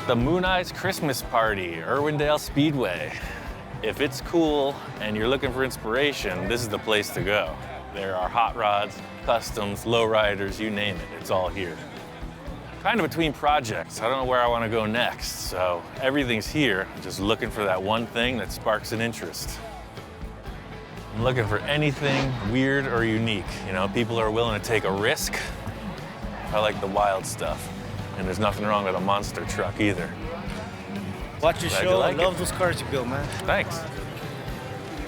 at the Mooniz Christmas Party, Irwindale Speedway. If it's cool and you're looking for inspiration, this is the place to go. There are hot rods, customs, lowriders, you name it, it's all here. Kind of between projects, I don't know where I want to go next, so everything's here, just looking for that one thing that sparks an interest. I'm looking for anything weird or unique. You know, people are willing to take a risk. I like the wild stuff. And there's nothing wrong with a monster truck either. Watch your show. Like I love those cars you build, man. Thanks.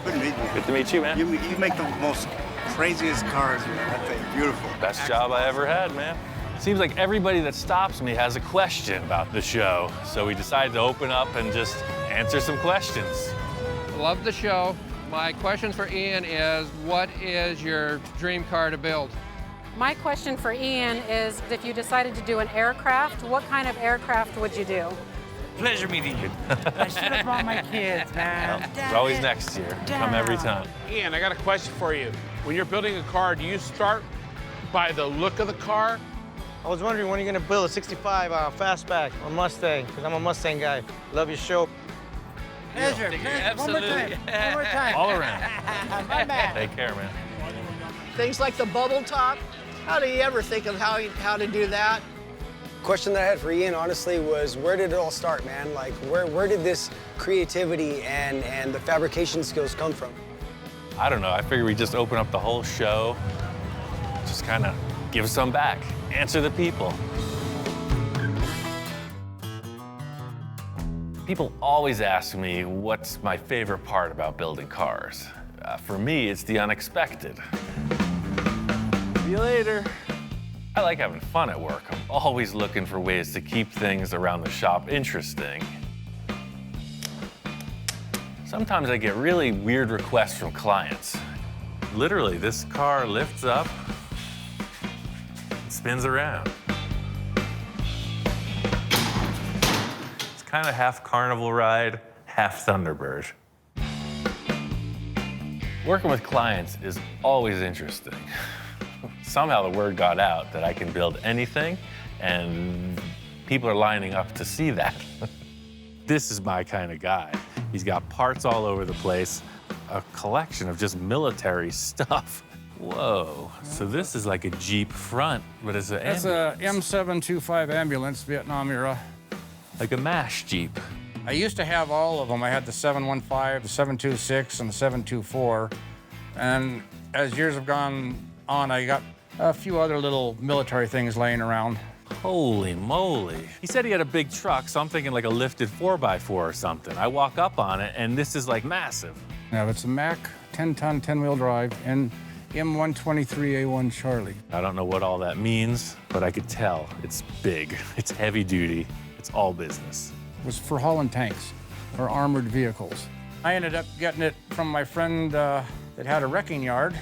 Good to meet you. Good to meet you, man. You make the most craziest cars, man. That thing, beautiful. Best job I ever had, man. Seems like everybody that stops me has a question about the show. So we decided to open up and just answer some questions. Love the show. My question for Ian is, what is your dream car to build? My question for Ian is, if you decided to do an aircraft, what kind of aircraft would you do? Pleasure meeting you. I should have brought my kids, man. Well, it's always next year. Come every time. Ian, I got a question for you. When you're building a car, do you start by the look of the car? I was wondering when you're gonna build a 65 fastback on Mustang, because I'm a Mustang guy. Love your show. Pleasure. Absolutely. One more time. All around. My bad. Take care, man. Things like the bubble top. How do you ever think of how to do that? Question that I had for Ian, honestly, was where did it all start, man? Like, where did this creativity and the fabrication skills come from? I don't know. I figured we'd just open up the whole show, just kind of give some back, answer the people. People always ask me what's my favorite part about building cars. For me, it's the unexpected. See you later. I like having fun at work. I'm always looking for ways to keep things around the shop interesting. Sometimes I get really weird requests from clients. Literally, this car lifts up, spins around. It's kind of half carnival ride, half Thunderbird. Working with clients is always interesting. Somehow the word got out that I can build anything, and people are lining up to see that. This is my kind of guy. He's got parts all over the place, a collection of just military stuff. Whoa, so this is like a Jeep front, but it's an It's a M725 ambulance, Vietnam era. like a MASH Jeep. I used to have all of them. I had the 715, the 726, and the 724. And as years have gone on, I got a few other little military things laying around. Holy moly. He said he had a big truck, so I'm thinking like a lifted 4x4 or something. I walk up on it, and this is like massive. Now, it's a Mack 10-ton, 10-wheel drive, and M123A1 Charlie. I don't know what all that means, but I could tell it's big, it's heavy duty, it's all business. It was for hauling tanks or armored vehicles. I ended up getting it from my friend that had a wrecking yard.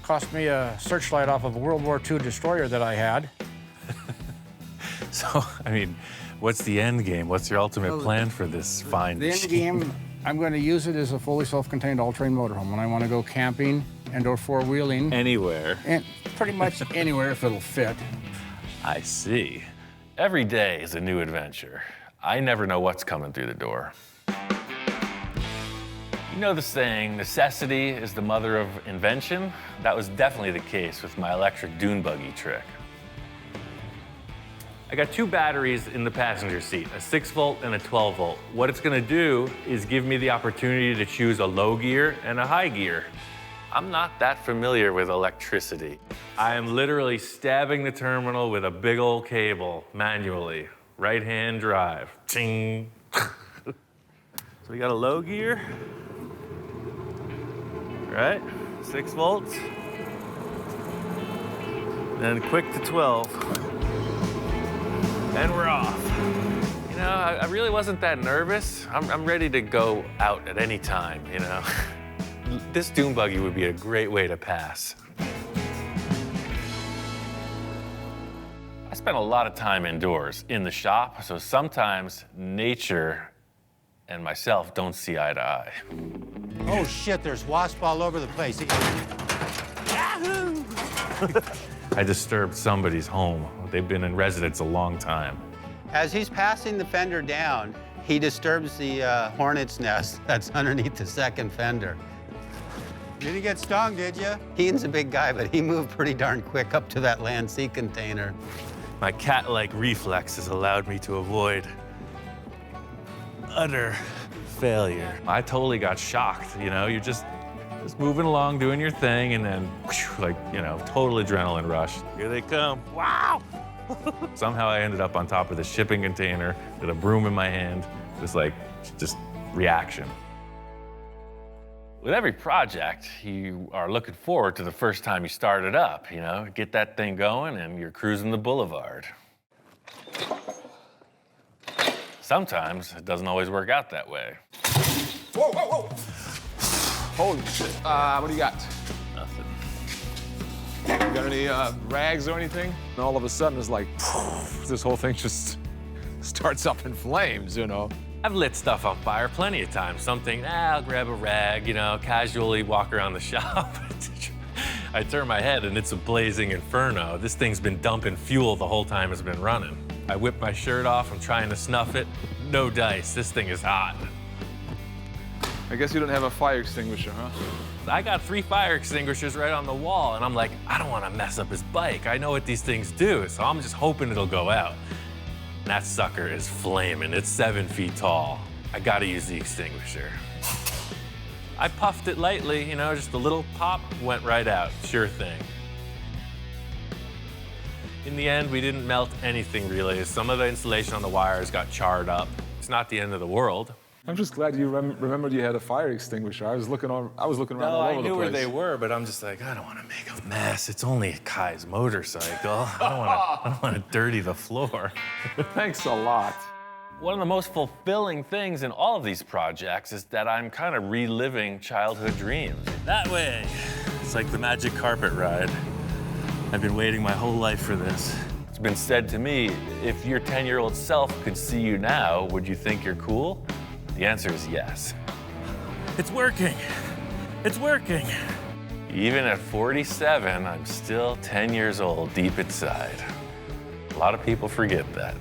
Cost me a searchlight off of a World War II destroyer that I had. So, I mean, what's the end game? What's your ultimate plan for this fine The end machine? game, I'm going to use it as a fully self-contained all-terrain motorhome when I want to go camping and or four-wheeling. Anywhere. And pretty much anywhere if it'll fit. I see. Every day is a new adventure. I never know what's coming through the door. You know the saying, necessity is the mother of invention? That was definitely the case with my electric dune buggy trick. I got two batteries in the passenger seat, a 6-volt and a 12-volt. What it's gonna do is give me the opportunity to choose a low gear and a high gear. I'm not that familiar with electricity. I am literally stabbing the terminal with a big old cable manually. Right-hand drive, ting. So we got a low gear, right? 6 volts. Then quick to 12. And we're off. You know, I really wasn't that nervous. I'm ready to go out at any time, you know. This dune buggy would be a great way to pass. I spent a lot of time indoors in the shop, so sometimes nature and myself don't see eye to eye. Oh shit, there's wasps all over the place. I disturbed somebody's home. They've been in residence a long time. As he's passing the fender down, he disturbs the hornet's nest that's underneath the second fender. Did he get stung, did you? Ian's a big guy, but he moved pretty darn quick up to that land sea container. My cat-like reflexes allowed me to avoid utter failure. I totally got shocked, you know? You're just moving along, doing your thing, and then, like, you know, total adrenaline rush. Here they come. Wow! Somehow I ended up on top of the shipping container with a broom in my hand, just reaction. With every project, you are looking forward to the first time you start it up, you know? Get that thing going and you're cruising the boulevard. Sometimes it doesn't always work out that way. Whoa, whoa, whoa! Holy shit. What do you got? Nothing. You got any rags or anything? And all of a sudden, it's like, this whole thing just starts up in flames, you know? I've lit stuff on fire plenty of times. I'll grab a rag, you know, casually walk around the shop. I turn my head and it's a blazing inferno. This thing's been dumping fuel the whole time it's been running. I whip my shirt off, I'm trying to snuff it. No dice, this thing is hot. I guess you don't have a fire extinguisher, huh? I got 3 fire extinguishers right on the wall, and I'm like, I don't want to mess up his bike. I know what these things do, so I'm just hoping it'll go out. And that sucker is flaming. It's 7 feet tall. I gotta use the extinguisher. I puffed it lightly, you know, just a little pop, went right out. Sure thing. In the end, we didn't melt anything really. Some of the insulation on the wires got charred up. It's not the end of the world. I'm just glad you remembered you had a fire extinguisher. I was looking around all over the place. No, I knew where they were, but I'm just like, I don't want to make a mess. It's only Kai's motorcycle. I don't want to dirty the floor. Thanks a lot. One of the most fulfilling things in all of these projects is that I'm kind of reliving childhood dreams. That way. It's like the magic carpet ride. I've been waiting my whole life for this. It's been said to me, if your 10-year-old self could see you now, would you think you're cool? The answer is yes. It's working. It's working. Even at 47, I'm still 10 years old deep inside. A lot of people forget that.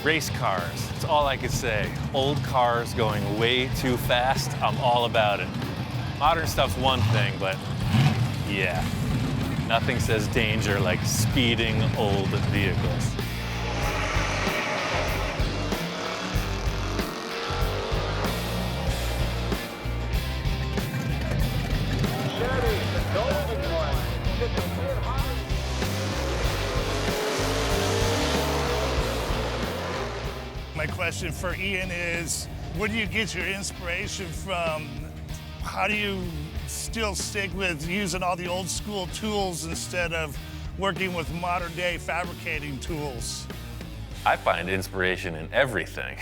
Race cars, that's all I could say. Old cars going way too fast, I'm all about it. Modern stuff's one thing, but yeah. Nothing says danger like speeding old vehicles. My question for Ian is, where do you get your inspiration from? How do you still stick with using all the old school tools instead of working with modern day fabricating tools? I find inspiration in everything.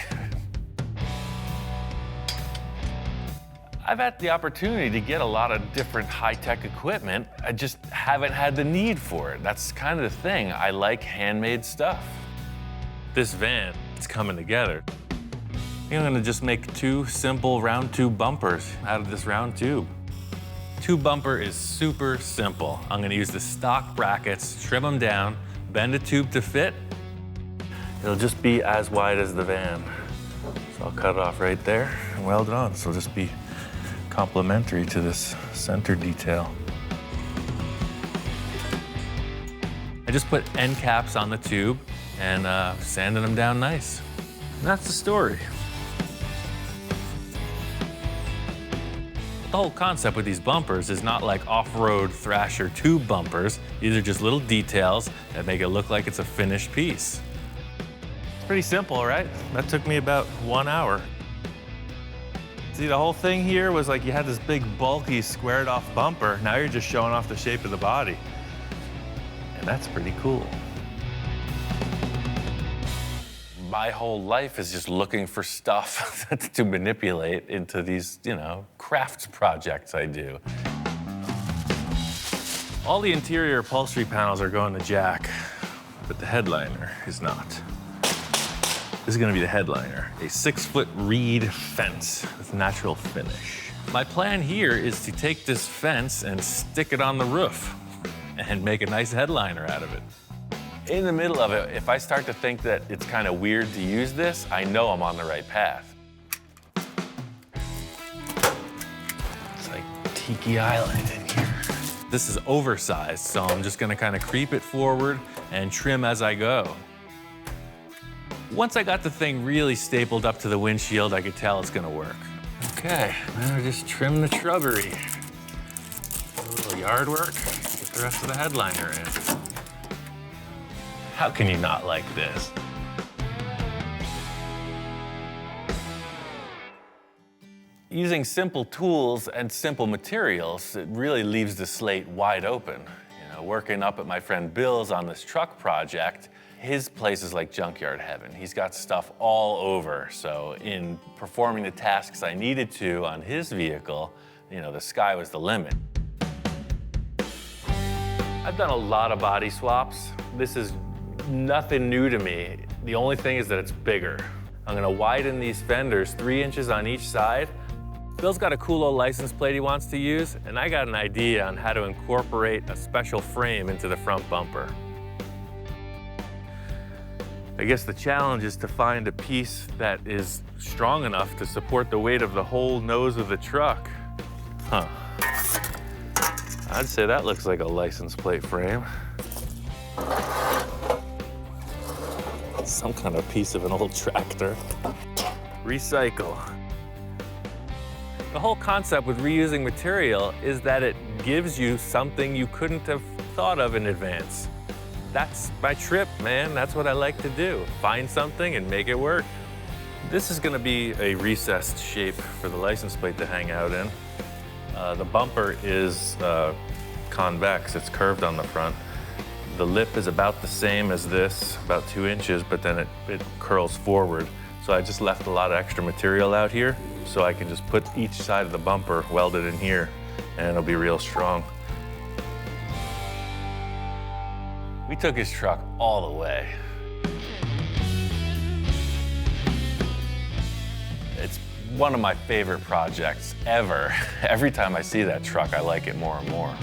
I've had the opportunity to get a lot of different high-tech equipment. I just haven't had the need for it. That's kind of the thing. I like handmade stuff. This van, it's coming together. I think I'm gonna just make 2 simple round tube bumpers out of this round tube. Tube bumper is super simple. I'm gonna use the stock brackets, trim them down, bend the tube to fit. It'll just be as wide as the van. So I'll cut it off right there and weld it on. So it'll just be complementary to this center detail. I just put end caps on the tube and sanding them down nice. And that's the story. The whole concept with these bumpers is not like off-road Thrasher tube bumpers. These are just little details that make it look like it's a finished piece. It's pretty simple, right? That took me about 1 hour. See, the whole thing here was like you had this big, bulky, squared-off bumper. Now you're just showing off the shape of the body. And that's pretty cool. My whole life is just looking for stuff to manipulate into these, you know, crafts projects I do. All the interior upholstery panels are going to Jack, but the headliner is not. This is gonna be the headliner, a 6-foot reed fence with natural finish. My plan here is to take this fence and stick it on the roof. and make a nice headliner out of it. In the middle of it, if I start to think that it's kind of weird to use this, I know I'm on the right path. It's like Tiki Island in here. This is oversized, so I'm just gonna kind of creep it forward and trim as I go. Once I got the thing really stapled up to the windshield, I could tell it's gonna work. Okay, now I just trim the shrubbery. A little yard work, get the rest of the headliner in. How can you not like this? Using simple tools and simple materials, it really leaves the slate wide open. You know, working up at my friend Bill's on this truck project, his place is like junkyard heaven. He's got stuff all over. So in performing the tasks I needed to on his vehicle, you know, the sky was the limit. I've done a lot of body swaps. This is nothing new to me. The only thing is that it's bigger. I'm gonna widen these fenders 3 inches on each side. Bill's got a cool old license plate he wants to use, and I got an idea on how to incorporate a special frame into the front bumper. I guess the challenge is to find a piece that is strong enough to support the weight of the whole nose of the truck. Huh. I'd say that looks like a license plate frame. Some kind of piece of an old tractor. Recycle. The whole concept with reusing material is that it gives you something you couldn't have thought of in advance. That's my trip, man. That's what I like to do. Find something and make it work. This is gonna be a recessed shape for the license plate to hang out in. The bumper is convex, it's curved on the front. The lip is about the same as this, about 2 inches, but then it curls forward. So I just left a lot of extra material out here so I can just put each side of the bumper welded in here and it'll be real strong. We took his truck all the way. It's one of my favorite projects ever. Every time I see that truck, I like it more and more.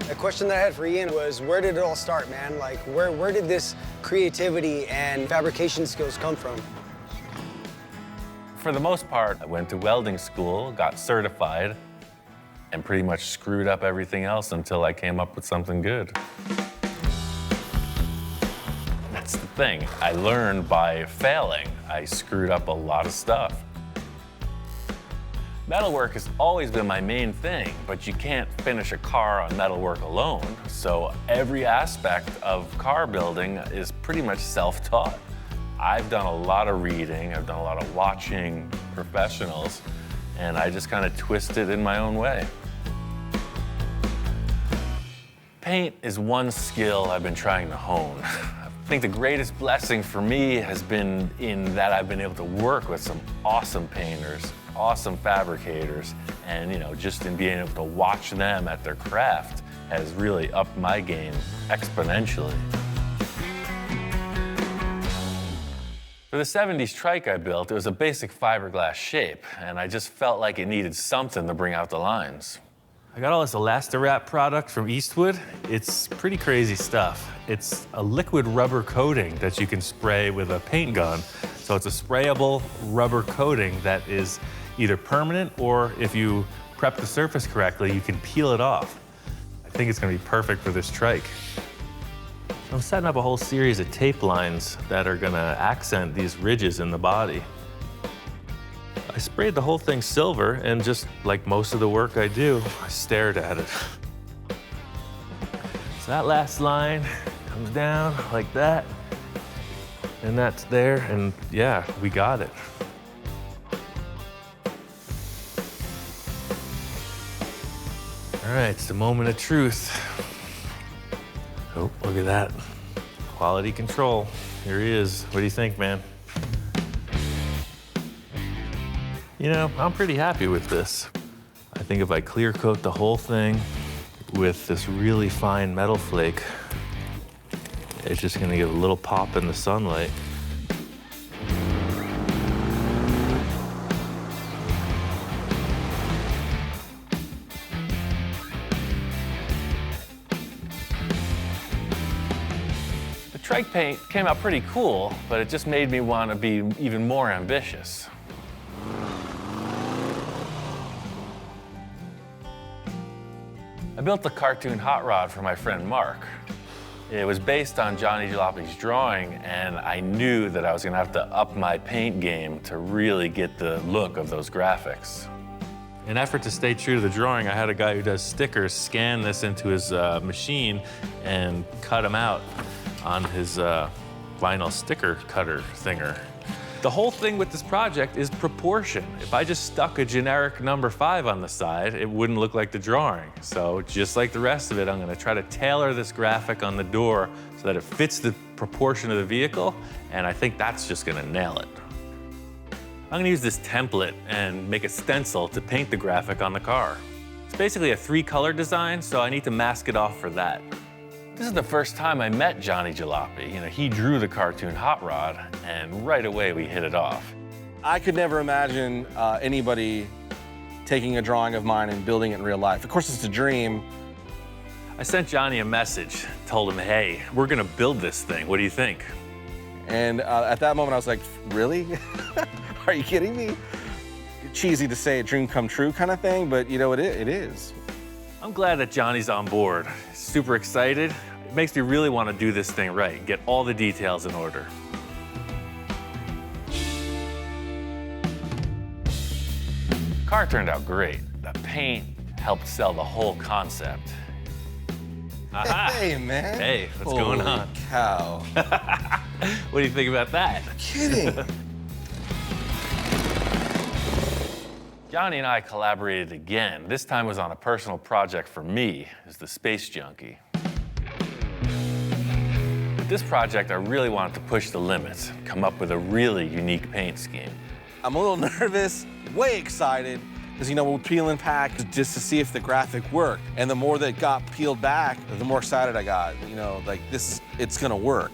The question that I had for Ian was, where did it all start, man? Like, where did this creativity and fabrication skills come from? For the most part, I went to welding school, got certified, and pretty much screwed up everything else until I came up with something good. That's the thing. I learned by failing. I screwed up a lot of stuff. Metalwork has always been my main thing, but you can't finish a car on metalwork alone. So every aspect of car building is pretty much self-taught. I've done a lot of reading, I've done a lot of watching professionals, and I just kind of twist it in my own way. Paint is one skill I've been trying to hone. I think the greatest blessing for me has been in that I've been able to work with some awesome painters, awesome fabricators, and just in being able to watch them at their craft has really upped my game exponentially. For the 70s trike I built, it was a basic fiberglass shape, and I just felt like it needed something to bring out the lines. I got all this ElastiWrap product from Eastwood. It's pretty crazy stuff. It's a liquid rubber coating that you can spray with a paint gun. So it's a sprayable rubber coating that is either permanent or if you prep the surface correctly, you can peel it off. I think it's gonna be perfect for this trike. I'm setting up a whole series of tape lines that are gonna accent these ridges in the body. I sprayed the whole thing silver, and just like most of the work I do, I stared at it. So that last line comes down like that, and that's there, and yeah, we got it. All right, it's the moment of truth. Oh, look at that. Quality control. Here he is. What do you think, man? I'm pretty happy with this. I think if I clear coat the whole thing with this really fine metal flake, it's just gonna give a little pop in the sunlight. strike paint came out pretty cool, but it just made me want to be even more ambitious. I built the cartoon hot rod for my friend Mark. It was based on Johnny Jalape's drawing, and I knew that I was gonna have to up my paint game to really get the look of those graphics. In an effort to stay true to the drawing, I had a guy who does stickers scan this into his machine and cut them out on his vinyl sticker cutter thinger. The whole thing with this project is proportion. If I just stuck a generic number 5 on the side, it wouldn't look like the drawing. So just like the rest of it, I'm gonna try to tailor this graphic on the door so that it fits the proportion of the vehicle, and I think that's just gonna nail it. I'm gonna use this template and make a stencil to paint the graphic on the car. It's basically a 3-color design, so I need to mask it off for that. This is the first time I met Johnny Jalape. You know, he drew the cartoon hot rod, and right away we hit it off. I could never imagine anybody taking a drawing of mine and building it in real life. Of course, it's a dream. I sent Johnny a message, told him, hey, we're gonna build this thing. What do you think? And at that moment, I was like, really? Are you kidding me? Cheesy to say a dream come true kind of thing, but you know, it is. I'm glad that Johnny's on board. Super excited. It makes me really want to do this thing right and get all the details in order. The car turned out great. The paint helped sell the whole concept. Aha. Hey, man. Hey, what's going on? Holy cow. What do you think about that? Kidding. Johnny and I collaborated again. This time was on a personal project for me, as the Space Junkie. With this project, I really wanted to push the limits, come up with a really unique paint scheme. I'm a little nervous, way excited, because you know, we're peeling pack just to see if the graphic worked. And the more that got peeled back, the more excited I got. You know, like it's gonna work.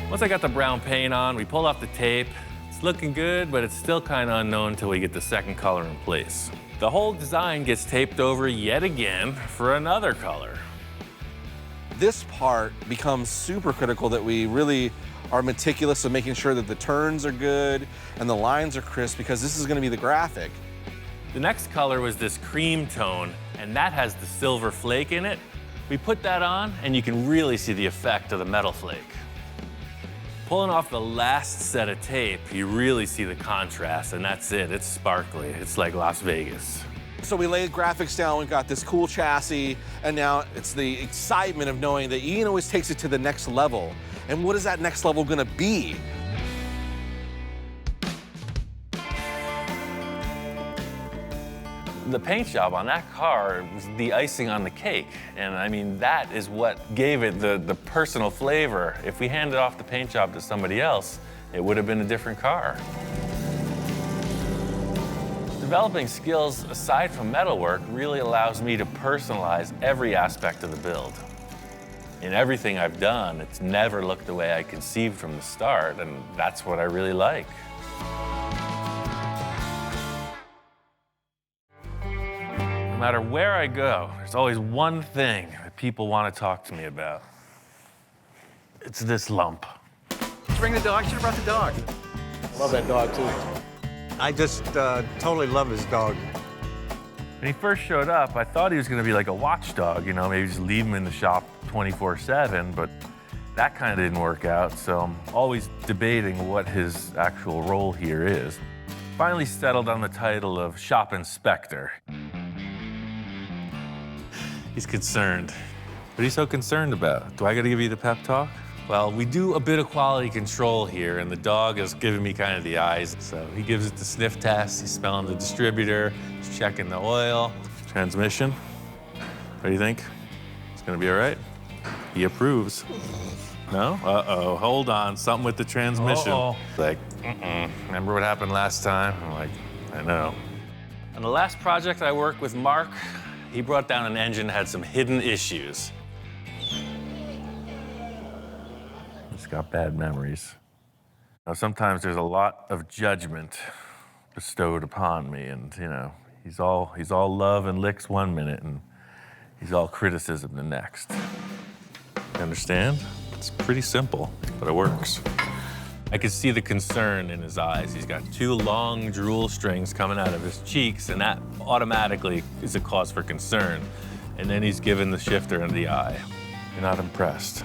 Once I got the brown paint on, we pulled off the tape. It's looking good, but it's still kind of unknown until we get the second color in place. The whole design gets taped over yet again for another color. This part becomes super critical, that we really are meticulous in making sure that the turns are good and the lines are crisp, because this is gonna be the graphic. The next color was this cream tone, and that has the silver flake in it. We put that on, and you can really see the effect of the metal flake. Pulling off the last set of tape, you really see the contrast, and that's it. It's sparkly. It's like Las Vegas. So we laid graphics down, we got this cool chassis, and now it's the excitement of knowing that Ian always takes it to the next level. And what is that next level gonna be? The paint job on that car was the icing on the cake. And I mean, that is what gave it the personal flavor. If we handed off the paint job to somebody else, it would have been a different car. Developing skills aside from metalwork really allows me to personalize every aspect of the build. In everything I've done, it's never looked the way I conceived from the start, and that's what I really like. No matter where I go, there's always one thing that people want to talk to me about. It's this lump. Let's bring the dog. Should have brought the dog. Love that dog, too. I just totally love his dog. When he first showed up, I thought he was going to be like a watchdog, you know, maybe just leave him in the shop 24/7, but that kind of didn't work out, so I'm always debating what his actual role here is. Finally settled on the title of shop inspector. He's concerned. What are you so concerned about? Do I got to give you the pep talk? Well, we do a bit of quality control here, and the dog is giving me kind of the eyes. So he gives it the sniff test, he's smelling the distributor, he's checking the oil, transmission. What do you think? It's gonna be all right? He approves. No? Uh-oh, hold on, something with the transmission. Uh-oh. Like, remember what happened last time? I'm like, I know. On the last project I worked with Mark, he brought down an engine that had some hidden issues. Just got bad memories. Now, sometimes there's a lot of judgment bestowed upon me, and you know, he's all love and licks one minute, and he's all criticism the next. You understand? It's pretty simple, but it works. I could see the concern in his eyes. He's got 2 long drool strings coming out of his cheeks, and that automatically is a cause for concern. And then he's given the shifter in the eye. You're not impressed.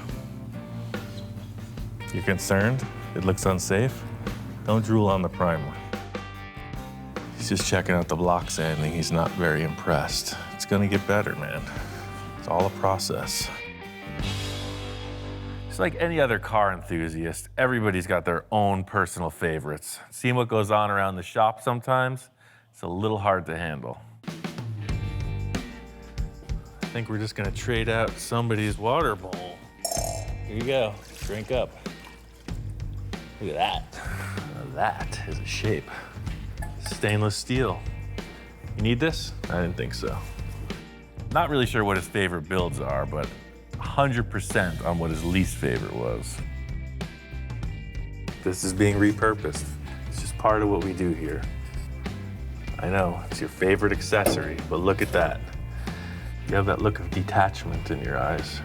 You're concerned? It looks unsafe? Don't drool on the primer. He's just checking out the block sanding. He's not very impressed. It's gonna get better, man. It's all a process. Just like any other car enthusiast, everybody's got their own personal favorites. Seeing what goes on around the shop sometimes, it's a little hard to handle. I think we're just gonna trade out somebody's water bowl. Here you go, drink up. Look at that. Now that is a shape. Stainless steel. You need this? I didn't think so. Not really sure what his favorite builds are, but 100% on what his least favorite was. This is being repurposed. It's just part of what we do here. I know, it's your favorite accessory, but look at that. You have that look of detachment in your eyes.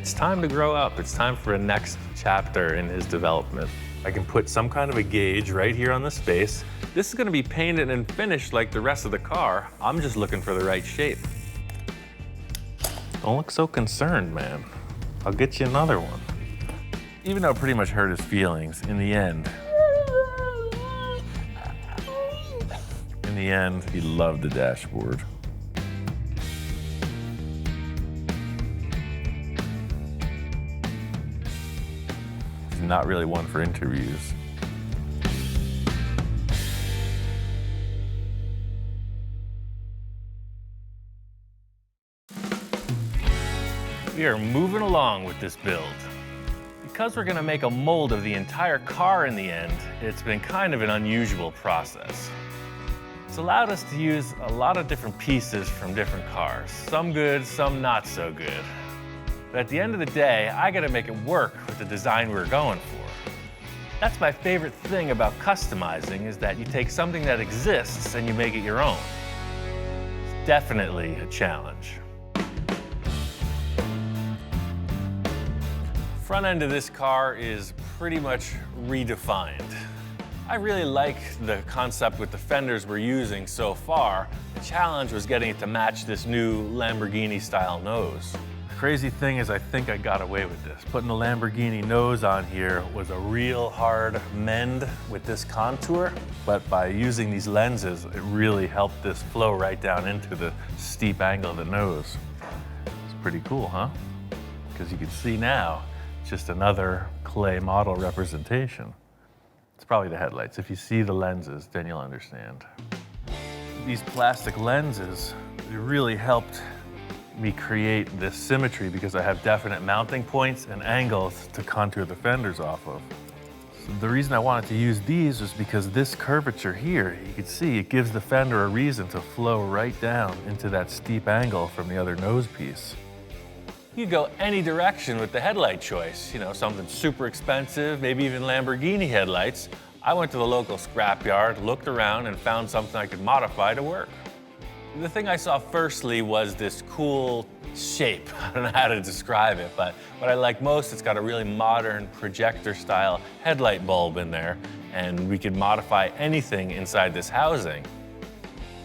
It's time to grow up. It's time for a next chapter in his development. I can put some kind of a gauge right here on the space. This is gonna be painted and finished like the rest of the car. I'm just looking for the right shape. Don't look so concerned, man. I'll get you another one. Even though it pretty much hurt his feelings, in the end, he loved the dashboard. He's not really one for interviews. We are moving along with this build. Because we're gonna make a mold of the entire car in the end, it's been kind of an unusual process. It's allowed us to use a lot of different pieces from different cars. Some good, some not so good. But at the end of the day, I gotta make it work with the design we're going for. That's my favorite thing about customizing, is that you take something that exists and you make it your own. It's definitely a challenge. Front end of this car is pretty much redefined. I really like the concept with the fenders we're using so far. The challenge was getting it to match this new Lamborghini style nose. The crazy thing is I think I got away with this. Putting the Lamborghini nose on here was a real hard mend with this contour, but by using these lenses, it really helped this flow right down into the steep angle of the nose. It's pretty cool, huh? Because you can see now, just another clay model representation. It's probably the headlights. If you see the lenses, then you'll understand. These plastic lenses, they really helped me create this symmetry because I have definite mounting points and angles to contour the fenders off of. So the reason I wanted to use these was because this curvature here, you can see it gives the fender a reason to flow right down into that steep angle from the other nose piece. You could go any direction with the headlight choice. You know, something super expensive, maybe even Lamborghini headlights. I went to the local scrapyard, looked around, and found something I could modify to work. The thing I saw firstly was this cool shape. I don't know how to describe it, but what I like most, it's got a really modern projector-style headlight bulb in there, and we could modify anything inside this housing.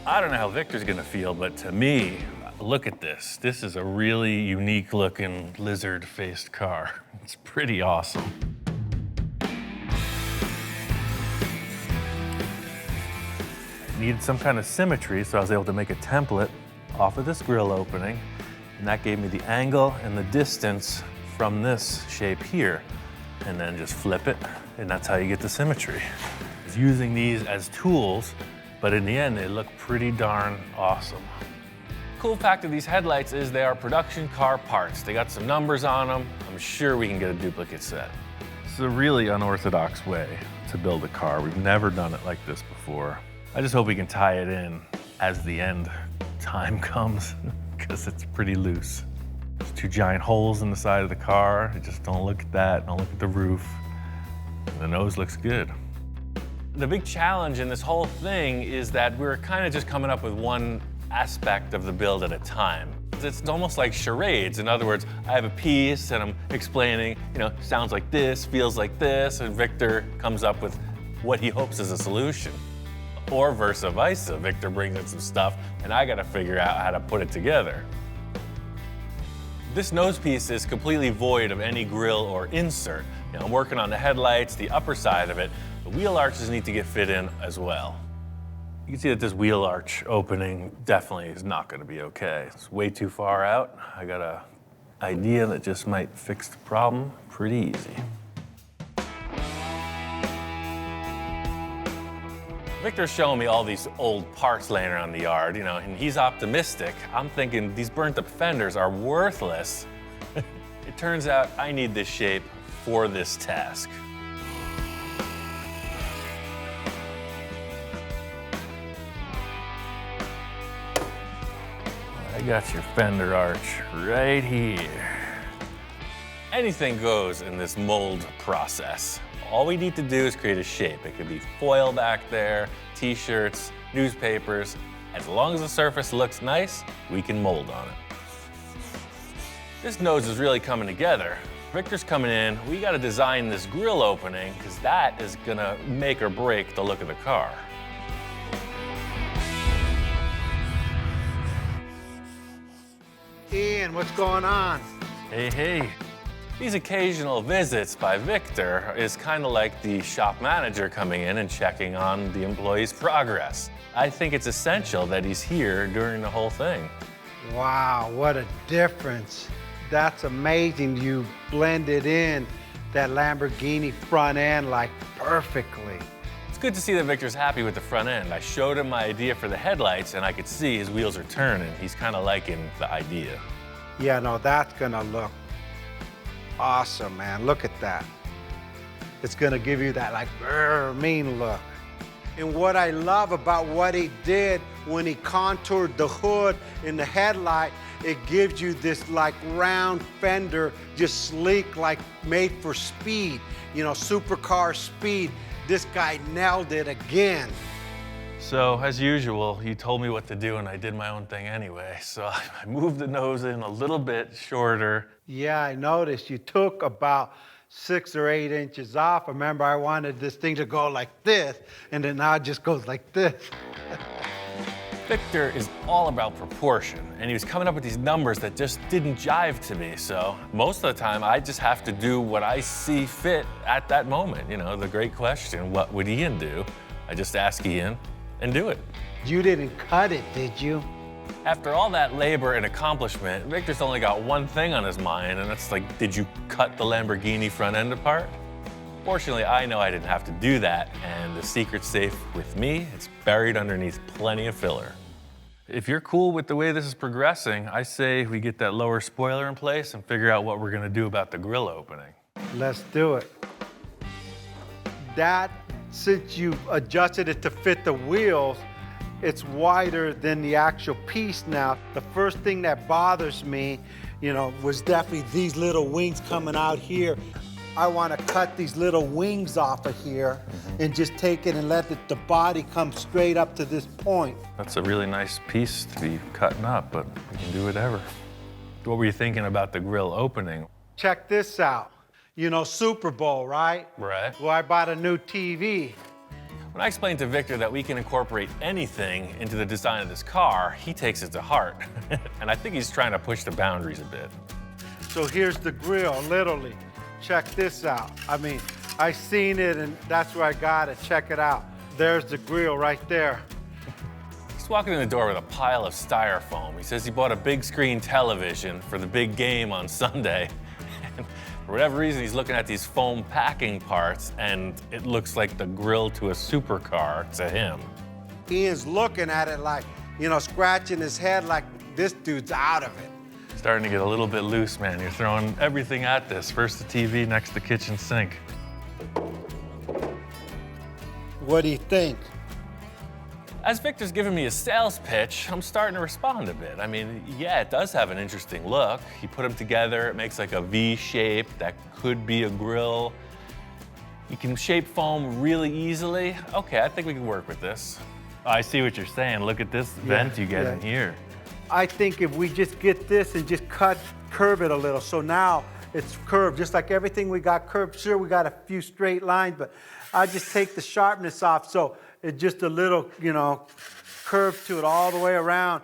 I don't know how Victor's gonna feel, but to me, look at this. This is a really unique looking lizard-faced car. It's pretty awesome. I needed some kind of symmetry, so I was able to make a template off of this grill opening, and that gave me the angle and the distance from this shape here, and then just flip it, and that's how you get the symmetry. I was using these as tools, but in the end, they look pretty darn awesome. Cool fact of these headlights is they are production car parts. They got some numbers on them. I'm sure we can get a duplicate set. This is a really unorthodox way to build a car. We've never done it like this before. I just hope we can tie it in as the end time comes, because it's pretty loose. There's 2 giant holes in the side of the car. Just don't look at that, don't look at the roof. The nose looks good. The big challenge in this whole thing is that we're kind of just coming up with one aspect of the build at a time. It's it's almost like charades. In other words, I have a piece and I'm explaining, sounds like this, feels like this, and Victor comes up with what he hopes is a solution. Or versa versa. Victor brings in some stuff and I gotta figure out how to put it together. This nose piece is completely void of any grill or insert. I'm working on the headlights, the upper side of it. The wheel arches need to get fit in as well. You can see that this wheel arch opening definitely is not gonna be okay. It's way too far out. I got an idea that just might fix the problem pretty easy. Victor's showing me all these old parts laying around the yard, and he's optimistic. I'm thinking these burnt up fenders are worthless. It turns out I need this shape for this task. I got your fender arch right here. Anything goes in this mold process. All we need to do is create a shape. It could be foil back there, t-shirts, newspapers. As long as the surface looks nice, we can mold on it. This nose is really coming together. Victor's coming in. We gotta design this grill opening because that is gonna make or break the look of the car. Ian, what's going on? Hey. These occasional visits by Victor is kind of like the shop manager coming in and checking on the employee's progress. I think it's essential that he's here during the whole thing. Wow, what a difference. That's amazing. You blended in that Lamborghini front end like perfectly. It's good to see that Victor's happy with the front end. I showed him my idea for the headlights and I could see his wheels are turning. He's kind of liking the idea. Yeah, no, that's gonna look awesome, man. Look at that. It's gonna give you that like mean look. And what I love about what he did when he contoured the hood and the headlight, it gives you this like round fender, just sleek, like made for speed, supercar speed. This guy nailed it again. So, as usual, you told me what to do and I did my own thing anyway. So I moved the nose in a little bit shorter. Yeah, I noticed you took about 6 or 8 inches off. Remember, I wanted this thing to go like this, and then now it just goes like this. Victor is all about proportion, and he was coming up with these numbers that just didn't jive to me. So most of the time, I just have to do what I see fit at that moment. The great question, what would Ian do? I just ask Ian and do it. You didn't cut it, did you? After all that labor and accomplishment, Victor's only got one thing on his mind, and that's like, did you cut the Lamborghini front end apart? Fortunately, I know I didn't have to do that, and the secret's safe with me. It's buried underneath plenty of filler. If you're cool with the way this is progressing, I say we get that lower spoiler in place and figure out what we're gonna do about the grill opening. Let's do it. Since you've adjusted it to fit the wheels, it's wider than the actual piece now. The first thing that bothers me, was definitely these little wings coming out here. I want to cut these little wings off of here and just take it and let the body come straight up to this point. That's a really nice piece to be cutting up, but we can do whatever. What were you thinking about the grill opening? Check this out. Super Bowl, right? Right. Well, I bought a new TV. When I explained to Victor that we can incorporate anything into the design of this car, he takes it to heart. And I think he's trying to push the boundaries a bit. So here's the grill, literally. Check this out. I seen it and that's where I got it. Check it out. There's the grill right there. He's walking in the door with a pile of styrofoam. He says he bought a big screen television for the big game on Sunday. And for whatever reason, he's looking at these foam packing parts and it looks like the grill to a supercar to him. Ian's looking at it like, scratching his head like this dude's out of it. Starting to get a little bit loose, man. You're throwing everything at this. First the TV, next the kitchen sink. What do you think? As Victor's giving me a sales pitch, I'm starting to respond a bit. Yeah, it does have an interesting look. You put them together, it makes like a V shape that could be a grill. You can shape foam really easily. Okay, I think we can work with this. I see what you're saying. Look at this vent you get in here. I think if we just get this and just curve it a little, so now it's curved, just like everything we got curved. Sure, we got a few straight lines, but I just take the sharpness off, so it's just a little, you know, curve to it all the way around.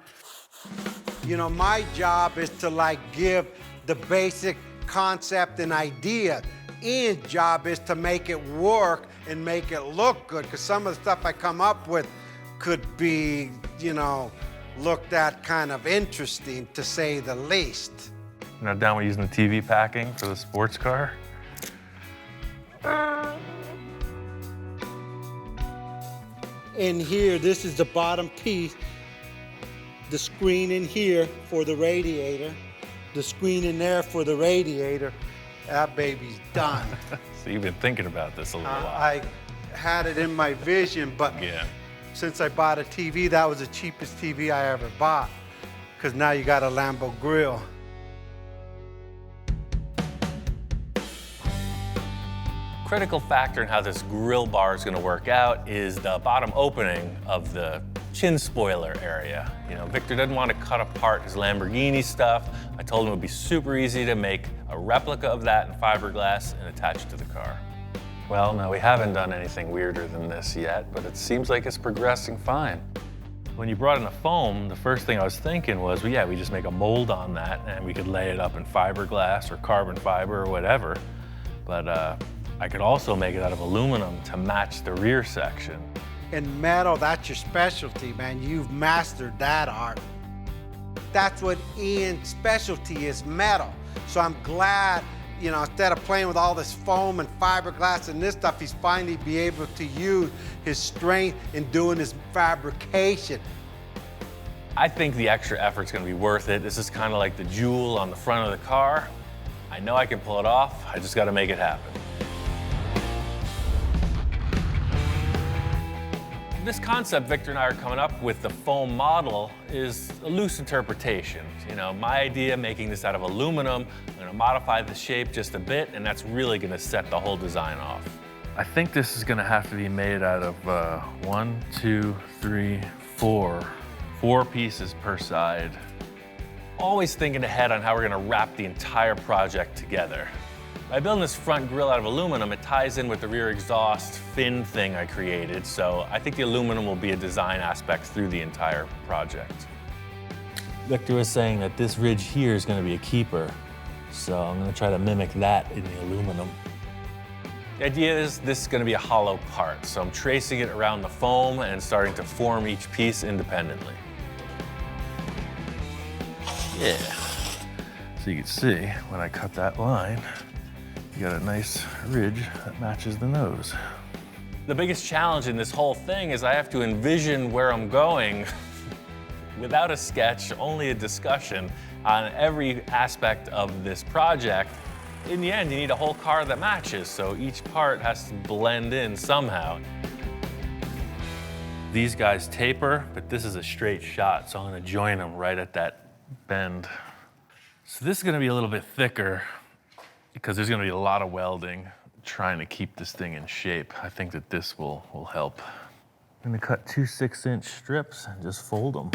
You know, my job is to like give the basic concept and idea. Ian's job is to make it work and make it look good, because some of the stuff I come up with could be, you know, looked at kind of interesting, to say the least. You're not down with using the TV packing for the sports car? In here, this is the bottom piece. The screen in here for the radiator. The screen in there for the radiator. That baby's done. So you've been thinking about this a little while. I had it in my vision, but yeah. Since I bought a TV, that was the cheapest TV I ever bought, because now you got a Lambo grill. Critical factor in how this grill bar is going to work out is the bottom opening of the chin spoiler area. You know, Victor doesn't want to cut apart his Lamborghini stuff. I told him it would be super easy to make a replica of that in fiberglass and attach it to the car. Well, no, we haven't done anything weirder than this yet, but it seems like it's progressing fine. When you brought in the foam, the first thing I was thinking was, well, yeah, we just make a mold on that and we could lay it up in fiberglass or carbon fiber or whatever. But I could also make it out of aluminum to match the rear section. And metal, that's your specialty, man. You've mastered that art. That's what Ian's specialty is, metal. So I'm glad, you know, instead of playing with all this foam and fiberglass and this stuff, he's finally be able to use his strength in doing his fabrication. I think the extra effort's gonna be worth it. This is kind of like the jewel on the front of the car. I know I can pull it off, I just gotta make it happen. This concept Victor and I are coming up with, the foam model, is a loose interpretation. You know, my idea, making this out of aluminum, I'm gonna modify the shape just a bit, and that's really gonna set the whole design off. I think this is gonna have to be made out of 1, 2, 3, 4 pieces per side. Always thinking ahead on how we're gonna wrap the entire project together. By building this front grille out of aluminum, it ties in with the rear exhaust fin thing I created, so I think the aluminum will be a design aspect through the entire project. Victor was saying that this ridge here is going to be a keeper, so I'm going to try to mimic that in the aluminum. The idea is this is going to be a hollow part, so I'm tracing it around the foam and starting to form each piece independently. Yeah. So you can see when I cut that line, you got a nice ridge that matches the nose. The biggest challenge in this whole thing is I have to envision where I'm going without a sketch, only a discussion on every aspect of this project. In the end, you need a whole car that matches, so each part has to blend in somehow. These guys taper, but this is a straight shot, so I'm gonna join them right at that bend. So this is gonna be a little bit thicker because there's gonna be a lot of welding trying to keep this thing in shape. I think that this will help. I'm gonna cut 2 6-inch strips and just fold them.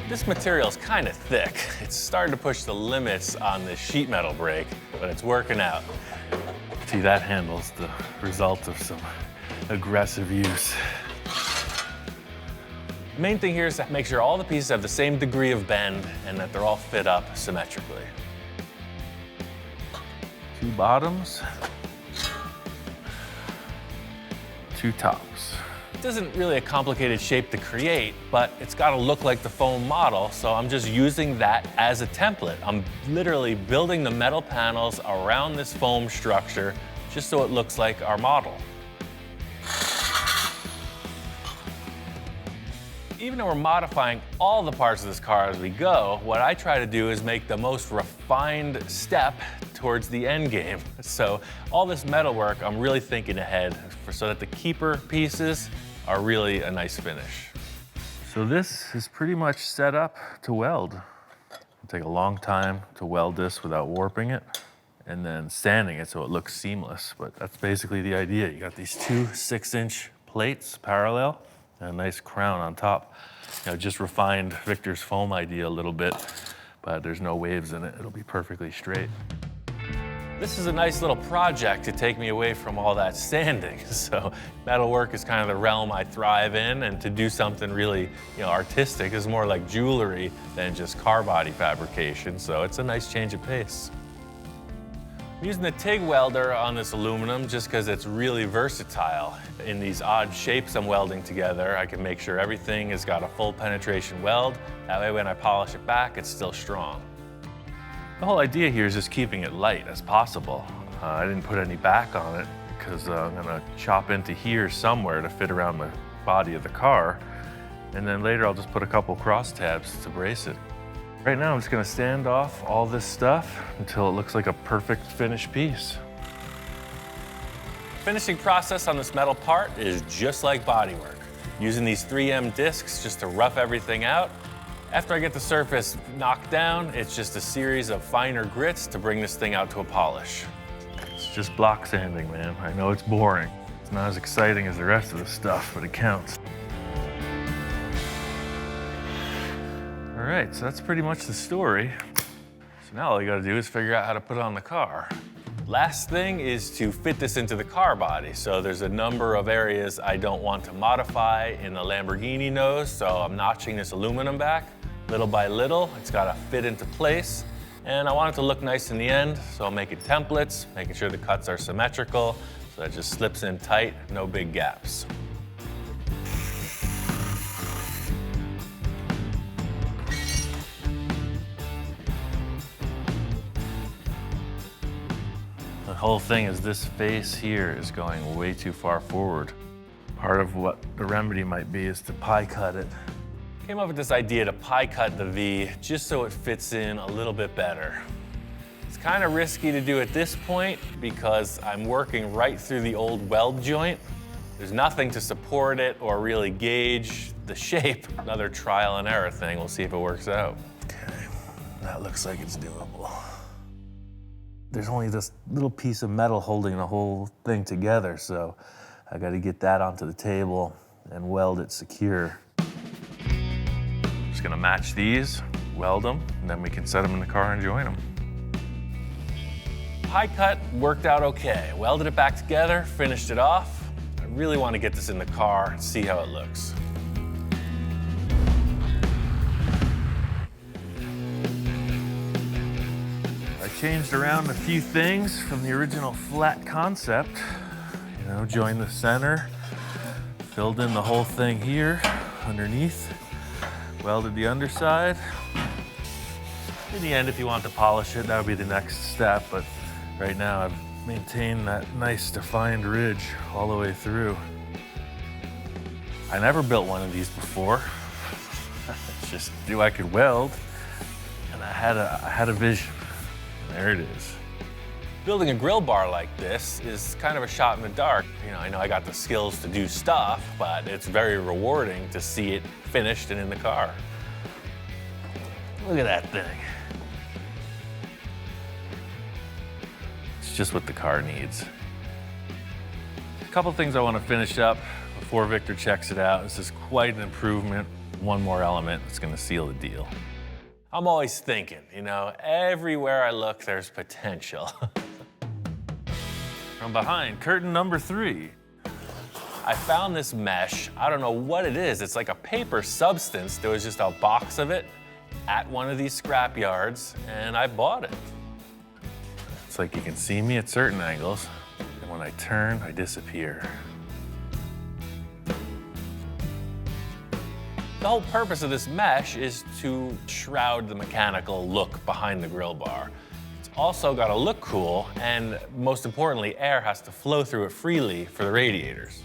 This material is kind of thick. It's starting to push the limits on this sheet metal brake, but it's working out. See, that handle's the result of some aggressive use. The main thing here is to make sure all the pieces have the same degree of bend and that they're all fit up symmetrically. 2 bottoms, 2 tops. It isn't really a complicated shape to create, but it's got to look like the foam model, so I'm just using that as a template. I'm literally building the metal panels around this foam structure just so it looks like our model. Even though we're modifying all the parts of this car as we go, what I try to do is make the most refined step towards the end game. So all this metal work, I'm really thinking ahead so that the keeper pieces are really a nice finish. So this is pretty much set up to weld. It'll take a long time to weld this without warping it. and then sanding it so it looks seamless. But that's basically the idea. You got these two 6-inch plates parallel and a nice crown on top. You know, just refined Victor's foam idea a little bit, but there's no waves in it. It'll be perfectly straight. This is a nice little project to take me away from all that sanding. So metalwork is kind of the realm I thrive in, and to do something really, artistic is more like jewelry than just car body fabrication. So it's a nice change of pace. I'm using the TIG welder on this aluminum just because it's really versatile. In these odd shapes I'm welding together, I can make sure everything has got a full penetration weld. That way when I polish it back, it's still strong. The whole idea here is just keeping it light as possible. I didn't put any back on it because I'm gonna chop into here somewhere to fit around the body of the car. And then later I'll just put a couple cross tabs to brace it. Right now I'm just gonna sand off all this stuff until it looks like a perfect finished piece. Finishing process on this metal part is just like bodywork. Using these 3M discs just to rough everything out. After I get the surface knocked down, it's just a series of finer grits to bring this thing out to a polish. It's just block sanding, man. I know it's boring. It's not as exciting as the rest of the stuff, but it counts. All right, so that's pretty much the story. So now all you gotta do is figure out how to put it on the car. Last thing is to fit this into the car body. So there's a number of areas I don't want to modify in the Lamborghini nose, so I'm notching this aluminum back. Little by little, it's gotta fit into place. And I want it to look nice in the end, so I'm making templates, making sure the cuts are symmetrical, so that it just slips in tight, no big gaps. The whole thing is this face here is going way too far forward. Part of what the remedy might be is to pie cut it. Came up with this idea to pie cut the V just so it fits in a little bit better. It's kind of risky to do at this point because I'm working right through the old weld joint. There's nothing to support it or really gauge the shape. Another trial and error thing. We'll see if it works out. Okay, that looks like it's doable. There's only this little piece of metal holding the whole thing together, so I gotta get that onto the table and weld it secure. Just gonna match these, weld them, and then we can set them in the car and join them. Pie cut worked out okay. Welded it back together, finished it off. I really want to get this in the car and see how it looks. I changed around a few things from the original flat concept. Joined the center, filled in the whole thing here underneath, welded the underside. In the end, if you want to polish it, that would be the next step, but right now I've maintained that nice defined ridge all the way through. I never built one of these before. It's just knew I could weld, and I had a vision. There it is. Building a grill bar like this is kind of a shot in the dark. I know I got the skills to do stuff, but it's very rewarding to see it finished and in the car. Look at that thing. It's just what the car needs. A couple things I want to finish up before Victor checks it out. This is quite an improvement. One more element that's going to seal the deal. I'm always thinking, everywhere I look, there's potential. From behind, curtain number 3. I found this mesh. I don't know what it is. It's like a paper substance. There was just a box of it at one of these scrap yards, and I bought it. It's like you can see me at certain angles, and when I turn, I disappear. The whole purpose of this mesh is to shroud the mechanical look behind the grill bar. It's also got to look cool, and most importantly, air has to flow through it freely for the radiators.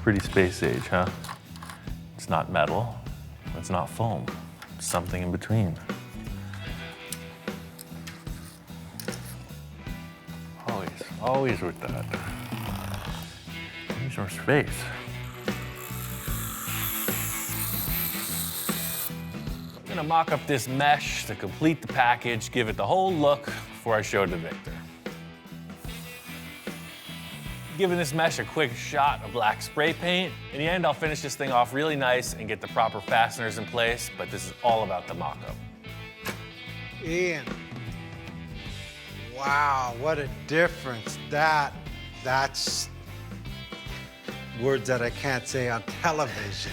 Pretty space age, huh? It's not metal, it's not foam, it's something in between. Always with that. Need more space. gonna mock up this mesh to complete the package, give it the whole look before I show it to Victor. Giving this mesh a quick shot of black spray paint. In the end, I'll finish this thing off really nice and get the proper fasteners in place, but this is all about the mock-up. Ian, wow, what a difference. That's words that I can't say on television.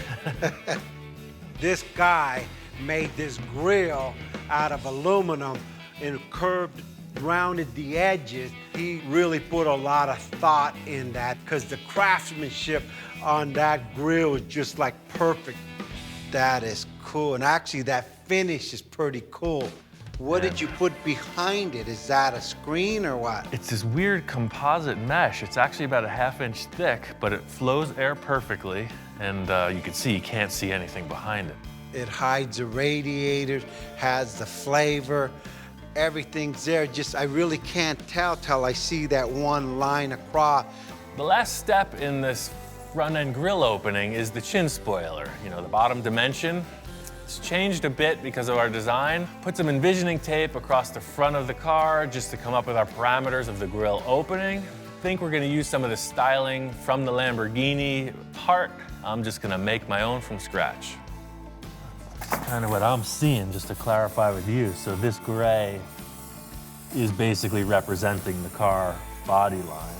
This guy made this grill out of aluminum and curved, rounded the edges. He really put a lot of thought in that because the craftsmanship on that grill is just like perfect. That is cool. And actually that finish is pretty cool. What did you put behind it? Is that a screen or what? It's this weird composite mesh. It's actually about a ½ inch thick, but it flows air perfectly. And you can see, you can't see anything behind it. It hides the radiators, has the flavor. Everything's there. Just, I really can't tell till I see that one line across. The last step in this front end grill opening is the chin spoiler. You know, the bottom dimension. It's changed a bit because of our design. Put some envisioning tape across the front of the car just to come up with our parameters of the grill opening. I think we're gonna use some of the styling from the Lamborghini part. I'm just gonna make my own from scratch. That's kind of what I'm seeing, just to clarify with you. So this gray is basically representing the car body line.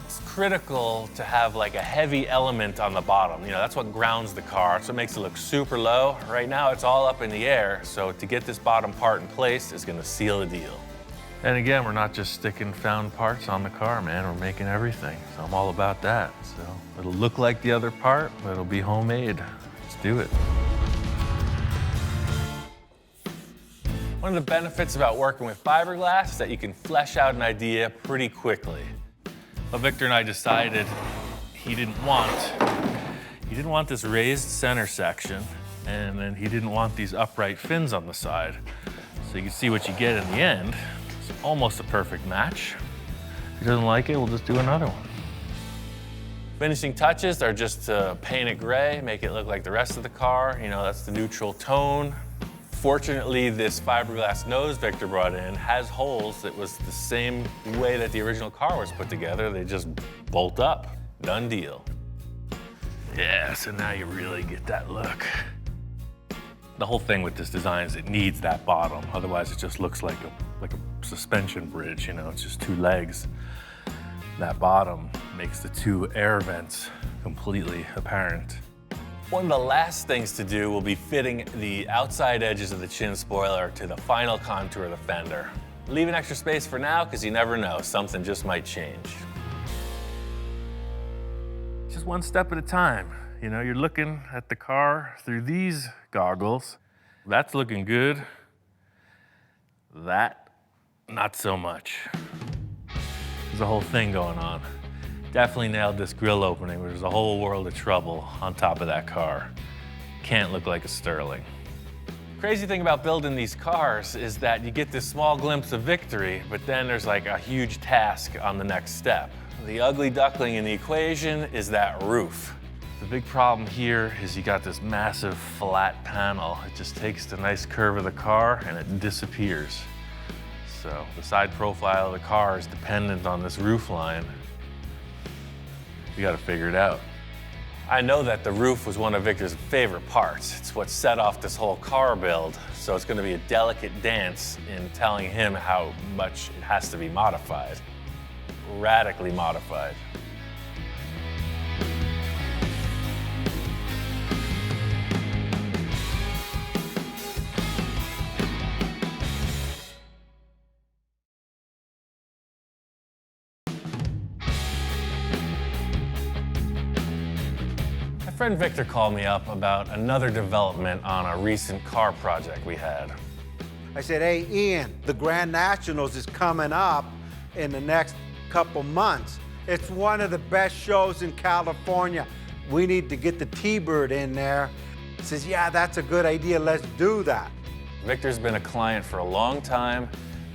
It's critical to have like a heavy element on the bottom. You know, that's what grounds the car, so it makes it look super low. Right now, it's all up in the air, so to get this bottom part in place is gonna seal the deal. And again, we're not just sticking found parts on the car, man. We're making everything, so I'm all about that. So it'll look like the other part, but it'll be homemade. Let's do it. One of the benefits about working with fiberglass is that you can flesh out an idea pretty quickly. But Victor and I decided he didn't want this raised center section, and then he didn't want these upright fins on the side. So you can see what you get in the end. It's almost a perfect match. If he doesn't like it, we'll just do another one. Finishing touches are just to paint it gray, make it look like the rest of the car. You know, that's the neutral tone. Fortunately, this fiberglass nose Victor brought in has holes. It was the same way that the original car was put together. They just bolt up. Done deal. Yeah, so now you really get that look. The whole thing with this design is it needs that bottom. Otherwise, it just looks like a suspension bridge. You know, it's just two legs. That bottom makes the two air vents completely apparent. One of the last things to do will be fitting the outside edges of the chin spoiler to the final contour of the fender. Leave an extra space for now, because you never know, something just might change. Just one step at a time. You know, you're looking at the car through these goggles. That's looking good. That, not so much. There's a whole thing going on. Definitely nailed this grill opening, but there's a whole world of trouble on top of that car. Can't look like a Sterling. Crazy thing about building these cars is that you get this small glimpse of victory, but then there's like a huge task on the next step. The ugly duckling in the equation is that roof. The big problem here is you got this massive flat panel. It just takes the nice curve of the car and it disappears. So the side profile of the car is dependent on this roof line. We gotta figure it out. I know that the roof was one of Victor's favorite parts. It's what set off this whole car build, so it's gonna be a delicate dance in telling him how much it has to be modified. Radically modified. My friend Victor called me up about another development on a recent car project we had. I said, hey, Ian, the Grand Nationals is coming up in the next couple months. It's one of the best shows in California. We need to get the T-Bird in there. He says, yeah, that's a good idea. Let's do that. Victor's been a client for a long time.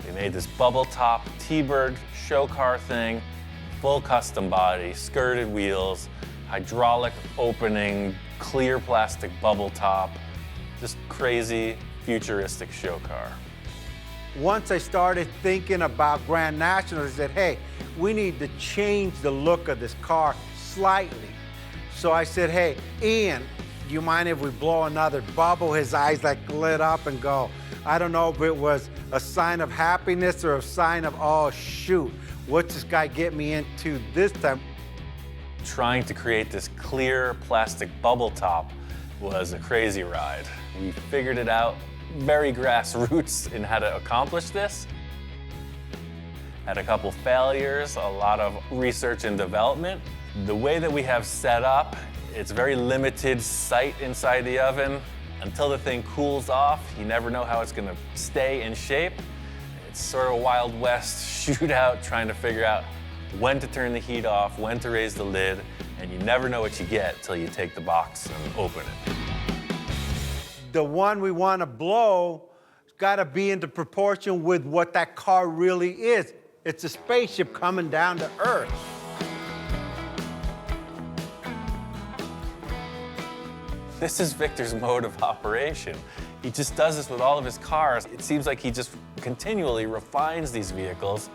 We made this bubble top T-Bird show car thing, full custom body, skirted wheels, hydraulic opening, clear plastic bubble top, just crazy. futuristic show car. Once I started thinking about Grand National, I said, hey, we need to change the look of this car slightly. So I said, hey, Ian, do you mind if we blow another bubble? His eyes like lit up and go, I don't know if it was a sign of happiness or a sign of, oh shoot, what's this guy get me into this time? Trying to create this clear plastic bubble top was a crazy ride. We figured it out very grassroots in how to accomplish this. Had a couple failures, a lot of research and development. The way that we have set up, it's very limited sight inside the oven. Until the thing cools off, you never know how it's gonna stay in shape. It's sort of a Wild West shootout trying to figure out when to turn the heat off, when to raise the lid, and you never know what you get till you take the box and open it. The one we want to blow has got to be into proportion with what that car really is. It's a spaceship coming down to Earth. This is Victor's mode of operation. He just does this with all of his cars. It seems like he just continually refines these vehicles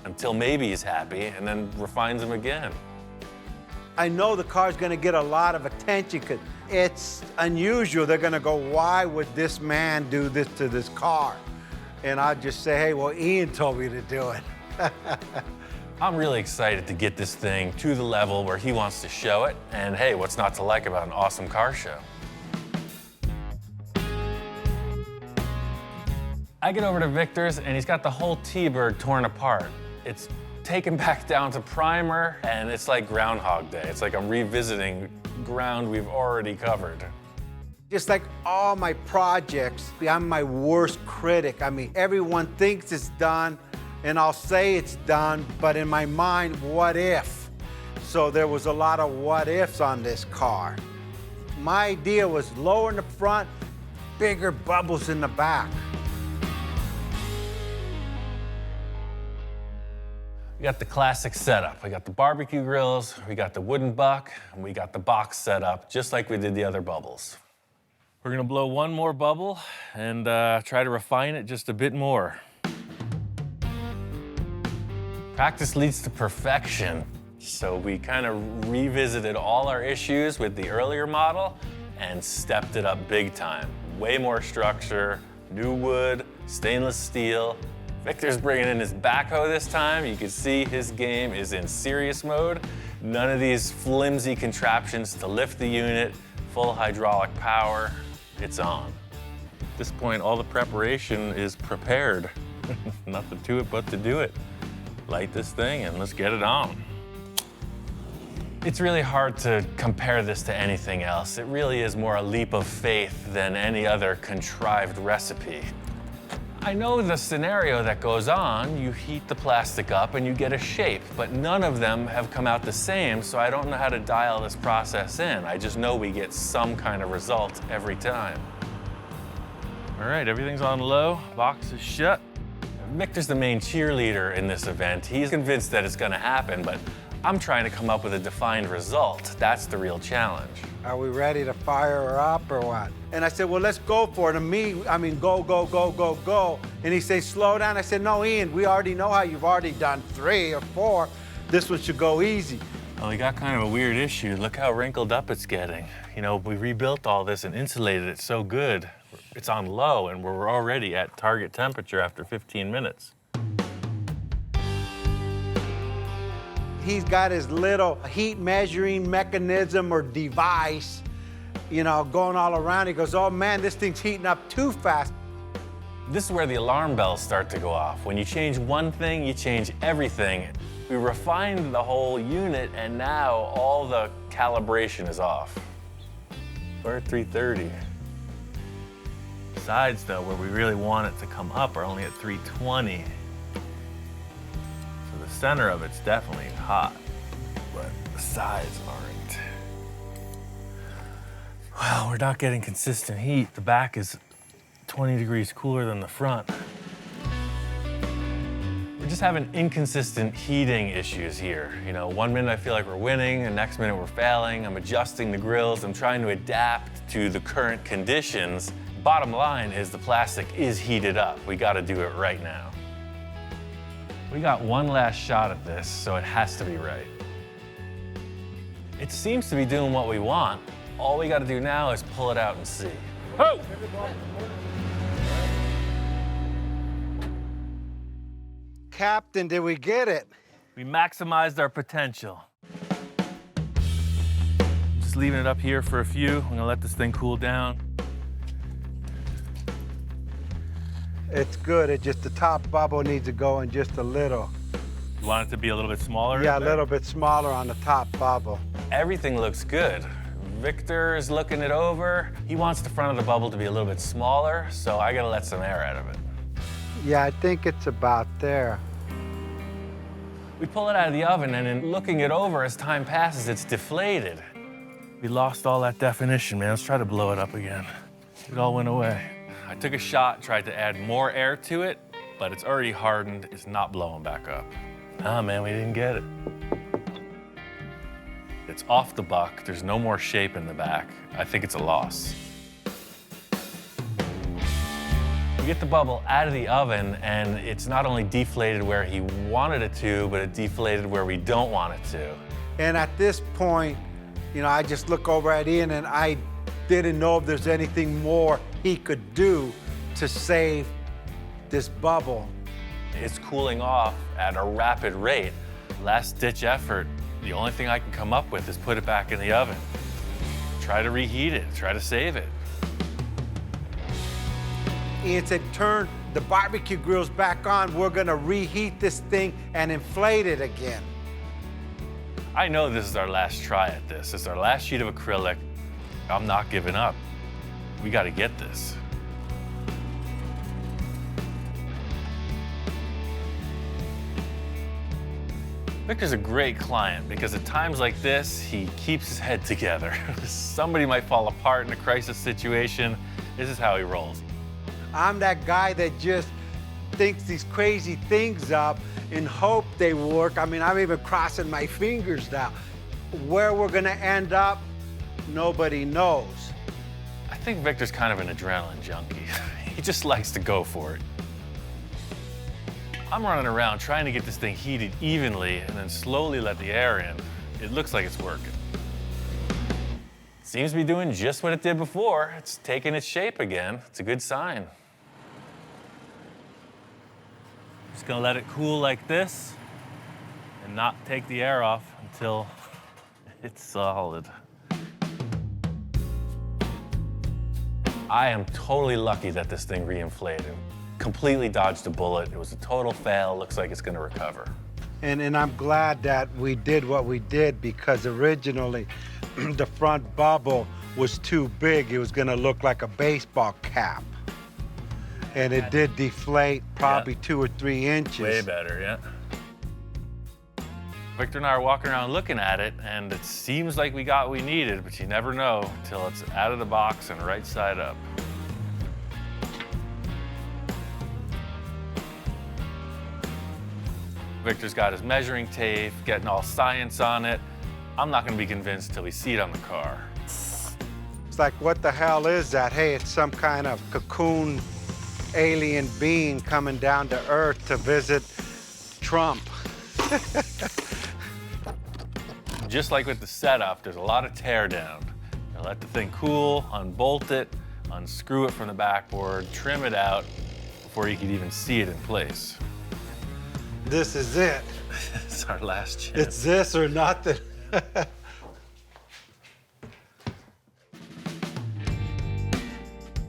until maybe he's happy, and then refines them again. I know the car's going to get a lot of attention because it's unusual. They're going to go, why would this man do this to this car? And I'll just say, hey, well, Ian told me to do it. I'm really excited to get this thing to the level where he wants to show it. And hey, what's not to like about an awesome car show? I get over to Victor's and he's got the whole T-Bird torn apart. It's taken back down to primer and it's like Groundhog Day. It's like I'm revisiting ground we've already covered. Just like all my projects, I'm my worst critic. I mean, everyone thinks it's done, and I'll say it's done, but in my mind, what if? So there was a lot of what ifs on this car. My idea was lower in the front, bigger bubbles in the back. We got the classic setup. We got the barbecue grills, we got the wooden buck, and we got the box set up, just like we did the other bubbles. We're gonna blow one more bubble and try to refine it just a bit more. Practice leads to perfection. So we kind of revisited all our issues with the earlier model and stepped it up big time. Way more structure, new wood, stainless steel. Victor's bringing in his backhoe this time. You can see his game is in serious mode. None of these flimsy contraptions to lift the unit, full hydraulic power. It's on. At this point, all the preparation is prepared. Nothing to it but to do it. Light this thing and let's get it on. It's really hard to compare this to anything else. It really is more a leap of faith than any other contrived recipe. I know the scenario that goes on. You heat the plastic up and you get a shape, but none of them have come out the same, so I don't know how to dial this process in. I just know we get some kind of result every time. All right, everything's on low, box is shut. Victor's the main cheerleader in this event. He's convinced that it's gonna happen, but I'm trying to come up with a defined result. That's the real challenge. Are we ready to fire her up or what? And I said, well, let's go for it. And I mean, go, go, go, go, go. And he said, slow down. I said, no, Ian, we already know how you've already done 3 or 4. This one should go easy. Well, we got kind of a weird issue. Look how wrinkled up it's getting. You know, we rebuilt all this and insulated it so good. It's on low and we're already at target temperature after 15 minutes. He's got his little heat measuring mechanism or device, you know, going all around. He goes, oh man, this thing's heating up too fast. This is where the alarm bells start to go off. When you change one thing, you change everything. We refined the whole unit and now all the calibration is off. We're at 330. Sides though, where we really want it to come up are only at 320. So the center of it's definitely hot, but the sides aren't. Well, we're not getting consistent heat. The back is 20 degrees cooler than the front. We're just having inconsistent heating issues here. You know, one minute I feel like we're winning, the next minute we're failing. I'm adjusting the grills. I'm trying to adapt to the current conditions. Bottom line is the plastic is heated up. We gotta do it right now. We got one last shot at this, so it has to be right. It seems to be doing what we want. All we gotta do now is pull it out and see. Oh! Captain, did we get it? We maximized our potential. Just leaving it up here for a few. I'm gonna let this thing cool down. It's good. It just the top bubble needs to go in just a little. You want it to be a little bit smaller? Yeah, a little bit smaller on the top bubble. Everything looks good. Victor is looking it over. He wants the front of the bubble to be a little bit smaller, so I gotta let some air out of it. Yeah, I think it's about there. We pull it out of the oven, and in looking it over as time passes, it's deflated. We lost all that definition, man. Let's try to blow it up again. It all went away. I took a shot, tried to add more air to it, but it's already hardened. It's not blowing back up. Ah, man, we didn't get it. It's off the buck. There's no more shape in the back. I think it's a loss. We get the bubble out of the oven, and it's not only deflated where he wanted it to, but it deflated where we don't want it to. And at this point, you know, I just look over at Ian, and I didn't know if there's anything more he could do to save this bubble. It's cooling off at a rapid rate. Last-ditch effort. The only thing I can come up with is put it back in the oven. Try to reheat it, try to save it. Ian said, turn the barbecue grills back on. We're gonna reheat this thing and inflate it again. I know this is our last try at this. It's our last sheet of acrylic. I'm not giving up. We gotta get this. Victor's a great client because at times like this, he keeps his head together. Somebody might fall apart in a crisis situation. This is how he rolls. I'm that guy that just thinks these crazy things up in hope they work. I mean, I'm even crossing my fingers now. Where we're gonna end up, nobody knows. I think Victor's kind of an adrenaline junkie. He just likes to go for it. I'm running around trying to get this thing heated evenly and then slowly let the air in. It looks like it's working. Seems to be doing just what it did before. It's taking its shape again. It's a good sign. Just gonna let it cool like this and not take the air off until it's solid. I am totally lucky that this thing reinflated. Completely dodged a bullet. It was a total fail. Looks like it's gonna recover. And I'm glad that we did what we did because originally the front bubble was too big. It was gonna look like a baseball cap. And it did deflate probably 2 or 3 inches. Way better, yeah. Victor and I are walking around looking at it, and it seems like we got what we needed, but you never know until it's out of the box and right side up. Victor's got his measuring tape, getting all science on it. I'm not gonna be convinced till we see it on the car. It's like, what the hell is that? Hey, it's some kind of cocoon alien being coming down to Earth to visit Trump. Just like with the setup, there's a lot of tear down. Now let the thing cool, unbolt it, unscrew it from the backboard, trim it out before you can even see it in place. This is it. It's our last chance. It's this or nothing.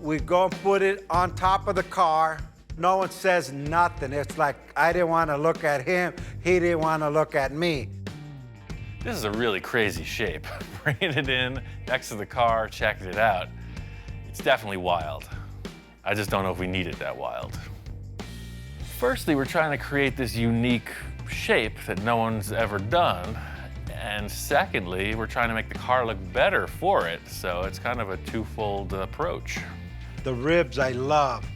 We go and put it on top of the car. No one says nothing. It's like, I didn't want to look at him. He didn't want to look at me. This is a really crazy shape. Bringing it in next to the car, checking it out. It's definitely wild. I just don't know if we need it that wild. Firstly, we're trying to create this unique shape that no one's ever done. And secondly, we're trying to make the car look better for it. So it's kind of a twofold approach. The ribs I love,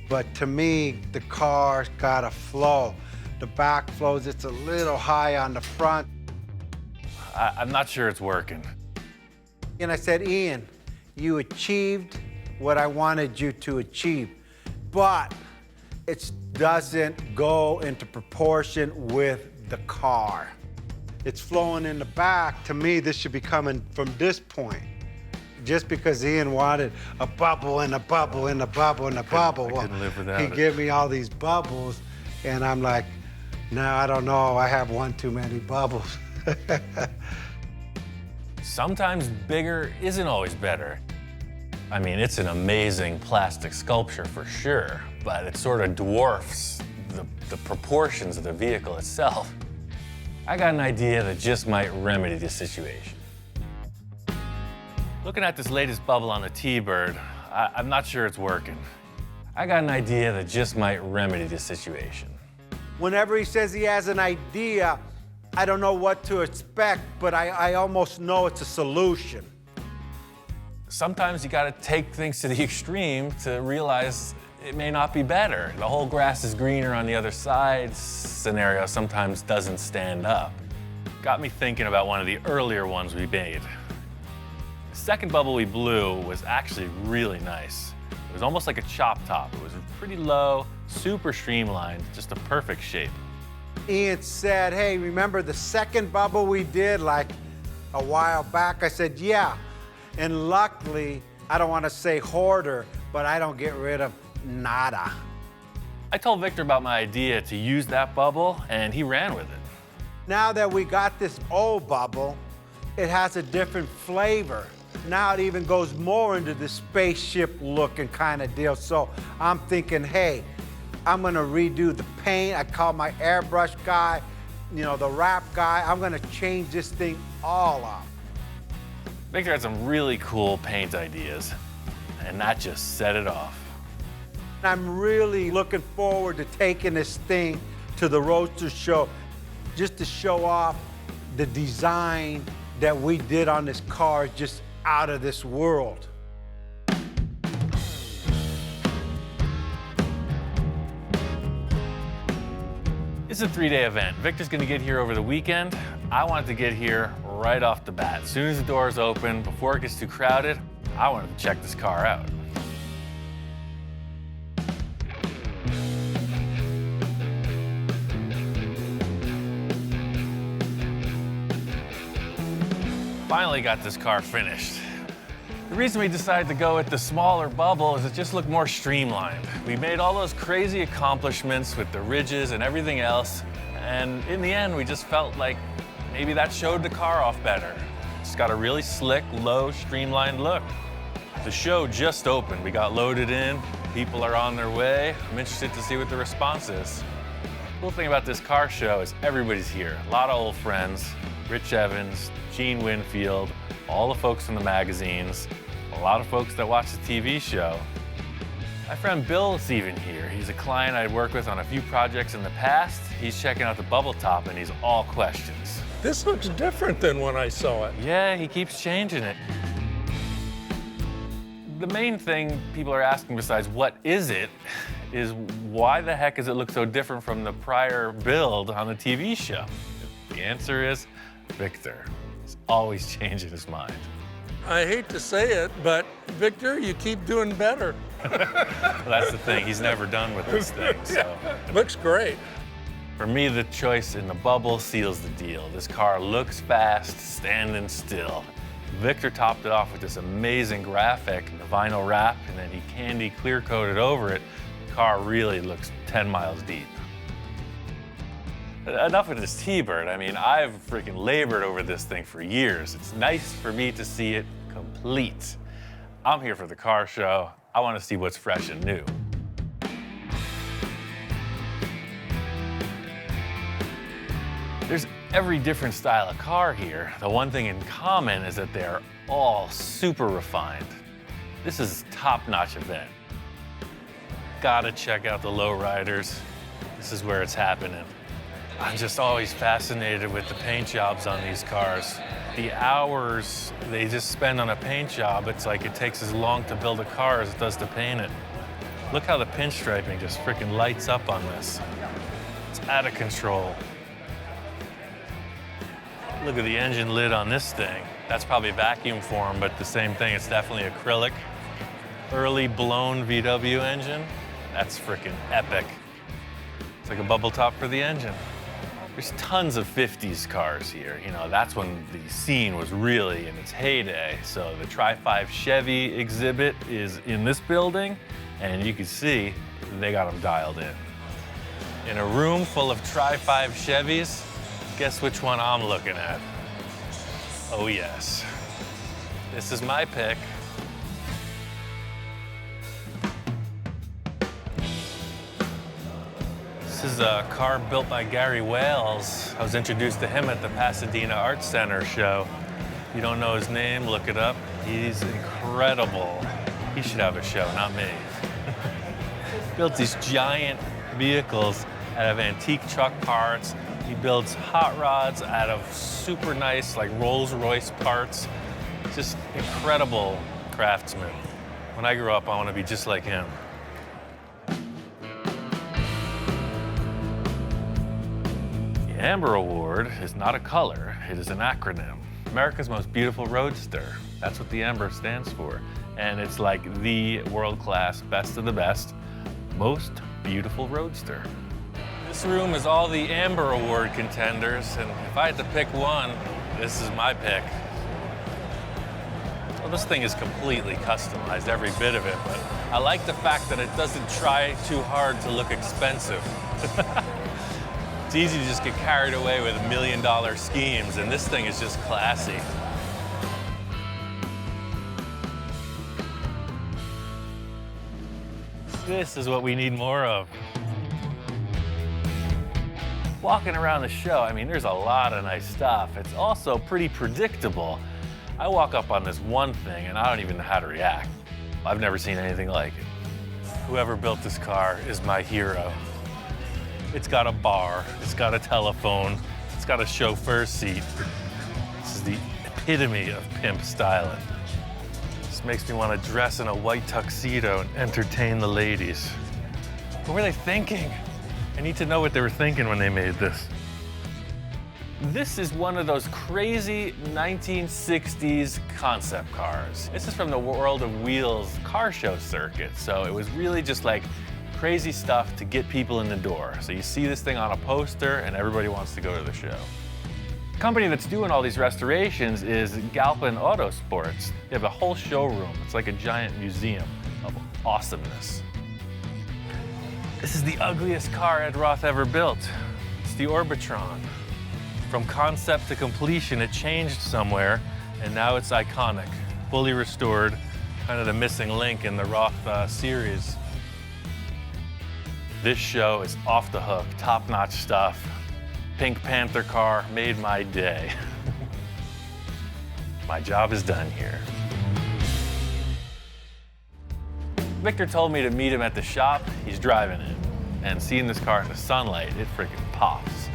but to me, the car's got a flow. The back flows, it's a little high on the front. I'm not sure it's working. And I said, Ian, you achieved what I wanted you to achieve, but it doesn't go into proportion with the car. It's flowing in the back. To me, this should be coming from this point. Just because Ian wanted a bubble and a bubble and a bubble and a bubble, I couldn't live without he it. gave me all these bubbles, and I'm like, no, I don't know, I have one too many bubbles. Sometimes bigger isn't always better. I mean, it's an amazing plastic sculpture for sure, but it sort of dwarfs the proportions of the vehicle itself. I got an idea that just might remedy the situation. Looking at this latest bubble on the T-Bird, I'm not sure it's working. I got an idea that just might remedy the situation. Whenever he says he has an idea, I don't know what to expect, but I almost know it's a solution. Sometimes you gotta take things to the extreme to realize it may not be better. The whole grass is greener on the other side scenario sometimes doesn't stand up. Got me thinking about one of the earlier ones we made. The second bubble we blew was actually really nice. It was almost like a chop top. It was pretty low, super streamlined, just a perfect shape. Ian said, hey, remember the second bubble we did like a while back? I said, yeah. And luckily, I don't want to say hoarder, but I don't get rid of nada. I told Victor about my idea to use that bubble, and he ran with it. Now that we got this old bubble, it has a different flavor. Now it even goes more into the spaceship looking kind of deal. So I'm thinking, hey, I'm gonna redo the paint. I call my airbrush guy, you know, the wrap guy. I'm gonna change this thing all up. Victor had some really cool paint ideas, and that just set it off. I'm really looking forward to taking this thing to the Roadster show, just to show off the design that we did on this car, just out of this world. It's a 3-day event. Victor's gonna get here over the weekend. I wanted to get here right off the bat. As soon as the doors open, before it gets too crowded, I wanted to check this car out. Finally got this car finished. The reason we decided to go with the smaller bubble is it just looked more streamlined. We made all those crazy accomplishments with the ridges and everything else, and in the end, we just felt like maybe that showed the car off better. It's got a really slick, low, streamlined look. The show just opened. We got loaded in. People are on their way. I'm interested to see what the response is. The cool thing about this car show is everybody's here. A lot of old friends. Rich Evans, Gene Winfield, all the folks from the magazines, a lot of folks that watch the TV show. My friend Bill's even here. He's a client I'd worked with on a few projects in the past. He's checking out the bubble top and he's all questions. This looks different than when I saw it. Yeah, he keeps changing it. The main thing people are asking besides what is it is why the heck does it look so different from the prior build on the TV show? The answer is Victor. He's always changing his mind. I hate to say it, but Victor, you keep doing better. Well, that's the thing. He's never done with this thing, so. Looks great. For me, the choice in the bubble seals the deal. This car looks fast, standing still. Victor topped it off with this amazing graphic, the vinyl wrap, and then he candy clear coated over it. The car really looks 10 miles deep. Enough of this T-Bird. I mean, I've freaking labored over this thing for years. It's nice for me to see it complete. I'm here for the car show. I want to see what's fresh and new. There's every different style of car here. The one thing in common is that they're all super refined. This is a top-notch event. Gotta check out the lowriders. This is where it's happening. I'm just always fascinated with the paint jobs on these cars. The hours they just spend on a paint job, it's like it takes as long to build a car as it does to paint it. Look how the pinstriping just freaking lights up on this. It's out of control. Look at the engine lid on this thing. That's probably vacuum form, but the same thing, it's definitely acrylic. early blown VW engine. That's freaking epic. It's like a bubble top for the engine. There's tons of 50s cars here. You know, that's when the scene was really in its heyday. So the Tri-5 Chevy exhibit is in this building, and you can see they got them dialed in. In a room full of Tri-5 Chevys, guess which one I'm looking at? Oh yes, this is my pick. This is a car built by Gary Wales. I was introduced to him at the Pasadena Art Center show. If you don't know his name, look it up. He's incredible. He should have a show, not me. Built these giant vehicles out of antique truck parts. He builds hot rods out of super nice, like Rolls-Royce parts. Just incredible craftsman. When I grow up, I want to be just like him. The Amber Award is not a color, it is an acronym. America's Most Beautiful Roadster. That's what the Amber stands for. And it's like the world-class, best of the best, most beautiful roadster. This room is all the Amber Award contenders, and if I had to pick one, this is my pick. Well, this thing is completely customized, every bit of it, but I like the fact that it doesn't try too hard to look expensive. It's easy to just get carried away with $1 million schemes, and this thing is just classy. This is what we need more of. Walking around the show, I mean, there's a lot of nice stuff. It's also pretty predictable. I walk up on this one thing and I don't even know how to react. I've never seen anything like it. Whoever built this car is my hero. It's got a bar, it's got a telephone, it's got a chauffeur seat. This is the epitome of pimp styling. This makes me want to dress in a white tuxedo and entertain the ladies. What were they thinking? I need to know what they were thinking when they made this. This is one of those crazy 1960s concept cars. This is from the World of Wheels car show circuit, so it was really just like crazy stuff to get people in the door. So you see this thing on a poster and everybody wants to go to the show. The company that's doing all these restorations is Galpin Autosports. They have a whole showroom. It's like a giant museum of awesomeness. This is the ugliest car Ed Roth ever built. It's the Orbitron. From concept to completion, it changed somewhere, and now it's iconic, fully restored, kind of the missing link in the Roth series. This show is off the hook, top-notch stuff. Pink Panther car made my day. My job is done here. Victor told me to meet him at the shop. He's driving it. And seeing this car in the sunlight, it freaking pops.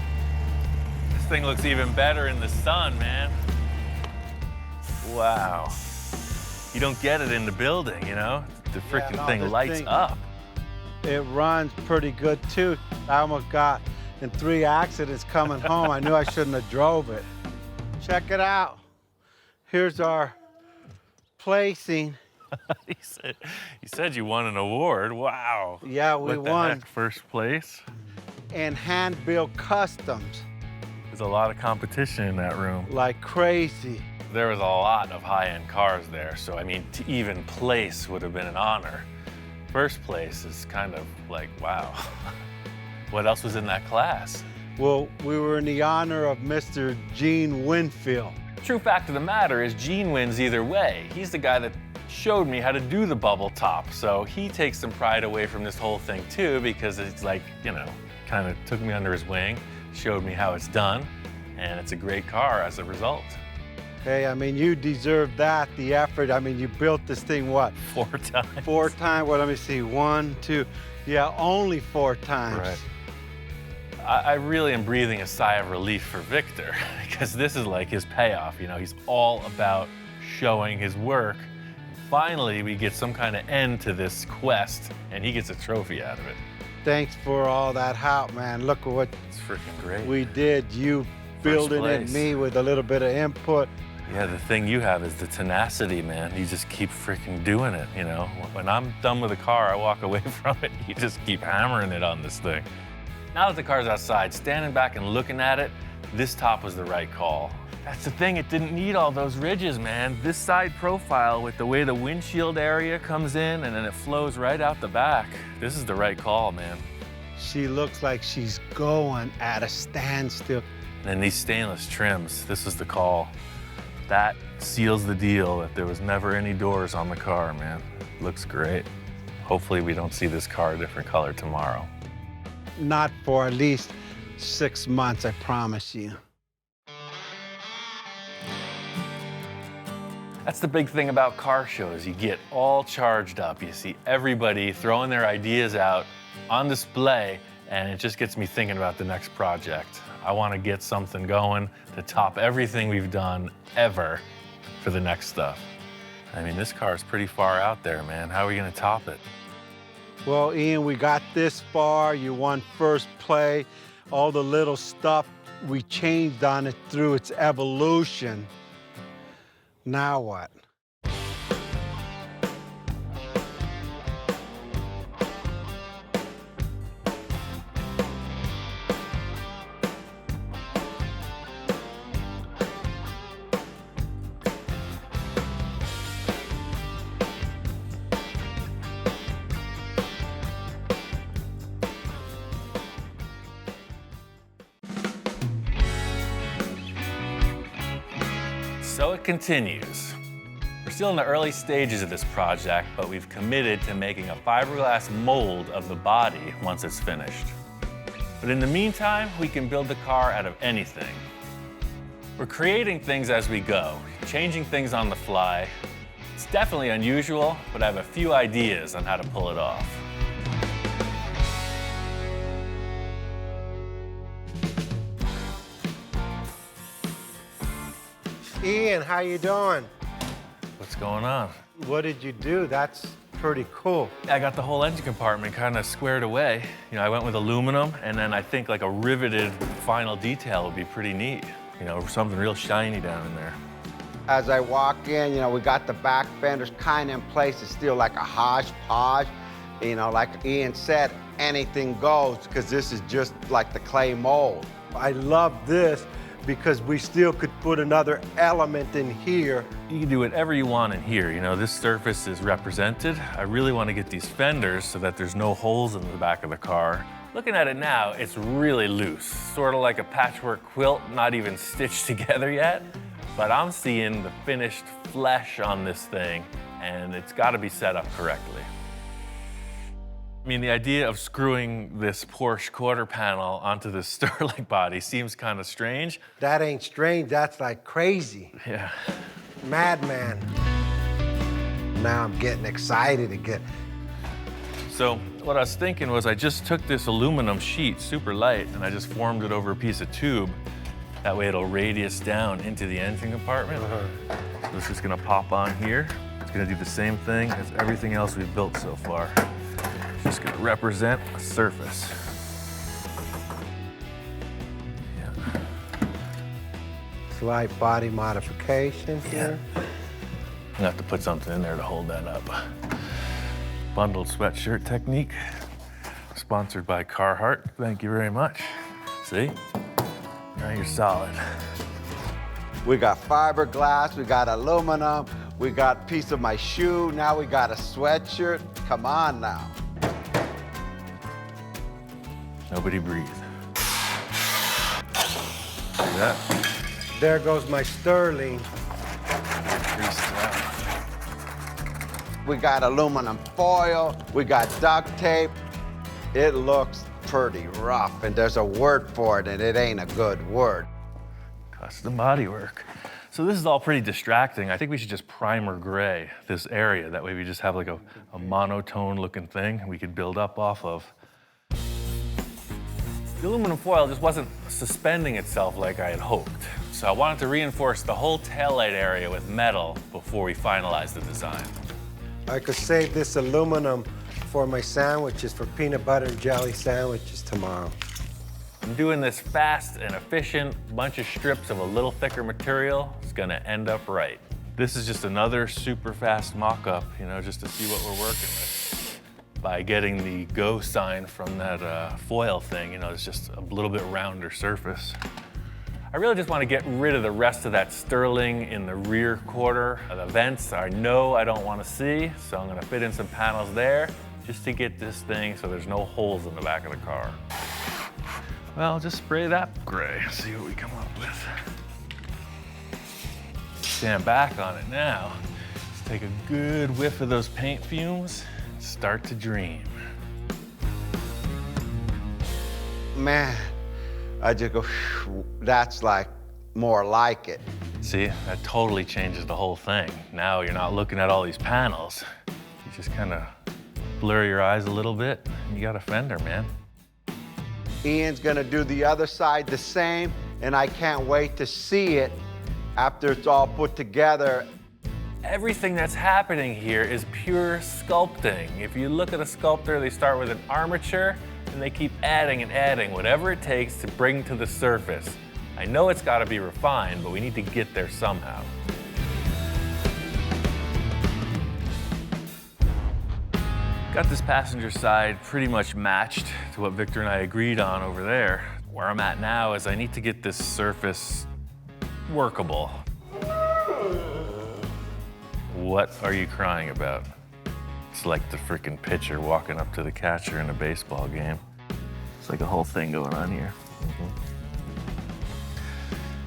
This thing looks even better in the sun, man. Wow. You don't get it in the building, you know? The freaking thing lights up. It runs pretty good too. I almost got in 3 accidents coming home. I knew I shouldn't have drove it. Check it out. Here's our placing. He said you won an award. Wow. Yeah, we what the won. Heck? First place. And hand-built customs. There's a lot of competition in that room. Like crazy. There was a lot of high-end cars there, so I mean, to even place would have been an honor. First place is kind of like, wow. What else was in that class? Well, we were in the honor of Mr. Gene Winfield. The true fact of the matter is Gene wins either way. He's the guy that showed me how to do the bubble top, so he takes some pride away from this whole thing too, because it's like, you know, kind of took me under his wing, showed me how it's done, and it's a great car as a result. Hey, I mean, you deserve that, the effort. I mean, you built this thing, what? 4 times. 4 times, well, let me see, 1, 2, yeah, only 4 times. Right. I really am breathing a sigh of relief for Victor, because this is like his payoff, you know, he's all about showing his work. Finally, we get some kind of end to this quest, and he gets a trophy out of it. Thanks for all that help, man. Look at what it's freaking great. We did. You building it, me with a little bit of input. Yeah, the thing you have is the tenacity, man. You just keep freaking doing it, you know? When I'm done with a car, I walk away from it. You just keep hammering it on this thing. Now that the car's outside, standing back and looking at it, this top was the right call. That's the thing, it didn't need all those ridges, man. This side profile with the way the windshield area comes in and then it flows right out the back. This is the right call, man. She looks like she's going at a standstill. And then these stainless trims, this is the call. That seals the deal that there was never any doors on the car, man. Looks great. Hopefully we don't see this car a different color tomorrow. Not for at least 6 months, I promise you. That's the big thing about car shows. You get all charged up. You see everybody throwing their ideas out on display, and it just gets me thinking about the next project. I want to get something going to top everything we've done ever for the next stuff. I mean, this car is pretty far out there, man. How are we going to top it? Well, Ian, we got this far. You won first play. All the little stuff we changed on it through its evolution. Now what? So it continues. We're still in the early stages of this project, but we've committed to making a fiberglass mold of the body once it's finished. But in the meantime, we can build the car out of anything. We're creating things as we go, changing things on the fly. It's definitely unusual, but I have a few ideas on how to pull it off. Ian, how you doing? What's going on? What did you do? That's pretty cool. I got the whole engine compartment kind of squared away. You know, I went with aluminum, and then I think like a riveted final detail would be pretty neat. You know, something real shiny down in there. As I walk in, you know, we got the back fenders kind of in place. It's still like a hodgepodge. You know, like Ian said, anything goes, because this is just like the clay mold. I love this because we still could put another element in here. You can do whatever you want in here. You know, this surface is represented. I really want to get these fenders so that there's no holes in the back of the car. Looking at it now, it's really loose, sort of like a patchwork quilt, not even stitched together yet. But I'm seeing the finished flesh on this thing, and it's got to be set up correctly. I mean, the idea of screwing this Porsche quarter panel onto this Sterling body seems kind of strange. That ain't strange, that's like crazy. Yeah. Madman. Now I'm getting excited again. So what I was thinking was I just took this aluminum sheet, super light, and I just formed it over a piece of tube. That way it'll radius down into the engine compartment. So this is gonna pop on here. It's gonna do the same thing as everything else we've built so far. Just gonna represent a surface. Yeah. Slight body modification here. I'm gonna have to put something in there to hold that up. Bundled sweatshirt technique, sponsored by Carhartt. Thank you very much. See? Now you're solid. We got fiberglass, we got aluminum, we got a piece of my shoe, now we got a sweatshirt. Come on now. Nobody breathe. See that? There goes my Sterling. We got aluminum foil, we got duct tape. It looks pretty rough, and there's a word for it, and it ain't a good word. Custom bodywork. So this is all pretty distracting. I think we should just primer gray this area. That way we just have like a monotone looking thing we could build up off of. The aluminum foil just wasn't suspending itself like I had hoped. So I wanted to reinforce the whole taillight area with metal before we finalized the design. I could save this aluminum for my sandwiches, for peanut butter and jelly sandwiches tomorrow. I'm doing this fast and efficient, bunch of strips of a little thicker material. It's gonna end up right. This is just another super fast mock-up, you know, just to see what we're working with. By getting the go sign from that foil thing, you know, it's just a little bit rounder surface. I really just want to get rid of the rest of that sterling in the rear quarter. The vents I know I don't want to see, so I'm going to fit in some panels there just to get this thing so there's no holes in the back of the car. Well, I'll just spray that gray, see what we come up with. Stand back on it now. Let's take a good whiff of those paint fumes. Start to dream. Man, I just go, that's like more like it. See, that totally changes the whole thing. Now you're not looking at all these panels. You just kind of blur your eyes a little bit, and you got a fender, man. Ian's gonna do the other side the same, and I can't wait to see it after it's all put together. Everything that's happening here is pure sculpting. If you look at a sculptor, they start with an armature and they keep adding and adding whatever it takes to bring to the surface. I know it's got to be refined, but we need to get there somehow. Got this passenger side pretty much matched to what Victor and I agreed on over there. Where I'm at now is I need to get this surface workable. What are you crying about? It's like the freaking pitcher walking up to the catcher in a baseball game. It's like a whole thing going on here.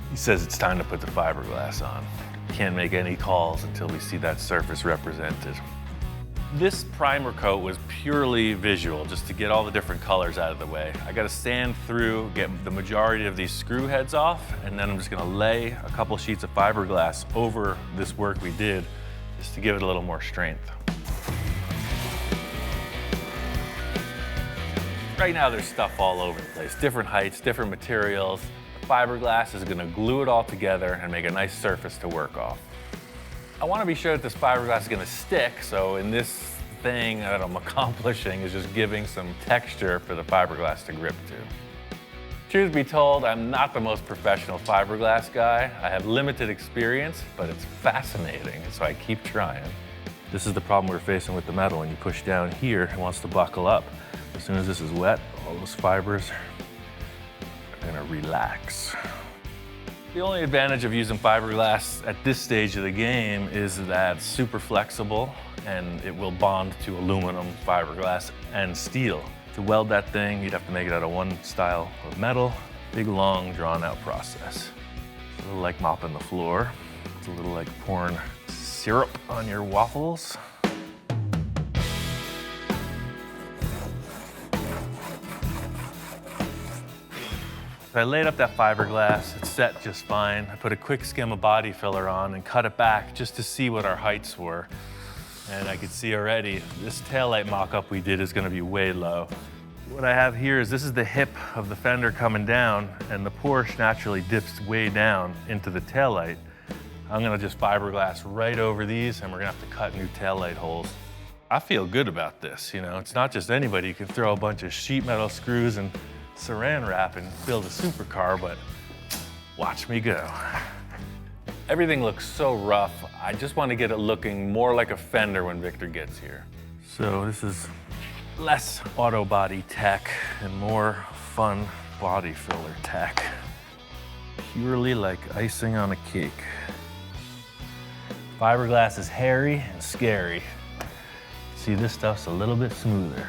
He says it's time to put the fiberglass on. Can't make any calls until we see that surface represented. This primer coat was purely visual, just to get all the different colors out of the way. I gotta sand through, get the majority of these screw heads off, and then I'm just gonna lay a couple sheets of fiberglass over this work we did, just to give it a little more strength. Right now there's stuff all over the place, different heights, different materials. The fiberglass is gonna glue it all together and make a nice surface to work off. I wanna be sure that this fiberglass is gonna stick, so in this thing that I'm accomplishing is just giving some texture for the fiberglass to grip to. Truth be told, I'm not the most professional fiberglass guy. I have limited experience, but it's fascinating, so I keep trying. This is the problem we're facing with the metal. When you push down here, it wants to buckle up. As soon as this is wet, all those fibers are gonna relax. The only advantage of using fiberglass at this stage of the game is that it's super flexible and it will bond to aluminum, fiberglass, and steel. To weld that thing, you'd have to make it out of one style of metal. Big, long, drawn-out process. It's a little like mopping the floor. It's a little like pouring syrup on your waffles. I laid up that fiberglass, it's set just fine. I put a quick skim of body filler on and cut it back just to see what our heights were. And I could see already, this taillight mock-up we did is gonna be way low. What I have here is this is the hip of the fender coming down, and the Porsche naturally dips way down into the taillight. I'm gonna just fiberglass right over these, and we're gonna have to cut new taillight holes. I feel good about this, you know? It's not just anybody. You can throw a bunch of sheet metal screws and saran wrap and build a supercar, but watch me go. Everything looks so rough. I just want to get it looking more like a fender when Victor gets here. So this is less auto body tech and more fun body filler tech. Purely like icing on a cake. Fiberglass is hairy and scary. See, this stuff's a little bit smoother.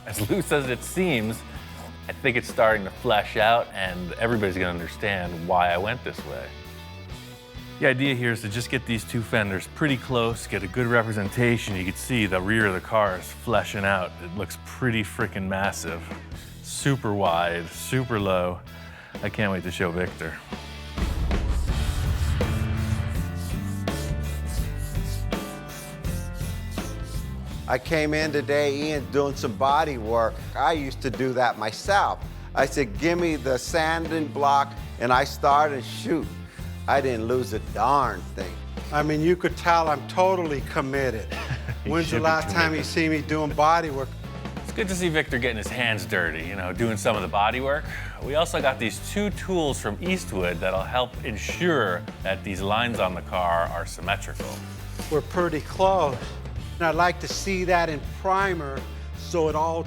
As loose as it seems, I think it's starting to flesh out, and everybody's gonna understand why I went this way. The idea here is to just get these two fenders pretty close, get a good representation. You can see the rear of the car is fleshing out. It looks pretty freaking massive. Super wide, super low. I can't wait to show Victor. I came in today, Ian's doing some body work. I used to do that myself. I said, give me the sanding block, and I started and shoot. I didn't lose a darn thing. I mean, you could tell I'm totally committed. When's the last time you see me doing body work? It's Good to see Victor getting his hands dirty, you know, doing some of the body work. We also got these 2 tools from Eastwood that'll help ensure that these lines on the car are symmetrical. We're pretty close. And I'd like to see that in primer so it all,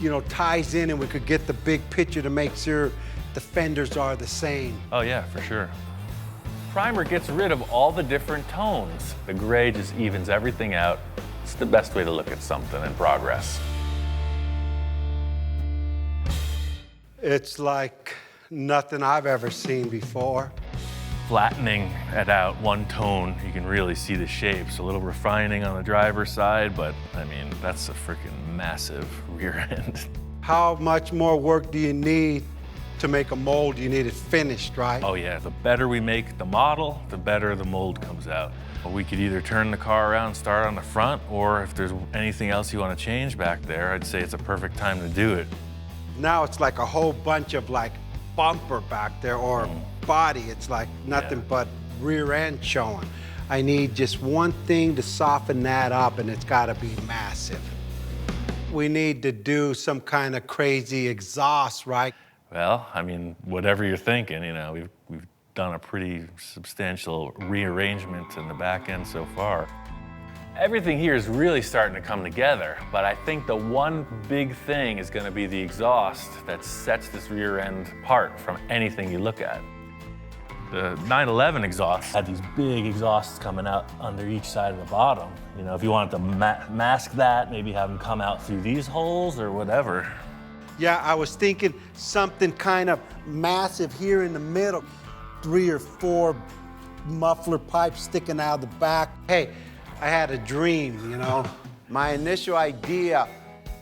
you know, ties in and we could get the big picture to make sure the fenders are the same. Oh yeah, for sure. Primer gets rid of all the different tones. The gray just evens everything out. It's the best way to look at something in progress. It's like nothing I've ever seen before. Flattening it out one tone, you can really see the shapes. A little refining on the driver's side, but I mean, that's a freaking massive rear end. How much more work do you need to make a mold? You need it finished, right? Oh yeah, the better we make the model, the better the mold comes out. We could either turn the car around, start on the front, or if there's anything else you want to change back there, I'd say it's a perfect time to do it. Now it's like a whole bunch of like bumper back there or body. It's like nothing but rear end showing. I need just one thing to soften that up, and it's got to be massive. We need to do some kind of crazy exhaust, right? Well, I mean, whatever you're thinking, you know, we've done a pretty substantial rearrangement in the back end so far. Everything here is really starting to come together, but I think the one big thing is going to be the exhaust that sets this rear end apart from anything you look at. The 911 exhaust had these big exhausts coming out under each side of the bottom. You know, if you wanted to mask that, maybe have them come out through these holes or whatever. Yeah, I was thinking something kind of massive here in the middle. 3 or 4 muffler pipes sticking out of the back. Hey, I had a dream, you know. My initial idea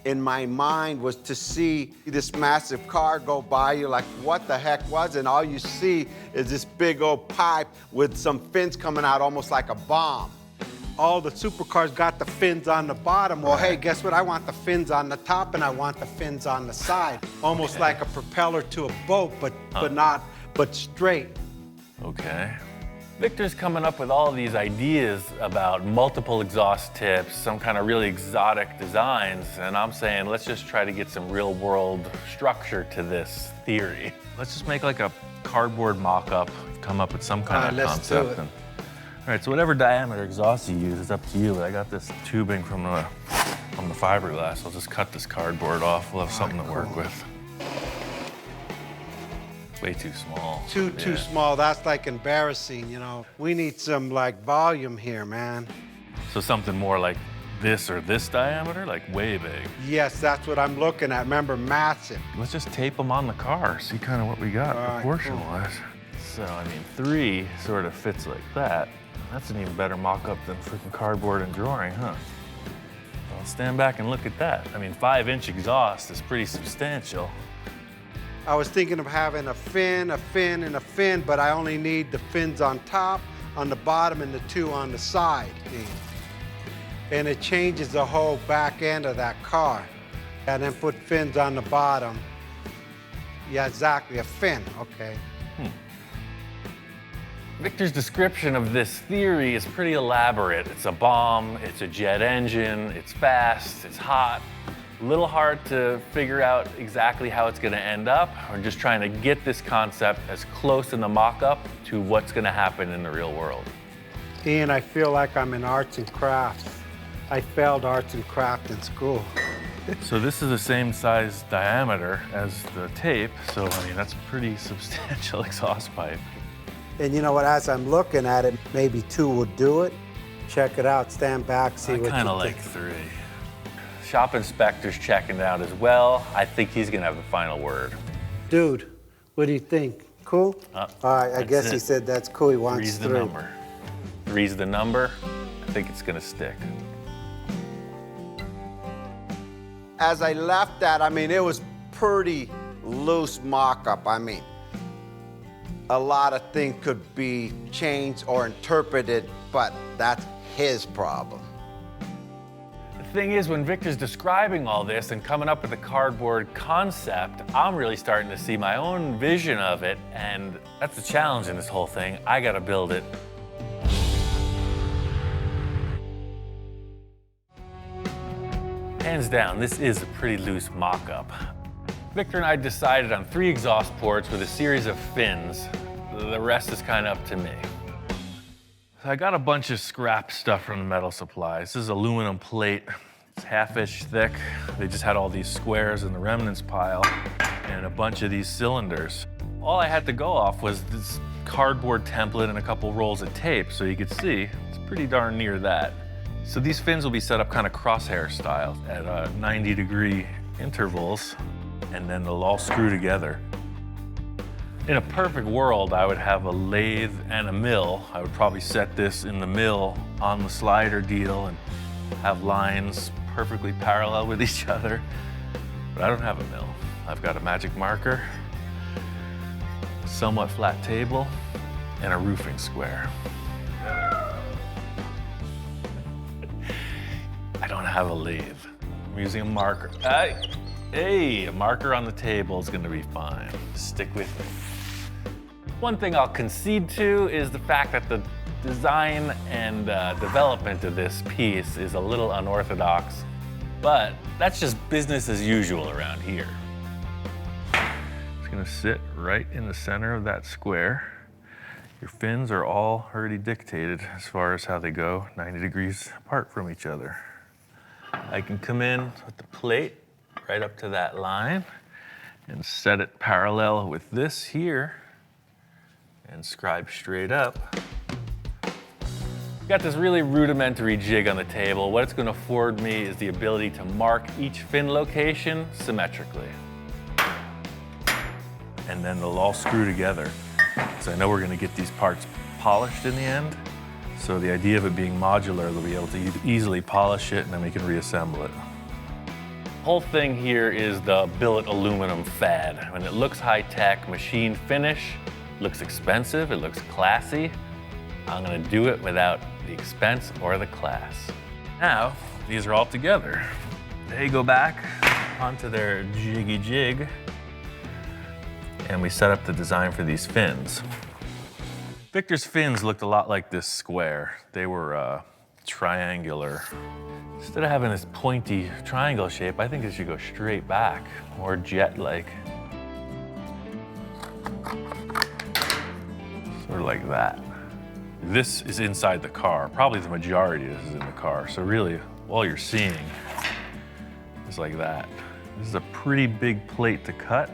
in my mind was to see this massive car go by you like, what the heck was it? And all you see is this big old pipe with some fins coming out almost like a bomb. All the supercars got the fins on the bottom. Well, hey, guess what? I want the fins on the top and I want the fins on the side. Almost like a propeller to a boat, but straight. Okay. Victor's coming up with all these ideas about multiple exhaust tips, some kind of really exotic designs, and I'm saying let's just try to get some real world structure to this theory. Let's just make like a cardboard mock-up, come up with some kind of concept. All right, so whatever diameter exhaust you use is up to you, but I got this tubing from the fiberglass. I'll just cut this cardboard off. We'll have something to work with. Way too small. Too small. That's like embarrassing, you know. We need some like volume here, man. So something more like this or this diameter, like way big. Yes, that's what I'm looking at. Remember, massive. Let's just tape them on the car, see kind of what we got proportion-wise. So, I mean, 3 sort of fits like that. That's an even better mock-up than freaking cardboard and drawing, huh? Well, stand back and look at that. I mean, 5-inch exhaust is pretty substantial. I was thinking of having a fin, and a fin, but I only need the fins on top, on the bottom, and the 2 on the side. And it changes the whole back end of that car. And then put fins on the bottom. Yeah, exactly, a fin, okay. Victor's description of this theory is pretty elaborate. It's a bomb, it's a jet engine, it's fast, it's hot. A little hard to figure out exactly how it's gonna end up. We're just trying to get this concept as close in the mock-up to what's gonna happen in the real world. Ian, I feel like I'm in arts and crafts. I failed arts and crafts in school. So this is the same size diameter as the tape, so I mean, that's a pretty substantial exhaust pipe. And you know what, as I'm looking at it, maybe 2 would do it. Check it out, stand back, see what you think. I kind of like 3. Shop inspector's checking it out as well. I think he's gonna have the final word. Dude, what do you think? Cool? All right, I guess he said that's cool, he wants 3's 3. the number. 3's the number. I think it's gonna stick. As I left that, I mean, it was pretty loose mock-up. I mean, a lot of things could be changed or interpreted, but that's his problem. The thing is, when Victor's describing all this and coming up with a cardboard concept, I'm really starting to see my own vision of it, and that's the challenge in this whole thing. I gotta build it. Hands down, this is a pretty loose mock-up. Victor and I decided on 3 exhaust ports with a series of fins. The rest is kind of up to me. So I got a bunch of scrap stuff from the metal supply. This is aluminum plate. It's 1/2 inch thick. They just had all these squares in the remnants pile and a bunch of these cylinders. All I had to go off was this cardboard template and a couple rolls of tape, so you could see it's pretty darn near that. So these fins will be set up kind of crosshair style at 90-degree intervals, and then they'll all screw together. In a perfect world, I would have a lathe and a mill. I would probably set this in the mill on the slider deal and have lines perfectly parallel with each other. But I don't have a mill. I've got a magic marker, a somewhat flat table, and a roofing square. I don't have a lathe. I'm using a marker. Hey, a marker on the table is gonna be fine. Stick with me. One thing I'll concede to is the fact that the design and development of this piece is a little unorthodox, but that's just business as usual around here. It's gonna sit right in the center of that square. Your fins are all already dictated as far as how they go, 90 degrees apart from each other. I can come in with the plate right up to that line and set it parallel with this here and scribe straight up. Got this really rudimentary jig on the table. What it's going to afford me is the ability to mark each fin location symmetrically. And then they'll all screw together. So I know we're going to get these parts polished in the end. So the idea of it being modular, they'll be able to easily polish it and then we can reassemble it. The whole thing here is the billet aluminum fad. When it looks high-tech, machine finish, looks expensive, it looks classy. I'm gonna do it without the expense or the class. Now, these are all together. They go back onto their jiggy jig, and we set up the design for these fins. Victor's fins looked a lot like this square. They were triangular. Instead of having this pointy triangle shape, I think it should go straight back, more jet-like. Sort of like that. This is inside the car. Probably the majority of this is in the car. So really, all you're seeing is like that. This is a pretty big plate to cut.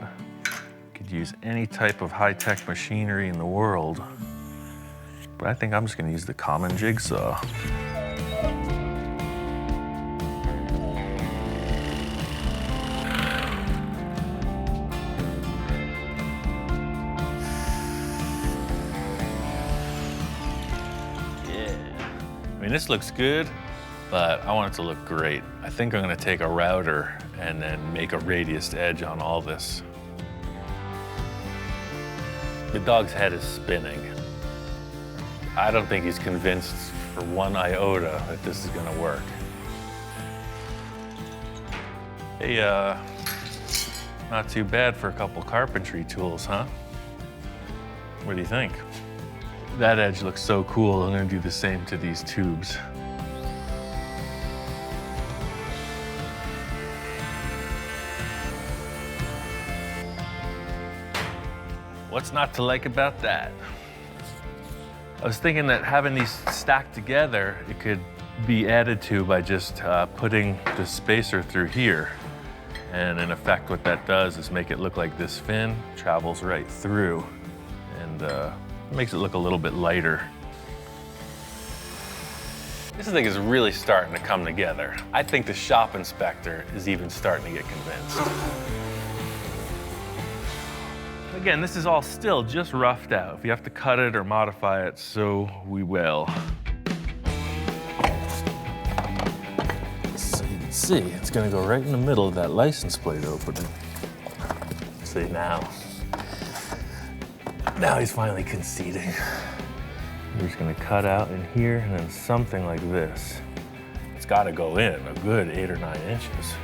Could use any type of high-tech machinery in the world. But I think I'm just gonna use the common jigsaw. I mean, this looks good, but I want it to look great. I think I'm gonna take a router and then make a radius edge on all this. The dog's head is spinning. I don't think he's convinced for one iota that this is gonna work. Hey, not too bad for a couple carpentry tools, huh? What do you think? That edge looks so cool, I'm gonna do the same to these tubes. What's not to like about that? I was thinking that having these stacked together, it could be added to by just putting the spacer through here. And in effect, what that does is make it look like this fin travels right through and makes it look a little bit lighter. This thing is really starting to come together. I think the shop inspector is even starting to get convinced. Again, this is all still just roughed out. If you have to cut it or modify it, so we will. So you can see, it's gonna go right in the middle of that license plate opening. See now. Now he's finally conceding. We're just gonna cut out in here and then something like this. It's gotta go in a good 8 or 9 inches.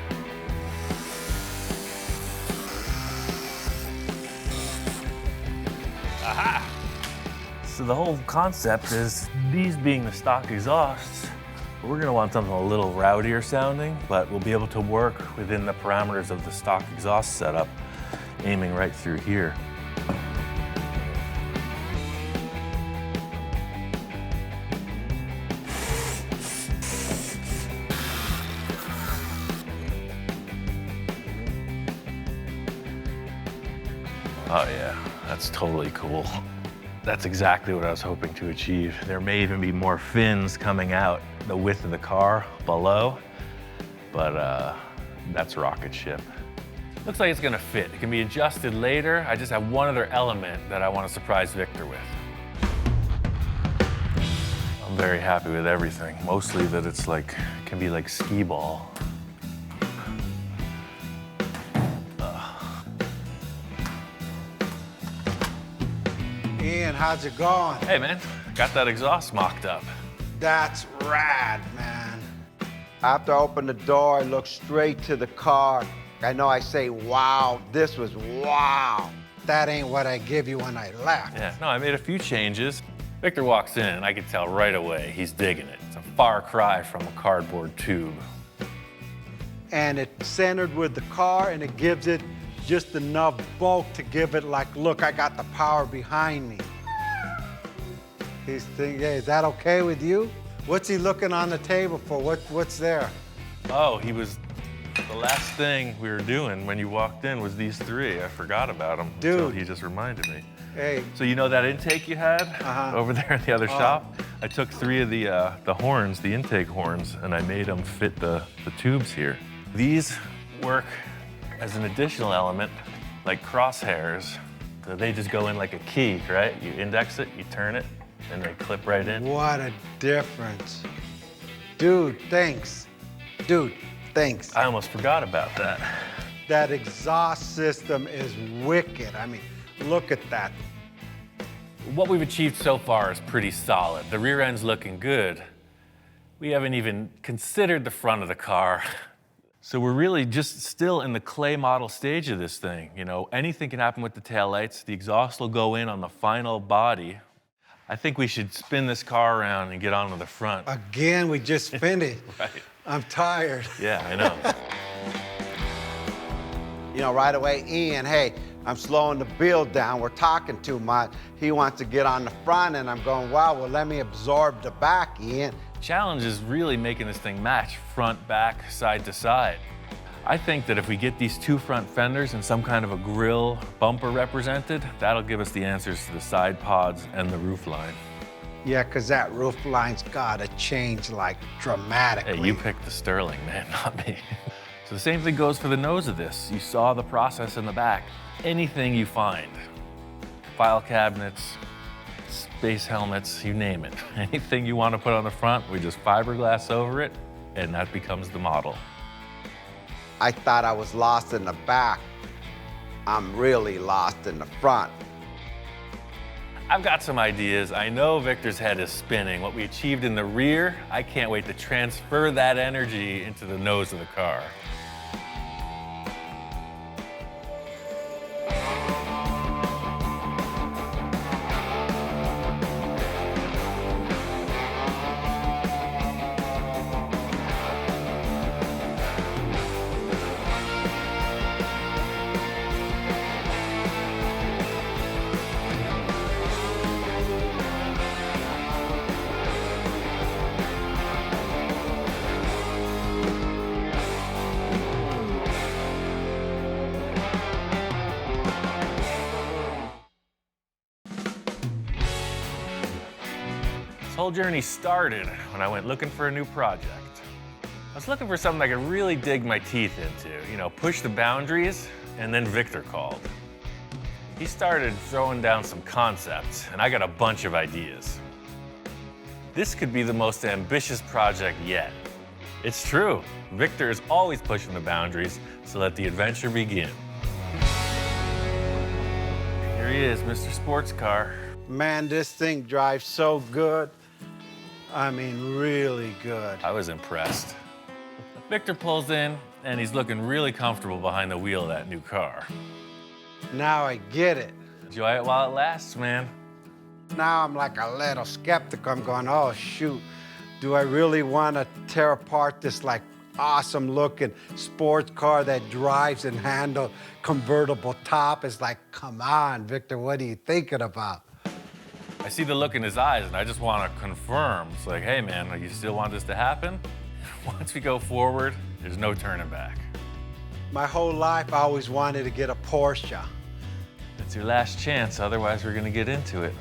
Aha! So the whole concept is these being the stock exhausts, We're gonna want something a little rowdier sounding, but we'll be able to work within the parameters of the stock exhaust setup, aiming right through here. Oh yeah, that's totally cool. That's exactly what I was hoping to achieve. There may even be more fins coming out the width of the car below, but that's rocket ship. Looks like it's gonna fit. It can be adjusted later. I just have one other element that I want to surprise Victor with. I'm very happy with everything. Mostly that it's like, it can be like skee ball. Ian, how's it going? Hey man, got that exhaust mocked up. That's rad, man. After I opened the door, I looked straight to the car. I know I say, wow, this was wow. That ain't what I give you when I left. Yeah, no, I made a few changes. Victor walks in and I could tell right away he's digging it. It's a far cry from a cardboard tube. And it's centered with the car and it gives it just enough bulk to give it like, look, I got the power behind me. He's thinking, hey, is that okay with you? What's he looking on the table for? What's there? Oh, the last thing we were doing when you walked in was these three. I forgot about them. Dude. So he just reminded me. Hey. So you know that intake you had over there in the other shop? I took 3 of the horns, the intake horns, and I made them fit the tubes here. These work as an additional element, like crosshairs. So they just go in like a key, right? You index it, you turn it, and they clip right in. What a difference. Dude, thanks. Dude, thanks. I almost forgot about that. That exhaust system is wicked. I mean, look at that. What we've achieved so far is pretty solid. The rear end's looking good. We haven't even considered the front of the car. So we're really just still in the clay model stage of this thing. You know, anything can happen with the taillights. The exhaust will go in on the final body. I think we should spin this car around and get on to the front. Again, we just finished. Right. I'm tired. Yeah, I know. You know, right away, Ian, hey, I'm slowing the build down. We're talking too much. He wants to get on the front, and I'm going, wow, well, let me absorb the back, Ian. Challenge is really making this thing match front, back, side to side. I think that if we get these 2 front fenders and some kind of a grille bumper represented, that'll give us the answers to the side pods and the roof line. Yeah, because that roof line's gotta change like dramatically. Hey, you picked the Sterling, man, not me. So the same thing goes for the nose of this. You saw the process in the back. Anything you find, file cabinets, space helmets, you name it. Anything you want to put on the front, we just fiberglass over it, and that becomes the model. I thought I was lost in the back. I'm really lost in the front. I've got some ideas. I know Victor's head is spinning. What we achieved in the rear, I can't wait to transfer that energy into the nose of the car. This whole journey started when I went looking for a new project. I was looking for something I could really dig my teeth into, you know, push the boundaries, and then Victor called. He started throwing down some concepts, and I got a bunch of ideas. This could be the most ambitious project yet. It's true. Victor is always pushing the boundaries, so let the adventure begin. Here he is, Mr. Sports Car. Man, this thing drives so good. I mean, really good. I was impressed. Victor pulls in, and he's looking really comfortable behind the wheel of that new car. Now I get it. Enjoy it while it lasts, man. Now I'm like a little skeptic. I'm going, oh, shoot. Do I really want to tear apart this like awesome looking sports car that drives and handle convertible top? It's like, come on, Victor, what are you thinking about? I see the look in his eyes and I just want to confirm. It's like, hey man, you still want this to happen? Once we go forward, there's no turning back. My whole life, I always wanted to get a Porsche. It's your last chance, otherwise we're gonna get into it.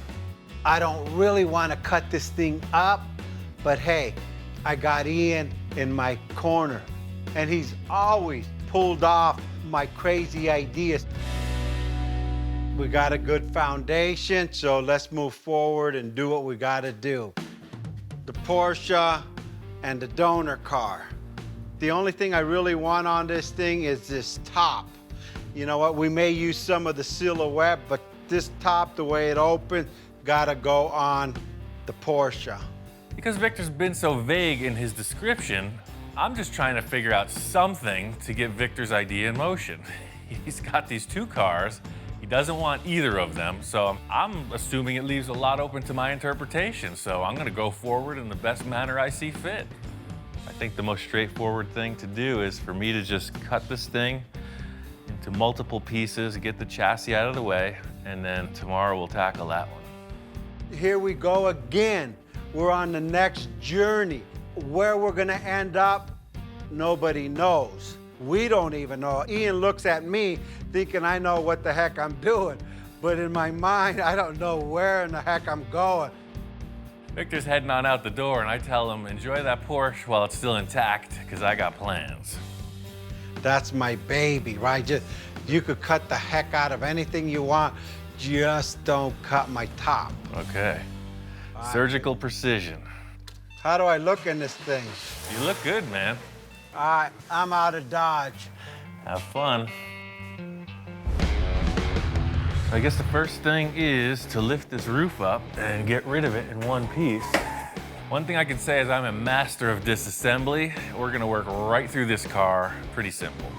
I don't really want to cut this thing up, but hey, I got Ian in my corner, and he's always pulled off my crazy ideas. We got a good foundation, so let's move forward and do what we gotta do. The Porsche and the donor car. The only thing I really want on this thing is this top. You know what, we may use some of the silhouette, but this top, the way it opens, gotta go on the Porsche. Because Victor's been so vague in his description, I'm just trying to figure out something to get Victor's idea in motion. He's got these two cars. He doesn't want either of them, so I'm assuming it leaves a lot open to my interpretation, so I'm gonna go forward in the best manner I see fit. I think the most straightforward thing to do is for me to just cut this thing into multiple pieces, get the chassis out of the way, and then tomorrow we'll tackle that one. Here we go again. We're on the next journey. Where we're gonna end up, nobody knows. We don't even know. Ian looks at me thinking I know what the heck I'm doing, but in my mind, I don't know where in the heck I'm going. Victor's heading on out the door, and I tell him, enjoy that Porsche while it's still intact, because I got plans. That's my baby, right? You could cut the heck out of anything you want, just don't cut my top. Okay. Surgical precision. How do I look in this thing? You look good, man. All right, I'm out of Dodge. Have fun. So I guess the first thing is to lift this roof up and get rid of it in one piece. One thing I can say is I'm a master of disassembly. We're gonna work right through this car, pretty simple.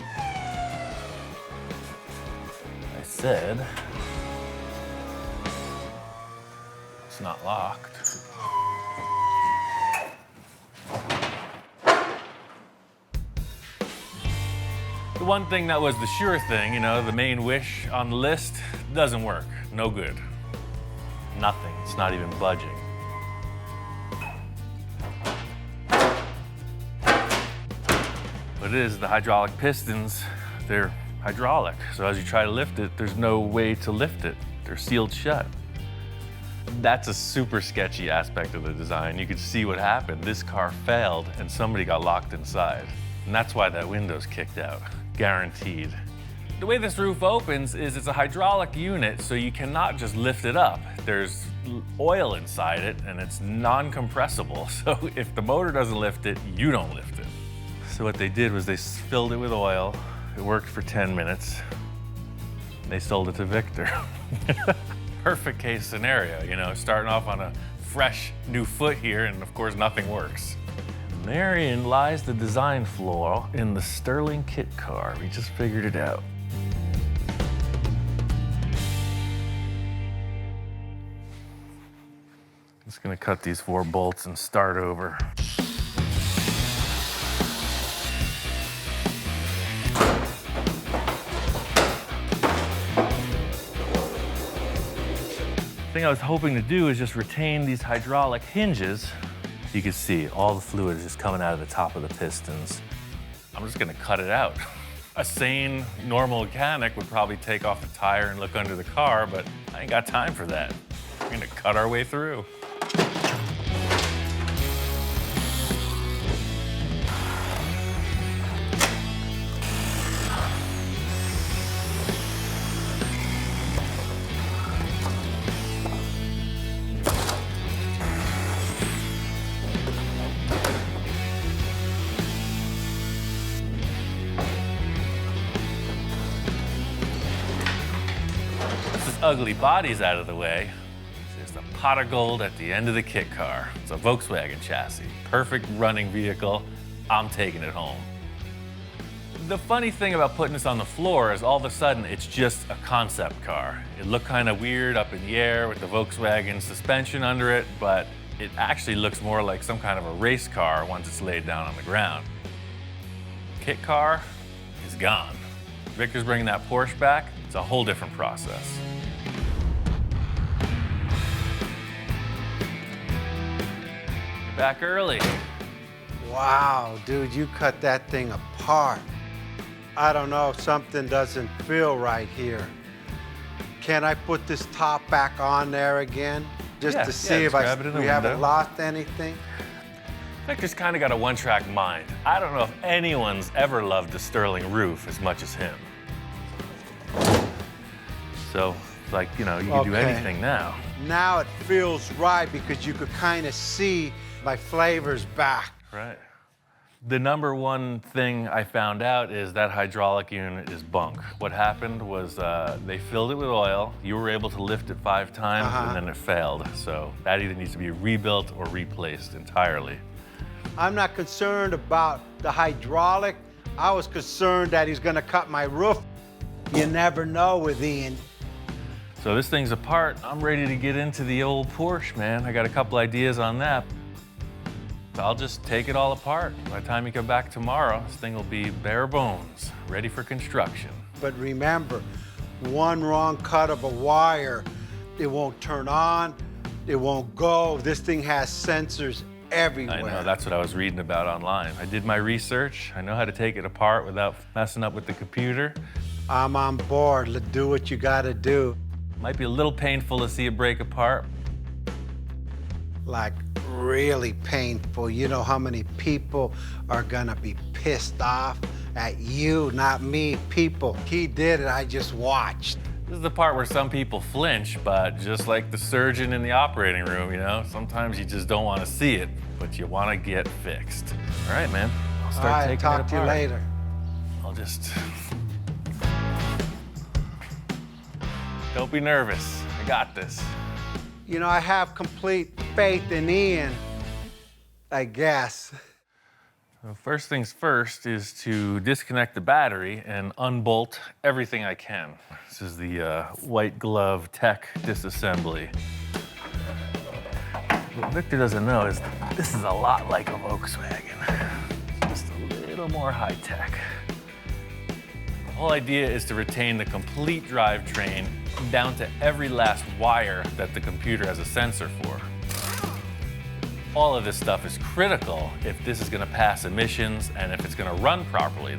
I said, it's not locked. The one thing that was the sure thing, you know, the main wish on the list, doesn't work. No good. Nothing. It's not even budging. What it is, the hydraulic pistons, they're hydraulic. So as you try to lift it, there's no way to lift it. They're sealed shut. That's a super sketchy aspect of the design. You could see what happened. This car failed and somebody got locked inside. And that's why that window's kicked out. Guaranteed. The way this roof opens is it's a hydraulic unit, so you cannot just lift it up. There's oil inside it, and it's non-compressible. So if the motor doesn't lift it, you don't lift it. So what they did was they filled it with oil. It worked for 10 minutes. They sold it to Victor. Perfect case scenario, you know, starting off on a fresh new foot here, and of course nothing works. Therein lies the design flaw in the Sterling kit car. We just figured it out. Just gonna cut these 4 bolts and start over. The thing I was hoping to do is just retain these hydraulic hinges. You can see all the fluid is just coming out of the top of the pistons. I'm just gonna cut it out. A sane, normal mechanic would probably take off the tire and look under the car, but I ain't got time for that. We're gonna cut our way through. Ugly body's out of the way. There's the pot of gold at the end of the kit car. It's a Volkswagen chassis. Perfect running vehicle. I'm taking it home. The funny thing about putting this on the floor is all of a sudden it's just a concept car. It looked kind of weird up in the air with the Volkswagen suspension under it, but it actually looks more like some kind of a race car once it's laid down on the ground. Kit car is gone. Victor's bringing that Porsche back. It's a whole different process. You're back early. Wow, dude, you cut that thing apart. I don't know, something doesn't feel right here. Can I put this top back on there again? Just to see if we haven't lost anything? Victor's kind of got a one-track mind. I don't know if anyone's ever loved a Sterling roof as much as him. So, like, you know, you can do anything now. Now it feels right because you could kind of see my flavors back. Right. The number one thing I found out is that hydraulic unit is bunk. What happened was they filled it with oil. You were able to lift it 5 times and then it failed. So that either needs to be rebuilt or replaced entirely. I'm not concerned about the hydraulic. I was concerned that he's gonna cut my roof. You never know with Ian. So this thing's apart. I'm ready to get into the old Porsche, man. I got a couple ideas on that. I'll just take it all apart. By the time you come back tomorrow, this thing will be bare bones, ready for construction. But remember, one wrong cut of a wire, it won't turn on, it won't go. This thing has sensors everywhere. I know, that's what I was reading about online. I did my research. I know how to take it apart without messing up with the computer. I'm on board. Let's do what you gotta do. Might be a little painful to see it break apart. Like, really painful. You know how many people are gonna be pissed off at you, not me, people. He did it, I just watched. This is the part where some people flinch, but just like the surgeon in the operating room, you know, sometimes you just don't want to see it, but you want to get fixed. All right, man, I'll start taking it apart. Talk to you later. I'll just... Don't be nervous, I got this. You know, I have complete faith in Ian, I guess. Well, first things first is to disconnect the battery and unbolt everything I can. This is the white glove tech disassembly. What Victor doesn't know is this is a lot like a Volkswagen, just a little more high tech. The whole idea is to retain the complete drivetrain down to every last wire that the computer has a sensor for. All of this stuff is critical if this is going to pass emissions and if it's going to run properly.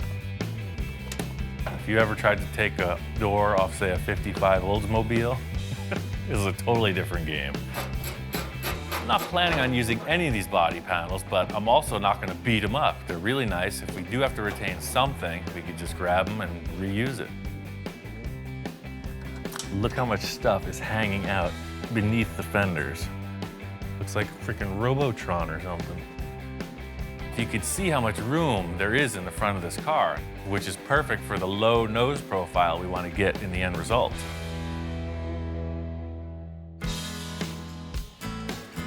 If you ever tried to take a door off, say, a 55 Oldsmobile, this is a totally different game. I'm not planning on using any of these body panels, but I'm also not going to beat them up. They're really nice. If we do have to retain something, we could just grab them and reuse it. Look how much stuff is hanging out beneath the fenders. Looks like a freaking Robotron or something. If you could see how much room there is in the front of this car, which is perfect for the low nose profile we want to get in the end result.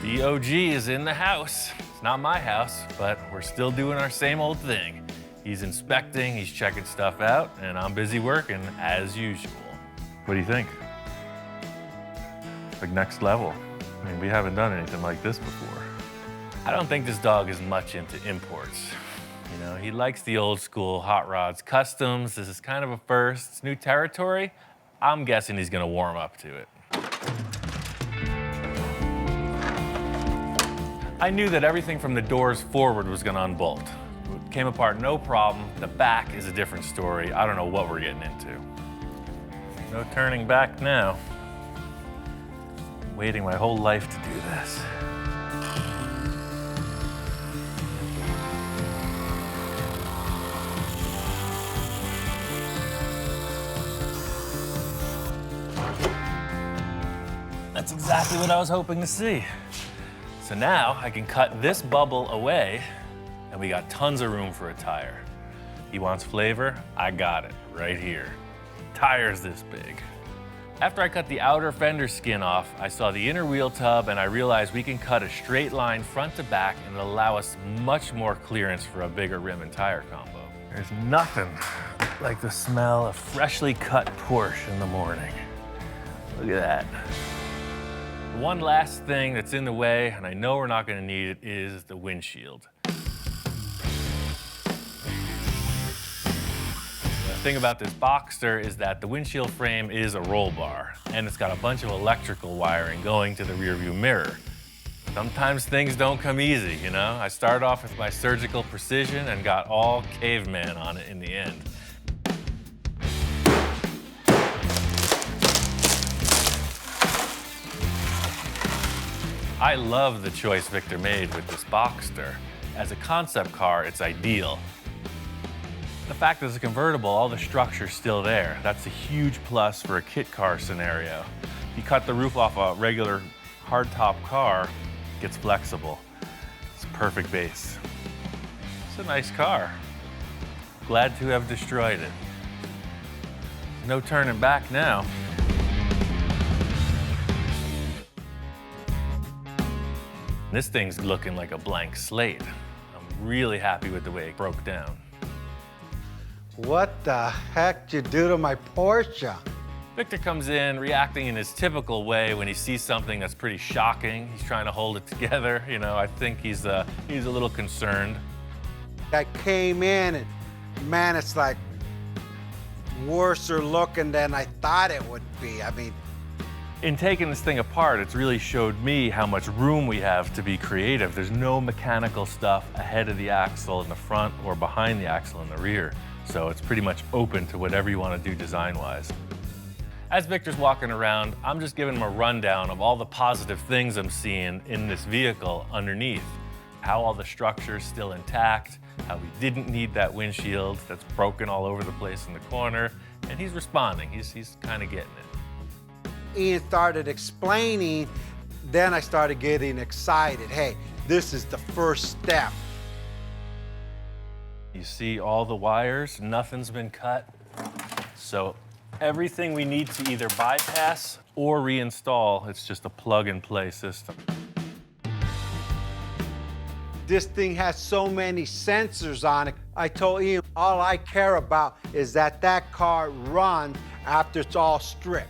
The OG is in the house. It's not my house, but we're still doing our same old thing. He's inspecting, he's checking stuff out, and I'm busy working as usual. What do you think? Like next level. I mean, we haven't done anything like this before. I don't think this dog is much into imports. You know, he likes the old school hot rods, customs. This is kind of a first. It's new territory. I'm guessing he's gonna warm up to it. I knew that everything from the doors forward was gonna unbolt. It came apart no problem. The back is a different story. I don't know what we're getting into. No turning back now. Waiting my whole life to do this. That's exactly what I was hoping to see. So now I can cut this bubble away and we got tons of room for a tire. He wants flavor, I got it right here. Tire's this big. After I cut the outer fender skin off, I saw the inner wheel tub and I realized we can cut a straight line front to back and it'll allow us much more clearance for a bigger rim and tire combo. There's nothing like the smell of freshly cut Porsche in the morning. Look at that. One last thing that's in the way, and I know we're not going to need it, is the windshield. The thing about this Boxster is that the windshield frame is a roll bar, and it's got a bunch of electrical wiring going to the rearview mirror. Sometimes things don't come easy, you know? I started off with my surgical precision and got all caveman on it in the end. I love the choice Victor made with this Boxster. As a concept car, it's ideal. The fact that it's a convertible, all the structure's still there. That's a huge plus for a kit car scenario. If you cut the roof off a regular hardtop car, it gets flexible. It's a perfect base. It's a nice car. Glad to have destroyed it. No turning back now. This thing's looking like a blank slate. I'm really happy with the way it broke down. What the heck did you do to my Porsche? Victor comes in reacting in his typical way when he sees something that's pretty shocking. He's trying to hold it together. You know, I think he's a little concerned. I came in and man, it's like worser looking than I thought it would be. I mean, in taking this thing apart, it's really showed me how much room we have to be creative. There's no mechanical stuff ahead of the axle in the front or behind the axle in the rear. So it's pretty much open to whatever you want to do design-wise. As Victor's walking around, I'm just giving him a rundown of all the positive things I'm seeing in this vehicle underneath. How all the structure's still intact, how we didn't need that windshield that's broken all over the place in the corner, and he's responding. He's kind of getting it. Ian started explaining, then I started getting excited. Hey, this is the first step. You see all the wires, nothing's been cut. So everything we need to either bypass or reinstall, it's just a plug-and-play system. This thing has so many sensors on it. I told Ian, all I care about is that that car runs after it's all stripped.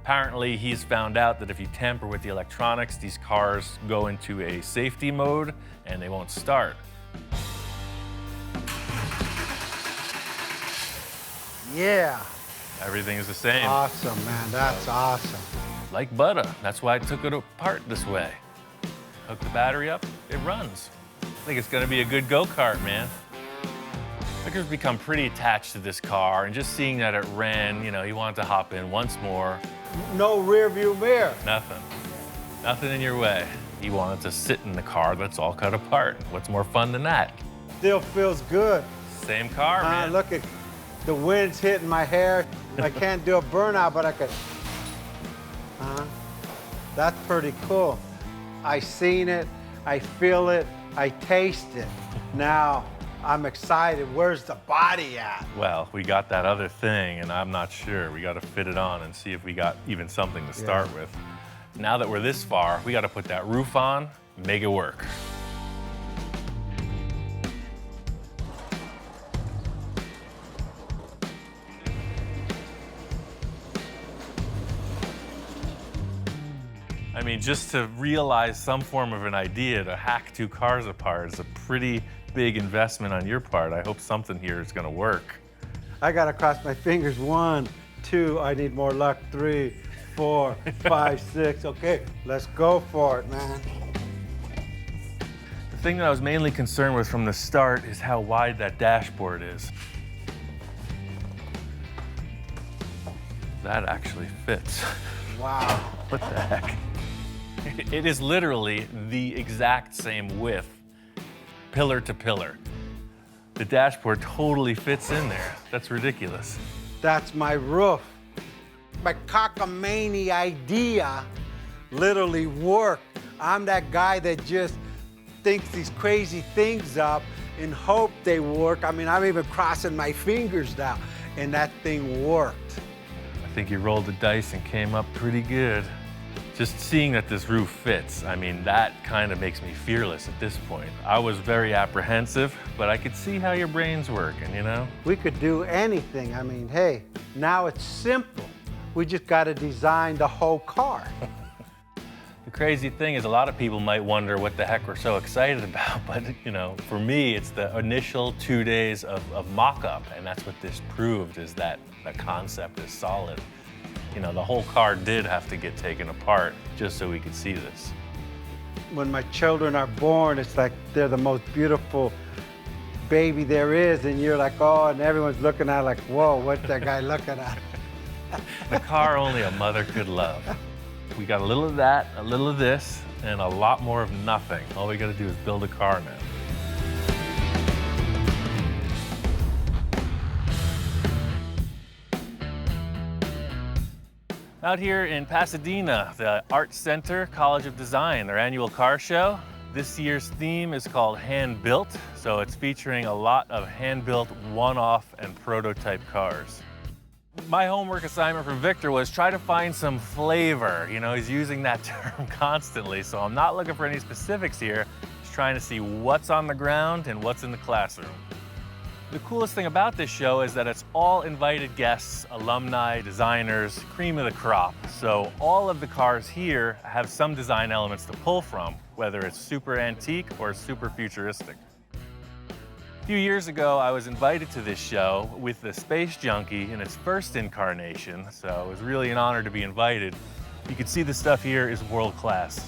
Apparently, he's found out that if you tamper with the electronics, these cars go into a safety mode and they won't start. Yeah. Everything is the same. Awesome, man, that's awesome. Like butter, that's why I took it apart this way. Hook the battery up, it runs. I think it's gonna be a good go-kart, man. Victor's become pretty attached to this car, and just seeing that it ran, you know, he wanted to hop in once more. No rear view mirror. Nothing. Nothing in your way. He wanted to sit in the car that's all cut apart. What's more fun than that? Still feels good. Same car, man. Look at the wind's hitting my hair. I can't do a burnout, but I could. That's pretty cool. I seen it, I feel it, I taste it. Now, I'm excited. Where's the body at? Well, we got that other thing, and I'm not sure. We got to fit it on and see if we got even something to start with. Now that we're this far, we got to put that roof on, make it work. I mean, just to realize some form of an idea to hack two cars apart is a pretty big investment on your part. I hope something here is gonna work. I gotta cross my fingers. 1, 2, I need more luck. 3, 4, 5, 6. Okay, let's go for it, man. The thing that I was mainly concerned with from the start is how wide that dashboard is. That actually fits. Wow. What the heck? It is literally the exact same width, pillar to pillar. The dashboard totally fits in there. That's ridiculous. That's my roof. My cockamamie idea literally worked. I'm that guy that just thinks these crazy things up and hope they work. I mean, I'm even crossing my fingers now, and that thing worked. I think you rolled the dice and came up pretty good. Just seeing that this roof fits, I mean, that kind of makes me fearless at this point. I was very apprehensive, but I could see how your brain's working, you know? We could do anything. I mean, hey, now it's simple. We just got to design the whole car. crazy thing is a lot of people might wonder what the heck we're so excited about, but you know, for me, it's the initial 2 days of mock-up, and that's what this proved, is that the concept is solid. You know, the whole car did have to get taken apart just so we could see this. When my children are born, it's like they're the most beautiful baby there is, and you're like, oh, and everyone's looking at it like, whoa, what's that guy looking at? The car only a mother could love. We got a little of that, a little of this, and a lot more of nothing. All we gotta do is build a car now. Out here in Pasadena, the Art Center College of Design, their annual car show. This year's theme is called Hand-Built, so it's featuring a lot of hand-built one-off and prototype cars. My homework assignment for Victor was try to find some flavor. You know, he's using that term constantly, so I'm not looking for any specifics here. Just trying to see what's on the ground and what's in the classroom. The coolest thing about this show is that it's all invited guests, alumni, designers, cream of the crop. So all of the cars here have some design elements to pull from, whether it's super antique or super futuristic. A few years ago, I was invited to this show with the Space Junkie in its first incarnation, so it was really an honor to be invited. You can see the stuff here is world class.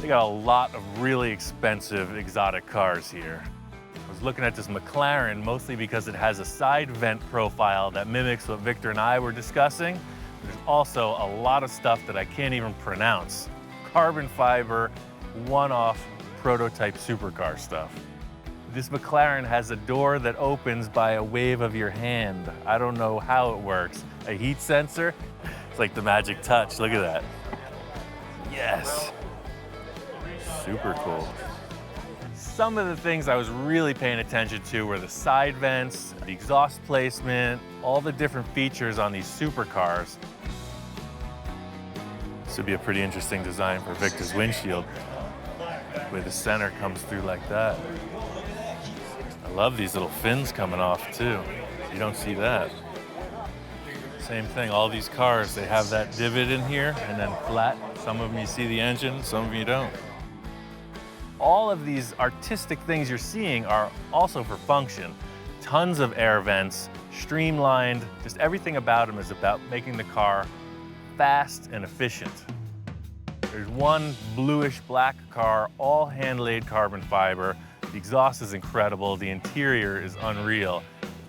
They got a lot of really expensive exotic cars here. I was looking at this McLaren mostly because it has a side vent profile that mimics what Victor and I were discussing. There's also a lot of stuff that I can't even pronounce. Carbon fiber, one-off prototype supercar stuff. This McLaren has a door that opens by a wave of your hand. I don't know how it works. A heat sensor? It's like the magic touch, look at that. Yes. Super cool. Some of the things I was really paying attention to were the side vents, the exhaust placement, all the different features on these supercars. This would be a pretty interesting design for Victor's windshield, where the center comes through like that. I love these little fins coming off too. You don't see that. Same thing, all these cars, they have that divot in here and then flat. Some of them you see the engine, some of them you don't. All of these artistic things you're seeing are also for function. Tons of air vents, streamlined, just everything about them is about making the car fast and efficient. There's one bluish black car, all hand-laid carbon fiber. The exhaust is incredible, the interior is unreal.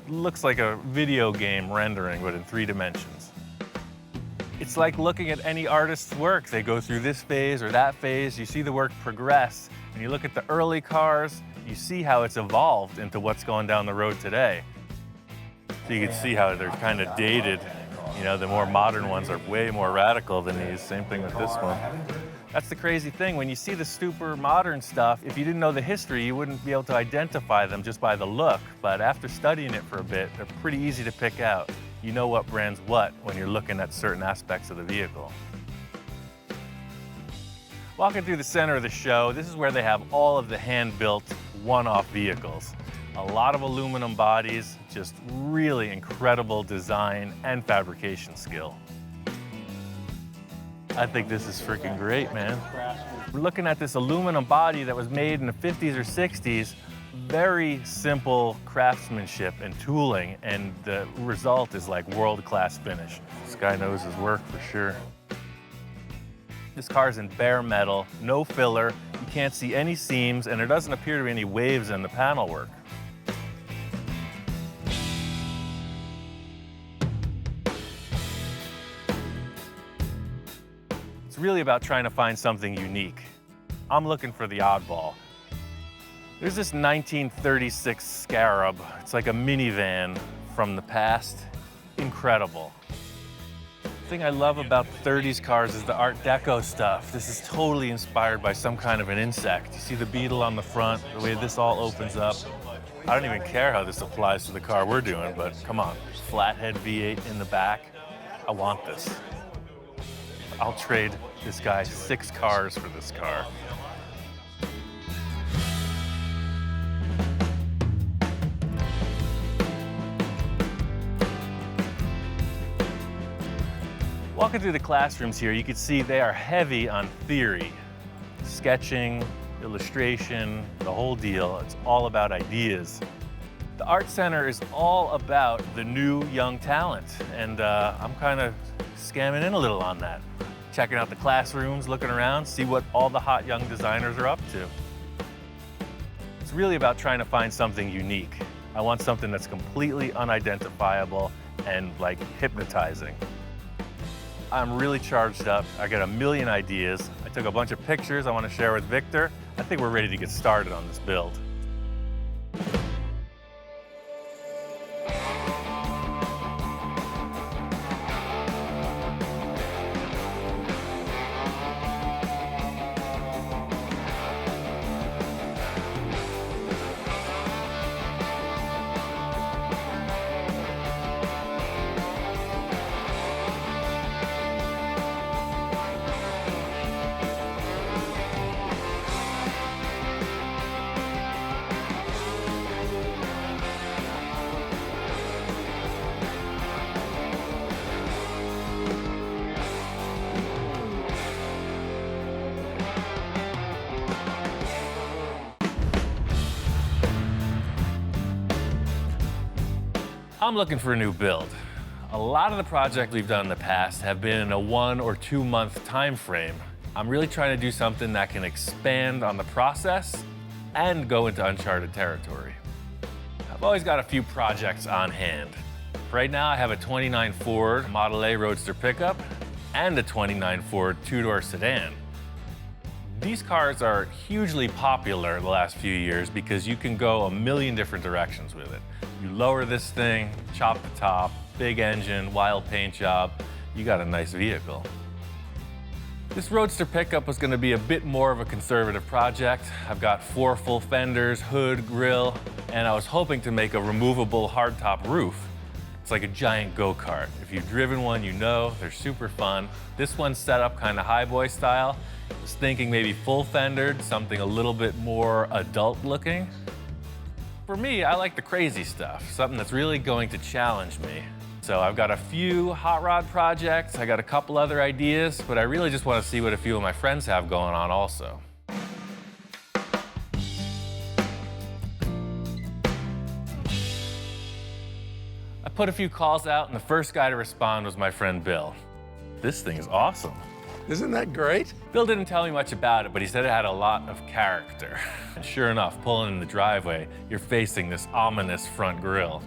It looks like a video game rendering, but in 3 dimensions. It's like looking at any artist's work. They go through this phase or that phase, you see the work progress. When you look at the early cars, you see how it's evolved into what's going down the road today. So you can see how they're kind of dated. You know, the more modern ones are way more radical than these. Same thing with this one. That's the crazy thing. When you see the super modern stuff, if you didn't know the history, you wouldn't be able to identify them just by the look. But after studying it for a bit, they're pretty easy to pick out. You know what brand's what when you're looking at certain aspects of the vehicle. Walking through the center of the show, this is where they have all of the hand-built one-off vehicles. A lot of aluminum bodies, just really incredible design and fabrication skill. I think this is freaking great, man. We're looking at this aluminum body that was made in the 50s or 60s. Very simple craftsmanship and tooling, and the result is like world-class finish. This guy knows his work for sure. This car is in bare metal, no filler, you can't see any seams, and there doesn't appear to be any waves in the panel work. It's really about trying to find something unique. I'm looking for the oddball. There's this 1936 Scarab. It's like a minivan from the past. Incredible. The thing I love about the 30s cars is the Art Deco stuff. This is totally inspired by some kind of an insect. You see the beetle on the front, the way this all opens up. I don't even care how this applies to the car we're doing, but come on. Flathead V8 in the back. I want this. I'll trade this guy 6 cars for this car. Walking through the classrooms here, you can see they are heavy on theory. Sketching, illustration, the whole deal. It's all about ideas. The Art Center is all about the new young talent, and I'm kind of scamming in a little on that. Checking out the classrooms, looking around, see what all the hot young designers are up to. It's really about trying to find something unique. I want something that's completely unidentifiable and like hypnotizing. I'm really charged up. I got a million ideas. I took a bunch of pictures I want to share with Victor. I think we're ready to get started on this build. I'm looking for a new build. A lot of the projects we've done in the past have been in a 1 or 2 month time frame. I'm really trying to do something that can expand on the process and go into uncharted territory. I've always got a few projects on hand. Right now I have a 29 Ford Model A Roadster pickup and a 29 Ford two-door sedan. These cars are hugely popular in the last few years because you can go a million different directions with it. You lower this thing, chop the top, big engine, wild paint job, you got a nice vehicle. This Roadster pickup was going to be a bit more of a conservative project. I've got 4 full fenders, hood, grille, and I was hoping to make a removable hardtop roof. It's like a giant go-kart. If you've driven one, you know, they're super fun. This one's set up kind of highboy style. I was thinking maybe full fendered, something a little bit more adult looking. For me, I like the crazy stuff, something that's really going to challenge me. So I've got a few hot rod projects, I got a couple other ideas, but I really just want to see what a few of my friends have going on also. I put a few calls out, and the first guy to respond was my friend Bill. This thing is awesome. Isn't that great? Bill didn't tell me much about it, but he said it had a lot of character. And sure enough, pulling in the driveway, you're facing this ominous front grille.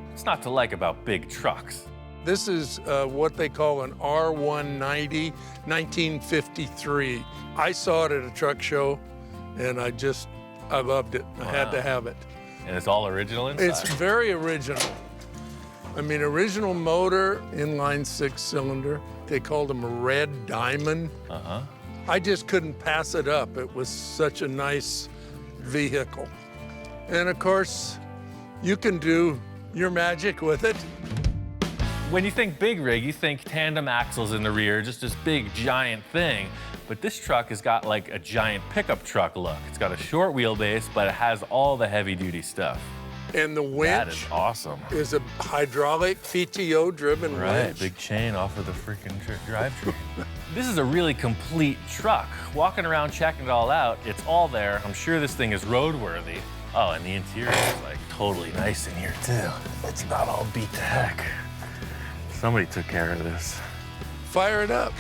What's not to like about big trucks? This is what they call an R190, 1953. I saw it at a truck show, and I loved it. I had to have it. And it's all original inside? It's very original. I mean, original motor, inline 6-cylinder. They called them a red diamond. I just couldn't pass it up. It was such a nice vehicle. And of course, you can do your magic with it. When you think big rig, you think tandem axles in the rear, just this big giant thing. But this truck has got like a giant pickup truck look. It's got a short wheelbase, but it has all the heavy duty stuff. And the winch that is awesome. Is a hydraulic PTO-driven winch. Big chain off of the freaking drivetrain. This is a really complete truck. Walking around checking it all out, it's all there. I'm sure this thing is roadworthy. Oh, and the interior is like totally nice in here too. It's not all beat to heck. Somebody took care of this. Fire it up.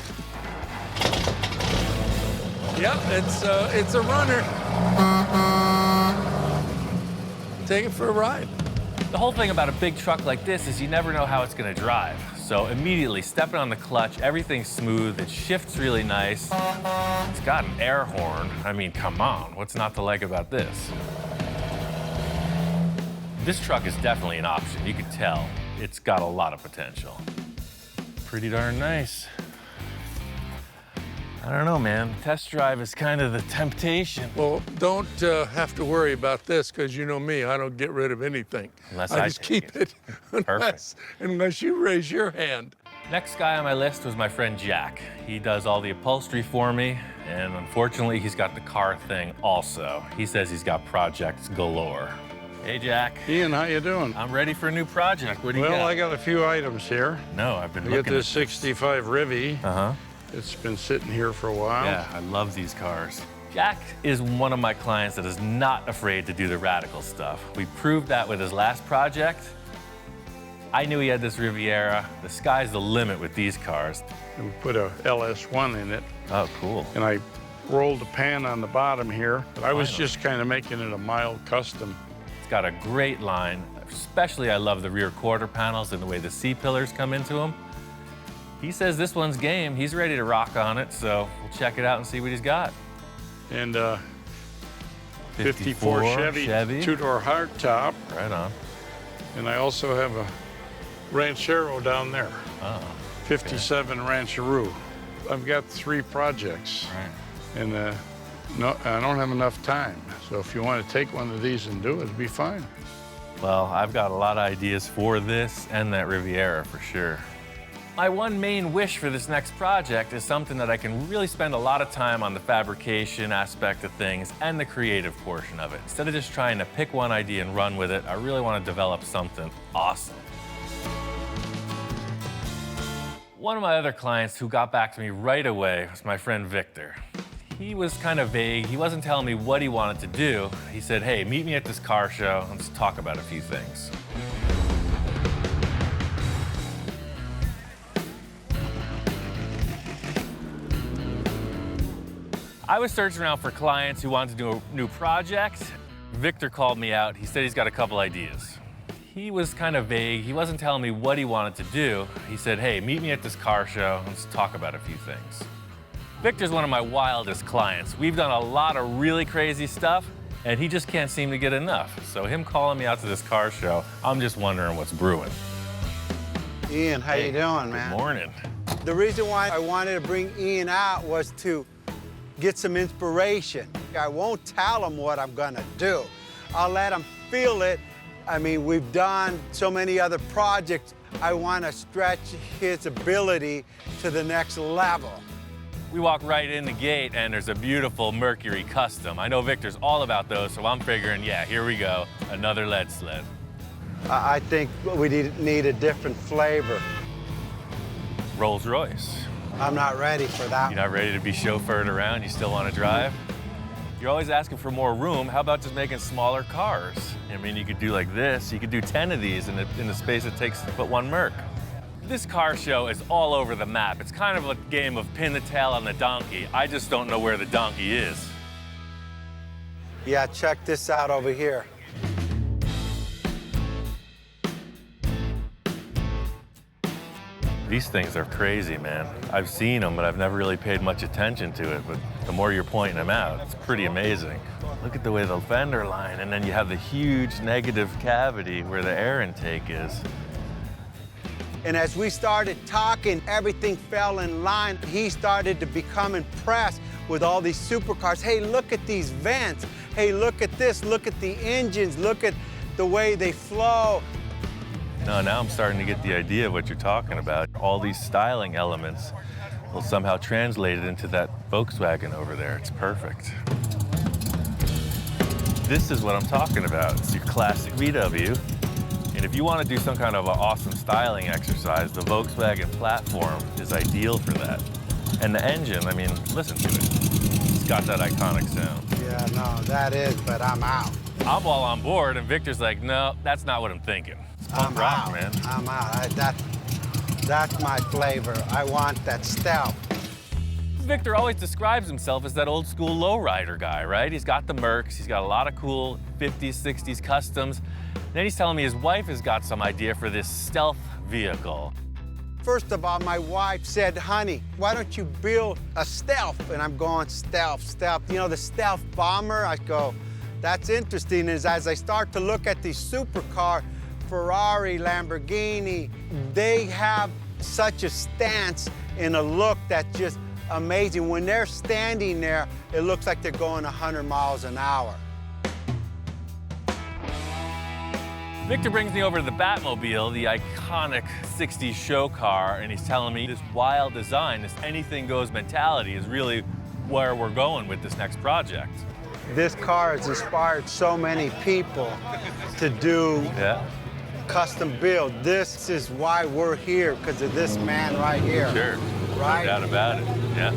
Yep, it's a runner. Take it for a ride. The whole thing about a big truck like this is you never know how it's gonna drive. So immediately stepping on the clutch, everything's smooth, it shifts really nice. It's got an air horn. I mean, come on, what's not to like about this? This truck is definitely an option, you can tell. It's got a lot of potential. Pretty darn nice. I don't know, man. Test drive is kind of the temptation. Well, don't have to worry about this, because you know me, I don't get rid of anything. Unless I just keep it unless you raise your hand. Next guy on my list was my friend Jack. He does all the upholstery for me, and unfortunately, he's got the car thing also. He says he's got projects galore. Hey, Jack. Ian, how you doing? I'm ready for a new project. What do you got? Well, I got a few items here. No, I've been I looking got this at 65 Rivy. Uh-huh. It's been sitting here for a while. Yeah, I love these cars. Jack is one of my clients that is not afraid to do the radical stuff. We proved that with his last project. I knew he had this Riviera. The sky's the limit with these cars. And we put a LS1 in it. Oh, cool. And I rolled the pan on the bottom here. But I was just kind of making it a mild custom. It's got a great line. Especially, I love the rear quarter panels and the way the C-pillars come into them. He says this one's game. He's ready to rock on it, so we'll check it out and see what he's got. And 54 Chevy. Two-door hardtop. Right on. And I also have a Ranchero down there. Oh, 57 Rancheroo. I've got 3 projects. Right. And no, I don't have enough time. So if you want to take one of these and do it, it'd be fine. Well, I've got a lot of ideas for this and that Riviera for sure. My one main wish for this next project is something that I can really spend a lot of time on the fabrication aspect of things and the creative portion of it. Instead of just trying to pick one idea and run with it, I really want to develop something awesome. One of my other clients who got back to me right away was my friend Victor. He was kind of vague. He wasn't telling me what he wanted to do. He said, hey, meet me at this car show. Let's talk about a few things. I was searching around for clients who wanted to do a new project. Victor called me out. He said he's got a couple ideas. He was kind of vague. He wasn't telling me what he wanted to do. He said, hey, meet me at this car show. Let's talk about a few things. Victor's one of my wildest clients. We've done a lot of really crazy stuff, and he just can't seem to get enough. So him calling me out to this car show, I'm just wondering what's brewing. Ian, how you doing, man? Good morning. The reason why I wanted to bring Ian out was to get some inspiration. I won't tell him what I'm gonna do. I'll let him feel it. I mean, we've done so many other projects. I want to stretch his ability to the next level. We walk right in the gate and there's a beautiful Mercury Custom. I know Victor's all about those, so I'm figuring, yeah, here we go, another lead sled. I think we need a different flavor. Rolls Royce. I'm not ready for that. You're not ready to be chauffeured around? You still want to drive? You're always asking for more room. How about just making smaller cars? I mean, you could do like this. You could do 10 of these in the space it takes to put one Merc. This car show is all over the map. It's kind of a game of pin the tail on the donkey. I just don't know where the donkey is. Yeah, check this out over here. These things are crazy, man. I've seen them, but I've never really paid much attention to it. But the more you're pointing them out, it's pretty amazing. Look at the way the fender line, and then you have the huge negative cavity where the air intake is. And as we started talking, everything fell in line. He started to become impressed with all these supercars. Hey, look at these vents. Hey, look at this. Look at the engines. Look at the way they flow. No, now I'm starting to get the idea of what you're talking about. All these styling elements will somehow translate it into that Volkswagen over there. It's perfect. This is what I'm talking about. It's your classic VW. And if you want to do some kind of an awesome styling exercise, the Volkswagen platform is ideal for that. And the engine, I mean, listen to it. It's got that iconic sound. Yeah, no, that is, but I'm out. I'm all on board, and Victor's like, no, that's not what I'm thinking. It's punk rock, man. I'm out. That's my flavor. I want that stealth. Victor always describes himself as that old school lowrider guy, right? He's got the Mercs, he's got a lot of cool 50s, 60s customs. Then he's telling me his wife has got some idea for this stealth vehicle. First of all, my wife said, honey, why don't you build a stealth? And I'm going, stealth, stealth. You know, the stealth bomber? I go, that's interesting. As I start to look at these supercar, Ferrari, Lamborghini, they have such a stance and a look that's just amazing. When they're standing there, it looks like they're going 100 miles an hour. Victor brings me over to the Batmobile, the iconic 60s show car, and he's telling me this wild design, this anything goes mentality is really where we're going with this next project. This car has inspired so many people to do custom build. This is why we're here, because of this man right here. Sure. Right? No doubt about it. Yeah.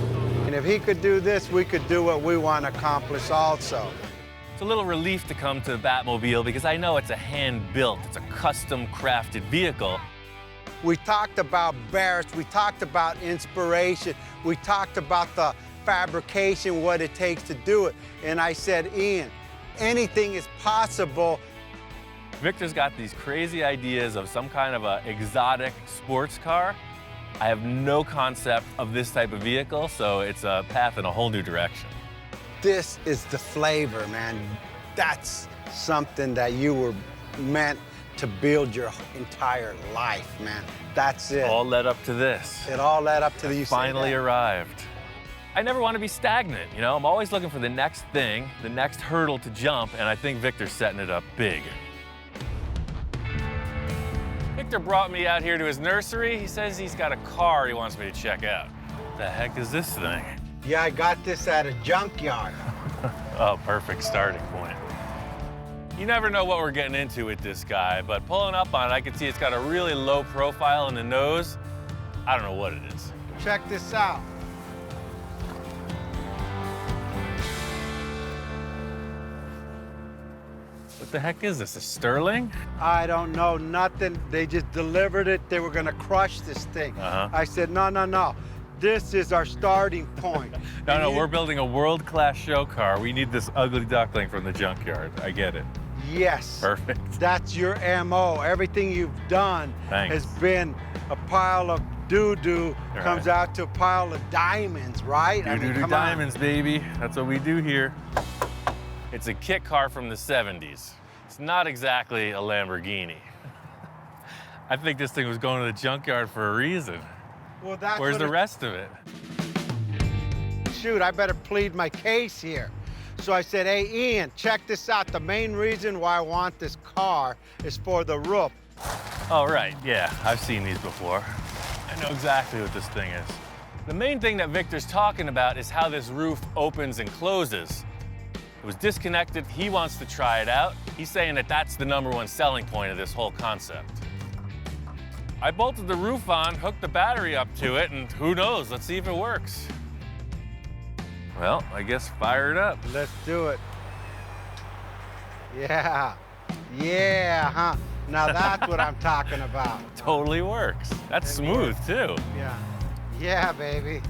And if he could do this, we could do what we want to accomplish also. It's a little relief to come to the Batmobile because I know it's a hand-built, it's a custom-crafted vehicle. We talked about Barrett's, we talked about inspiration, we talked about the fabrication, what it takes to do it. And I said, Ian, anything is possible. Victor's got these crazy ideas of some kind of a exotic sports car. I have no concept of this type of vehicle, so it's a path in a whole new direction. This is the flavor, man. That's something that you were meant to build your entire life, man. That's it. All led up to this. It all led up to the finally arrived. I never want to be stagnant, you know? I'm always looking for the next thing, the next hurdle to jump, and I think Victor's setting it up big. Victor brought me out here to his nursery. He says he's got a car he wants me to check out. What the heck is this thing? Yeah, I got this at a junkyard. Oh, perfect starting point. You never know what we're getting into with this guy, but pulling up on it, I can see it's got a really low profile in the nose. I don't know what it is. Check this out. What the heck is this, a Sterling? I don't know, nothing. They just delivered it. They were gonna crush this thing. I said, no, no, no. This is our starting point. No, we're building a world-class show car. We need this ugly duckling from the junkyard. I get it. Yes. Perfect. That's your MO. Everything you've done has been a pile of doo-doo, comes out to a pile of diamonds, right? Doo-doo diamonds, baby. That's what we do here. It's a kit car from the 70s. It's not exactly a Lamborghini. I think this thing was going to the junkyard for a reason. Well, that's Where's the rest of it? Shoot, I better plead my case here. So I said, hey, Ian, check this out. The main reason why I want this car is for the roof. Oh, right, yeah, I've seen these before. I know exactly what this thing is. The main thing that Victor's talking about is how this roof opens and closes. It was disconnected, he wants to try it out. He's saying that that's the #1 selling point of this whole concept. I bolted the roof on, hooked the battery up to it, and who knows, let's see if it works. Well, I guess fire it up. Let's do it. Yeah, yeah, huh? Now that's what I'm talking about. Totally works. That's smooth, too. Yeah, yeah, baby.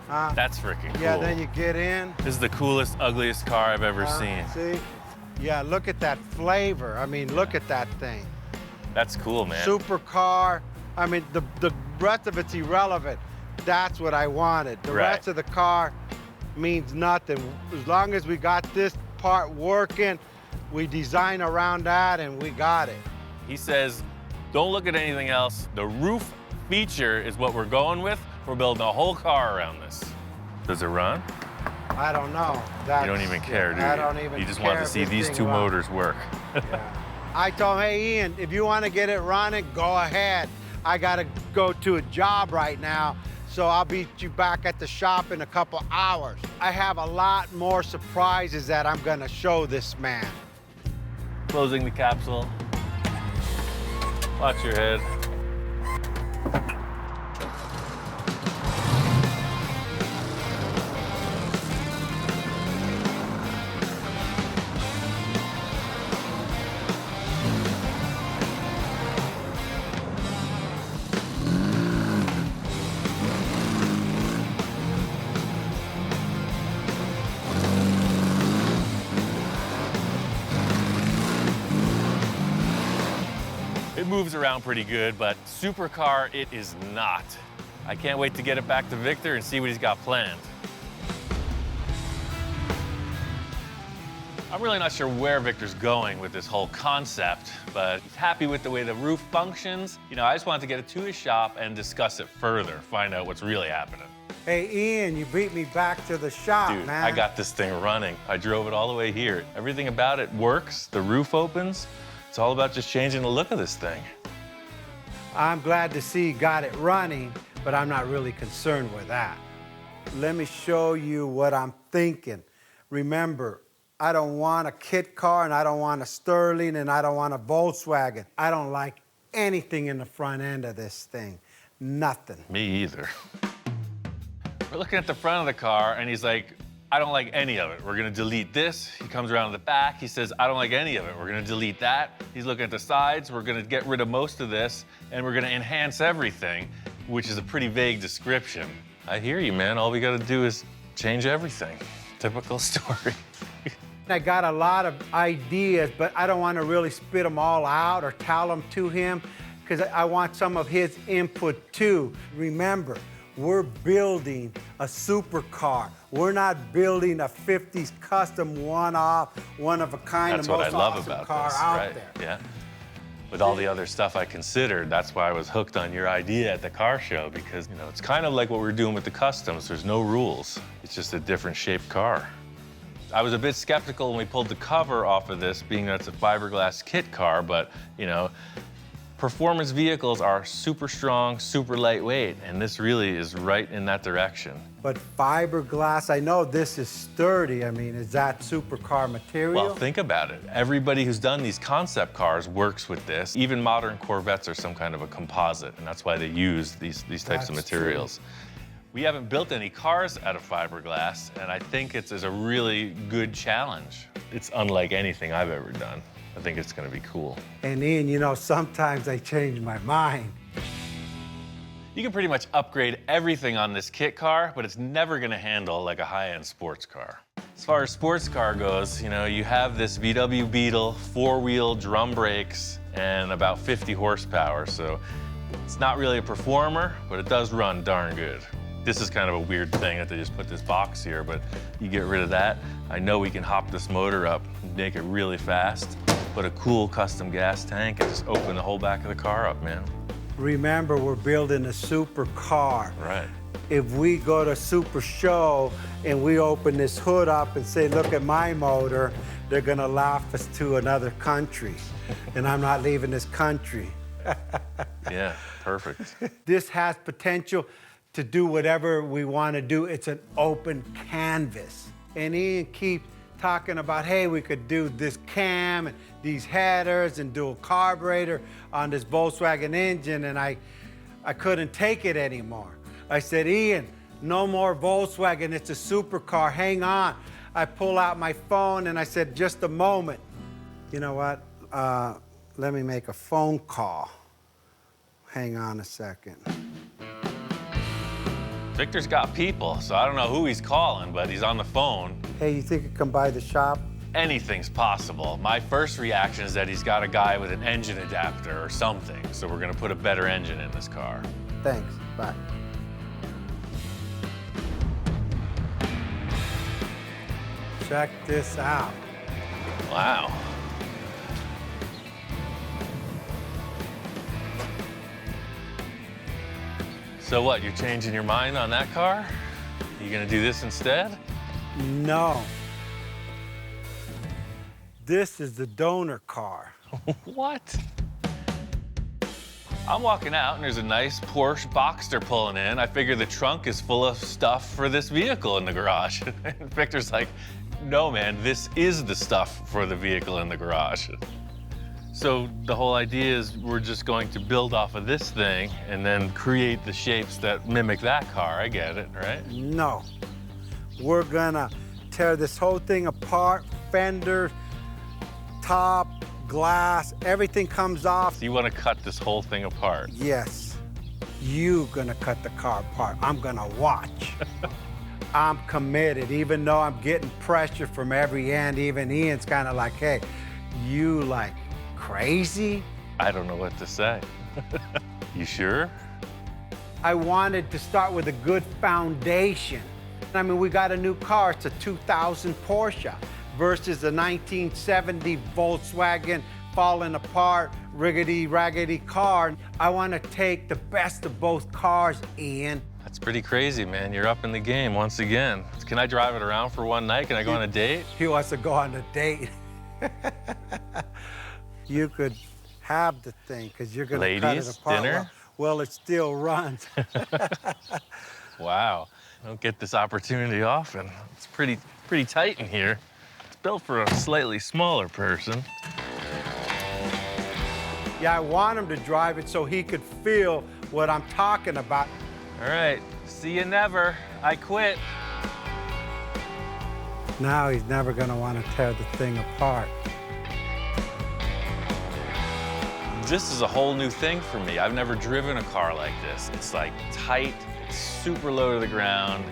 That's freaking cool. Yeah, then you get in. This is the coolest, ugliest car I've ever seen. See? Yeah, look at that flavor. I mean, look at that thing. That's cool, man. Supercar. I mean, the rest of it's irrelevant. That's what I wanted. The rest of the car means nothing. As long as we got this part working, we design around that and we got it. He says, don't look at anything else. The roof feature is what we're going with. We're building a whole car around this. Does it run? I don't know. You don't even care, do you? I don't even care. You just want to see these two motors work. I told him, hey, Ian, if you want to get it running, go ahead. I got to go to a job right now, so I'll beat you back at the shop in a couple hours. I have a lot more surprises that I'm going to show this man. Closing the capsule. Watch your head. It moves around pretty good, but supercar it is not. I can't wait to get it back to Victor and see what he's got planned. I'm really not sure where Victor's going with this whole concept, but he's happy with the way the roof functions. You know, I just wanted to get it to his shop and discuss it further, find out what's really happening. Hey, Ian, you beat me back to the shop, Dude, man. I got this thing running. I drove it all the way here. Everything about it works. The roof opens. It's all about just changing the look of this thing. I'm glad to see you got it running, but I'm not really concerned with that. Let me show you what I'm thinking. Remember, I don't want a kit car, and I don't want a Sterling, and I don't want a Volkswagen. I don't like anything in the front end of this thing. Nothing. Me either. We're looking at the front of the car, and he's like, I don't like any of it. We're gonna delete this. He comes around to the back. He says, I don't like any of it. We're gonna delete that. He's looking at the sides. We're gonna get rid of most of this, and we're gonna enhance everything, which is a pretty vague description. I hear you, man. All we gotta do is change everything. Typical story. I got a lot of ideas, but I don't want to really spit them all out or tell them to him, because I want some of his input too. Remember, we're building a supercar. We're not building a 50s custom one-off, one-of-a-kind, That's the what I most love awesome about car this, out right? there. Yeah. With all the other stuff I considered, that's why I was hooked on your idea at the car show, because, you know, it's kind of like what we're doing with the customs. There's no rules. It's just a different shaped car. I was a bit skeptical when we pulled the cover off of this, being that it's a fiberglass kit car, but, you know, performance vehicles are super strong, super lightweight, and this really is right in that direction. But fiberglass, I know this is sturdy. I mean, is that supercar material? Well, think about it. Everybody who's done these concept cars works with this. Even modern Corvettes are some kind of a composite, and that's why they use these types of materials. True. We haven't built any cars out of fiberglass, and I think it's a really good challenge. It's unlike anything I've ever done. I think it's gonna be cool. And Ian, you know, sometimes I change my mind. You can pretty much upgrade everything on this kit car, but it's never gonna handle like a high-end sports car. As far as sports car goes, you know, you have this VW Beetle, four-wheel drum brakes, and about 50 horsepower, so it's not really a performer, but it does run darn good. This is kind of a weird thing that they just put this box here, but you get rid of that. I know we can hop this motor up and make it really fast, put a cool custom gas tank, and just open the whole back of the car up, man. Remember, we're building a supercar. Right. If we go to Super Show and we open this hood up and say, look at my motor, they're gonna laugh us to another country. And I'm not leaving this country. Yeah, perfect. This has potential to do whatever we want to do. It's an open canvas. And Ian keeps talking about, hey, we could do this cam and these headers and do a carburetor on this Volkswagen engine, and I couldn't take it anymore. I said, Ian, no more Volkswagen, it's a supercar, hang on. I pull out my phone and I said, just a moment. You know what, let me make a phone call. Hang on a second. Victor's got people, so I don't know who he's calling, but he's on the phone. Hey, you think you come by the shop? Anything's possible. My first reaction is that he's got a guy with an engine adapter or something, so we're gonna put a better engine in this car. Thanks, bye. Check this out. Wow. So what, you're changing your mind on that car? You gonna do this instead? No. This is the donor car. What? I'm walking out and there's a nice Porsche Boxster pulling in. I figure the trunk is full of stuff for this vehicle in the garage. And Victor's like, no man, this is the stuff for the vehicle in the garage. So the whole idea is we're just going to build off of this thing and then create the shapes that mimic that car. I get it, right? No. We're gonna tear this whole thing apart, fender, top, glass, everything comes off. So you want to cut this whole thing apart? Yes. You gonna cut the car apart. I'm gonna watch. I'm committed, even though I'm getting pressure from every end. Even Ian's kind of like, hey, you like crazy? I don't know what to say. You sure? I wanted to start with a good foundation. I mean, we got a new car. It's a 2000 Porsche versus a 1970 Volkswagen falling apart, riggedy-raggedy car. I want to take the best of both cars, Ian. That's pretty crazy, man. You're up in the game once again. Can I drive it around for one night? Can I go on a date? He wants to go on a date. You could have the thing, because you're going to cut it apart. Dinner? Well, it still runs. Wow. I don't get this opportunity often. It's pretty pretty tight in here. It's built for a slightly smaller person. Yeah, I want him to drive it so he could feel what I'm talking about. All right, see you never. I quit. Now he's never gonna want to tear the thing apart. This is a whole new thing for me. I've never driven a car like this. It's like tight, it's super low to the ground.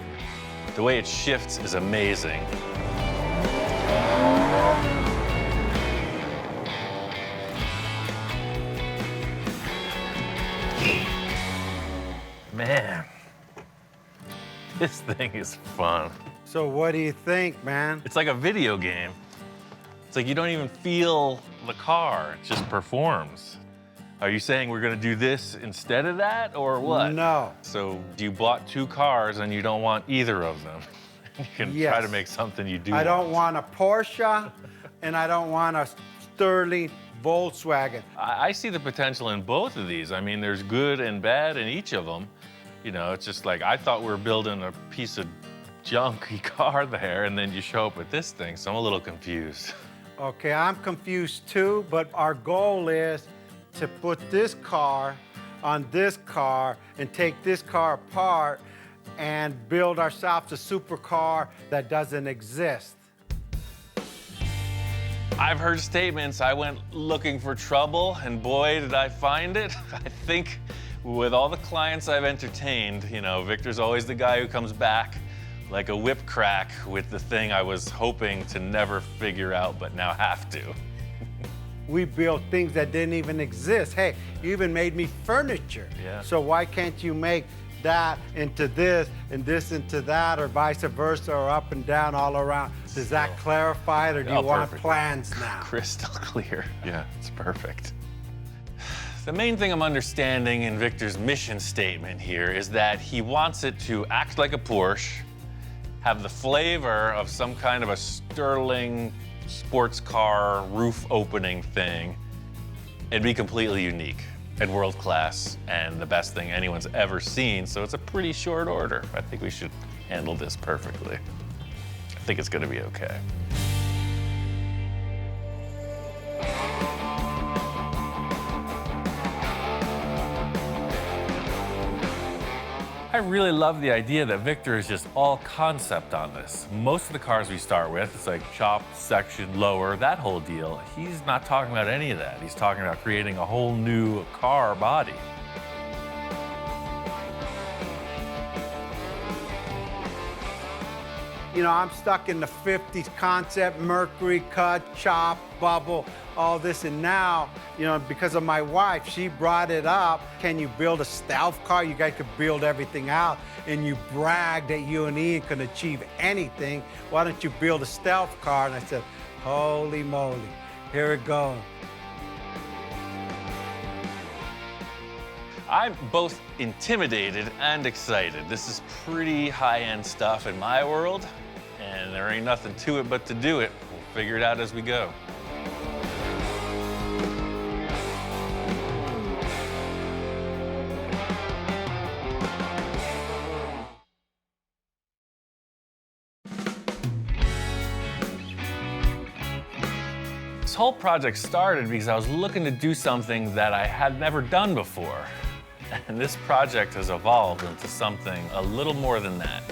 The way it shifts is amazing. Man, this thing is fun. So what do you think, man? It's like a video game. It's like you don't even feel the car, it just performs. Are you saying we're gonna do this instead of that, or what? No. So you bought two cars and you don't want either of them. You can try to make something you do I don't want a Porsche, and I don't want a Sterling Volkswagen. I see the potential in both of these. I mean, there's good and bad in each of them. You know, it's just like, I thought we were building a piece of junky car there, and then you show up with this thing, so I'm a little confused. Okay, I'm confused too, but our goal is to put this car on this car and take this car apart and build ourselves a supercar that doesn't exist. I've heard statements, I went looking for trouble, and boy, did I find it. I think with all the clients I've entertained, you know, Victor's always the guy who comes back like a whip crack with the thing I was hoping to never figure out, but now have to. We built things that didn't even exist. Hey, you even made me furniture. Yeah. So why can't you make that into this and this into that, or vice versa, or up and down all around? Does that clarify it, or do you want plans now? Crystal clear. Yeah, it's perfect. The main thing I'm understanding in Victor's mission statement here is that he wants it to act like a Porsche, have the flavor of some kind of a sterling sports car roof opening thing, and be completely unique and world class and the best thing anyone's ever seen. So it's a pretty short order. I think we should handle this perfectly. I think it's gonna be okay. I really love the idea that Victor is just all concept on this. Most of the cars we start with, it's like chop, section, lower, that whole deal. He's not talking about any of that. He's talking about creating a whole new car body. You know, I'm stuck in the 50s concept, mercury cut, chop, bubble, all this. And now, you know, because of my wife, she brought it up. Can you build a stealth car? You guys could build everything out. And you brag that you and Ian can achieve anything. Why don't you build a stealth car? And I said, holy moly, here it goes. I'm both intimidated and excited. This is pretty high-end stuff in my world, and there ain't nothing to it but to do it. We'll figure it out as we go. This whole project started because I was looking to do something that I had never done before. And this project has evolved into something a little more than that.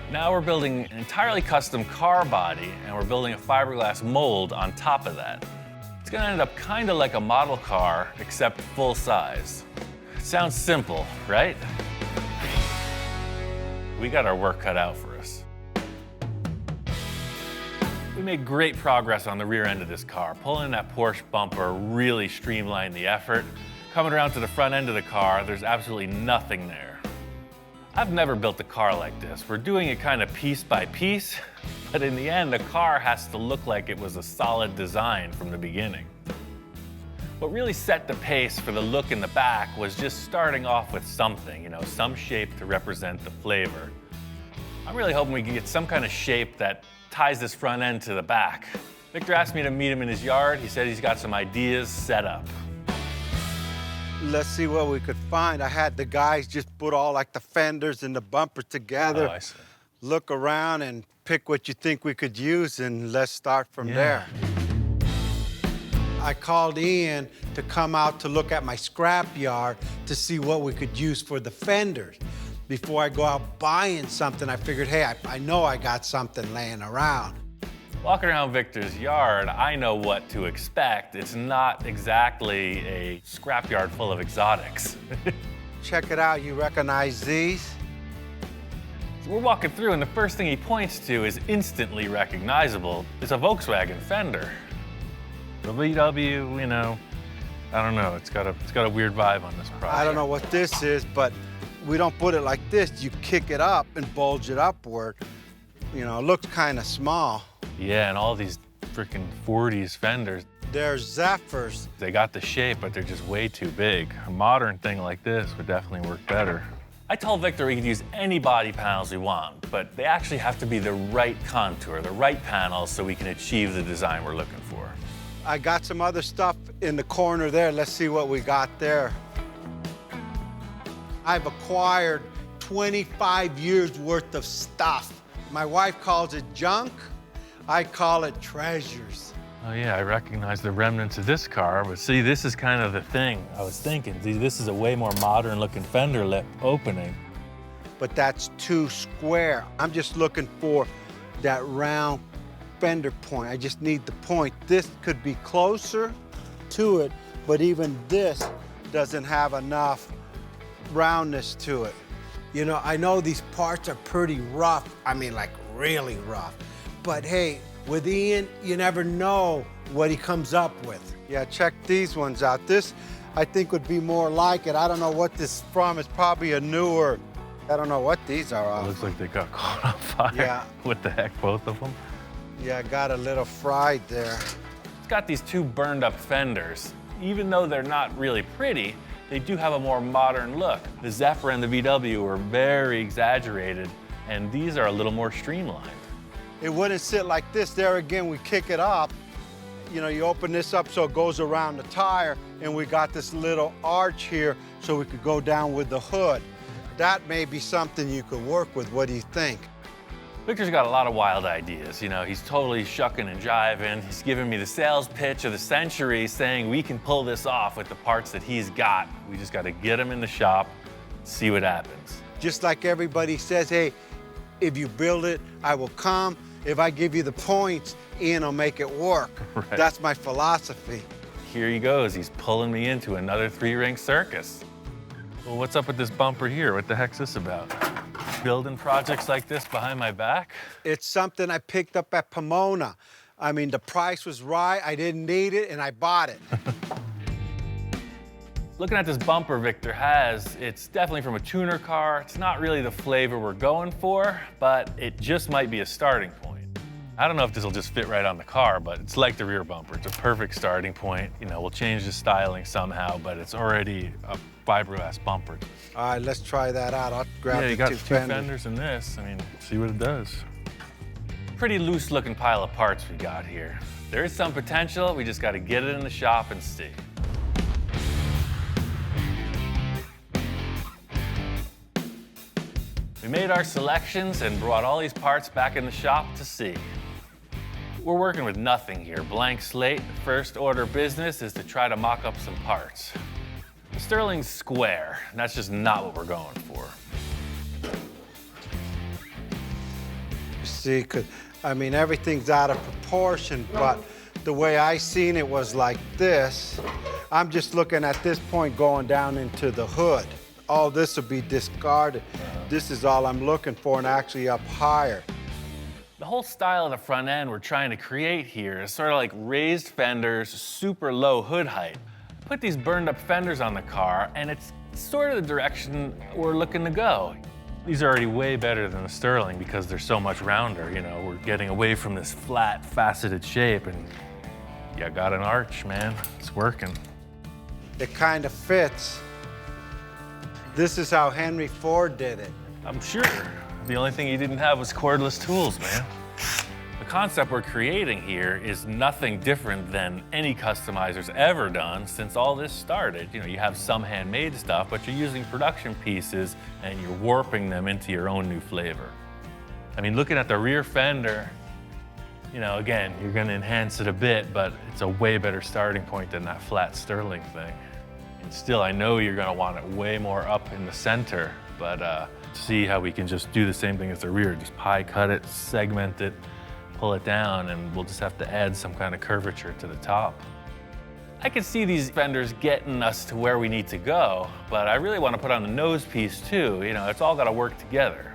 Now we're building an entirely custom car body, and we're building a fiberglass mold on top of that. It's gonna end up kind of like a model car, except full size. It sounds simple, right? We got our work cut out for us. We made great progress on the rear end of this car. Pulling that Porsche bumper really streamlined the effort. Coming around to the front end of the car, there's absolutely nothing there. I've never built a car like this. We're doing it kind of piece by piece, but in the end, the car has to look like it was a solid design from the beginning. What really set the pace for the look in the back was just starting off with something, you know, some shape to represent the flavor. I'm really hoping we can get some kind of shape that ties this front end to the back. Victor asked me to meet him in his yard. He said he's got some ideas set up. Let's see what we could find. I had the guys just put all like the fenders and the bumpers together. Oh, I see. Look around and pick what you think we could use and let's start from there. I called Ian to come out to look at my scrap yard to see what we could use for the fenders. Before I go out buying something, I figured, hey, I know I got something laying around. Walking around Victor's yard, I know what to expect. It's not exactly a scrapyard full of exotics. Check it out, you recognize these? So we're walking through and the first thing he points to is instantly recognizable. It's a Volkswagen fender. The VW, you know, I don't know, it's got a weird vibe on this product. I don't know what this is, but we don't put it like this. You kick it up and bulge it upward. You know, it looks kind of small. Yeah, and all these freaking 40s fenders. They're Zephyrs. They got the shape, but they're just way too big. A modern thing like this would definitely work better. I told Victor we could use any body panels we want, but they actually have to be the right contour, the right panels, so we can achieve the design we're looking for. I got some other stuff in the corner there. Let's see what we got there. I've acquired 25 years worth of stuff. My wife calls it junk. I call it treasures. Oh yeah, I recognize the remnants of this car, but see, this is kind of the thing I was thinking. See, this is a way more modern looking fender lip opening. But that's too square. I'm just looking for that round fender point. I just need the point. This could be closer to it, but even this doesn't have enough roundness to it. You know, I know these parts are pretty rough. I mean, like really rough. But hey, with Ian, you never know what he comes up with. Yeah, check these ones out. This, I think, would be more like it. I don't know what this is from. It's probably a newer, I don't know what these are. It looks like they got caught on fire. Yeah. What the heck, both of them? Yeah, I got a little fried there. It's got these two burned up fenders. Even though they're not really pretty, they do have a more modern look. The Zephyr and the VW are very exaggerated, and these are a little more streamlined. It wouldn't sit like this. There again, we kick it up. You know, you open this up so it goes around the tire, and we got this little arch here so we could go down with the hood. That may be something you could work with. What do you think? Victor's got a lot of wild ideas. You know, he's totally shucking and jiving. He's giving me the sales pitch of the century, saying we can pull this off with the parts that he's got. We just got to get him in the shop, see what happens. Just like everybody says, hey, if you build it, I will come. If I give you the points, Ian will make it work. Right. That's my philosophy. Here he goes. He's pulling me into another three-ring circus. Well, what's up with this bumper here? What the heck's this about? Building projects like this behind my back? It's something I picked up at Pomona. I mean, the price was right, I didn't need it, and I bought it. Looking at this bumper Victor has, it's definitely from a tuner car. It's not really the flavor we're going for, but it just might be a starting point. I don't know if this will just fit right on the car, but it's like the rear bumper. It's a perfect starting point. You know, we'll change the styling somehow, but it's already a fiberglass bumper. All right, let's try that out. I'll grab you the got two two fenders. fenders in this. I mean, see what it does. Pretty loose looking pile of parts we got here. There is some potential, we just got to get it in the shop and see. We made our selections and brought all these parts back in the shop to see. We're working with nothing here, blank slate. First order business is to try to mock up some parts. The Sterling's square, and that's just not what we're going for. See, I mean, everything's out of proportion, but the way I seen it was like this. I'm just looking at this point going down into the hood. All this will be discarded. This is all I'm looking for, and actually up higher. The whole style of the front end we're trying to create here is sort of like raised fenders, super low hood height. Put these burned up fenders on the car, and it's sort of the direction we're looking to go. These are already way better than the Sterling because they're so much rounder. You know, we're getting away from this flat, faceted shape, and you got an arch, man. It's working. It kind of fits. This is how Henry Ford did it. I'm sure. The only thing he didn't have was cordless tools, man. The concept we're creating here is nothing different than any customizer's ever done since all this started. You know, you have some handmade stuff, but you're using production pieces and you're warping them into your own new flavor. I mean, looking at the rear fender, you know, again, you're gonna enhance it a bit, but it's a way better starting point than that flat Sterling thing. And still, I know you're gonna want it way more up in the center, but see how we can just do the same thing as the rear, just pie cut it, segment it, pull it down, and we'll just have to add some kind of curvature to the top. I can see these fenders getting us to where we need to go, but I really want to put on the nose piece too. You know, it's all got to work together.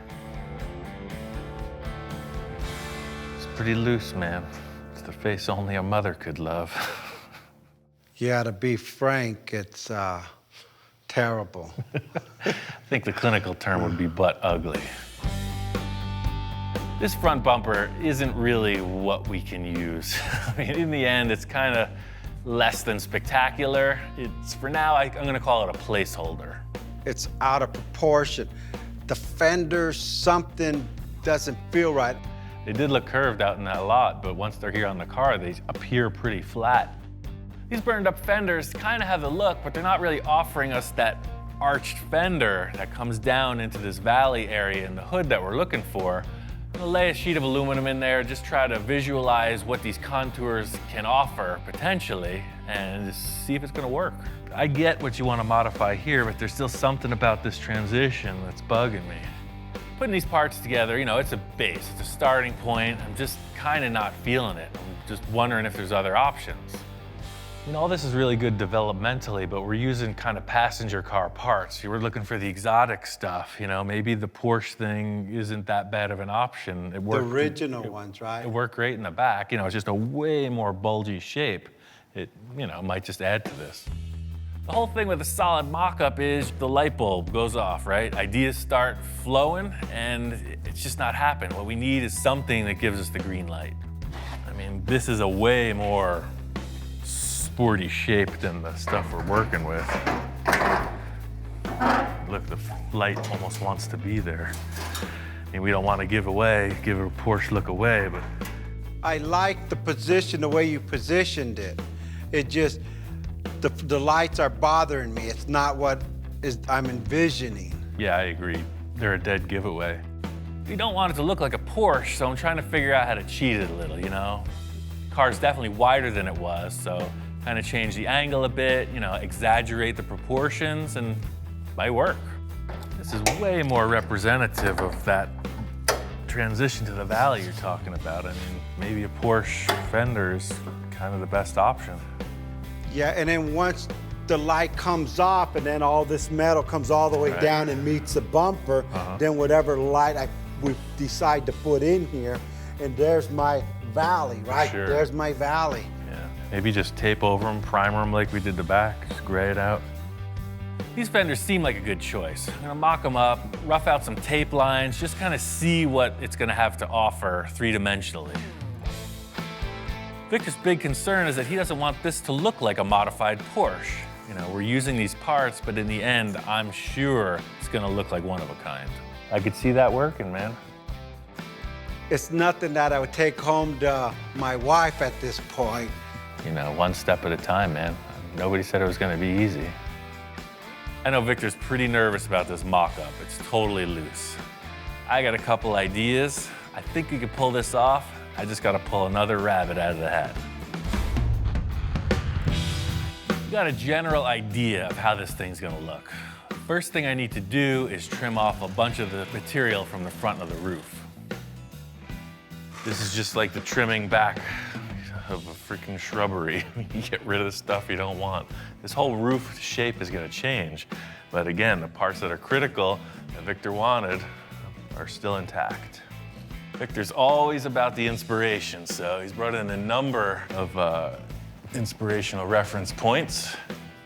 It's pretty loose, man. It's the face only a mother could love. Yeah, to be frank, it's terrible. I think the clinical term would be butt ugly. This front bumper isn't really what we can use. I mean, in the end, it's kind of less than spectacular. It's, for now, I'm gonna call it a placeholder. It's out of proportion. The fenders, something doesn't feel right. They did look curved out in that lot, but once they're here on the car, they appear pretty flat. These burned up fenders kind of have the look, but they're not really offering us that arched fender that comes down into this valley area in the hood that we're looking for. I'm gonna lay a sheet of aluminum in there, just try to visualize what these contours can offer potentially, and just see if it's gonna work. I get what you wanna modify here, but there's still something about this transition that's bugging me. Putting these parts together, you know, it's a base, it's a starting point. I'm just kinda not feeling it. I'm just wondering if there's other options. You know, all this is really good developmentally, but we're using kind of passenger car parts. You were looking for the exotic stuff, you know, maybe the Porsche thing isn't that bad of an option. It worked, the original ones, right? It worked great in the back. You know, it's just a way more bulgy shape. It, you know, might just add to this. The whole thing with a solid mock-up is the light bulb goes off, right? Ideas start flowing, and it's just not happening. What we need is something that gives us the green light. I mean, this is a way more sporty shape than the stuff we're working with. Look, the light almost wants to be there. I mean, we don't want to give a Porsche look away, but. I like the position, the way you positioned it. It just, the lights are bothering me. It's not what I'm envisioning. Yeah, I agree. They're a dead giveaway. You don't want it to look like a Porsche, so I'm trying to figure out how to cheat it a little, you know? Car's definitely wider than it was, so kind of change the angle a bit, you know, exaggerate the proportions, and it might work. This is way more representative of that transition to the valley you're talking about. I mean, maybe a Porsche fender is kind of the best option. Yeah, and then once the light comes off and then all this metal comes all the way down and meets the bumper, then whatever light we decide to put in here, and there's my valley, right? Sure. There's my valley. Yeah, maybe just tape over them, primer them like we did the back, just gray it out. These fenders seem like a good choice. I'm gonna mock them up, rough out some tape lines, just kind of see what it's gonna have to offer three-dimensionally. Victor's big concern is that he doesn't want this to look like a modified Porsche. You know, we're using these parts, but in the end, I'm sure it's gonna look like one of a kind. I could see that working, man. It's nothing that I would take home to my wife at this point. You know, one step at a time, man. Nobody said it was gonna be easy. I know Victor's pretty nervous about this mock-up. It's totally loose. I got a couple ideas. I think we could pull this off. I just gotta pull another rabbit out of the hat. You got a general idea of how this thing's gonna look. First thing I need to do is trim off a bunch of the material from the front of the roof. This is just like the trimming back of a freaking shrubbery. You get rid of the stuff you don't want. This whole roof shape is gonna change. But again, the parts that are critical that Victor wanted are still intact. Victor's always about the inspiration, so he's brought in a number of inspirational reference points.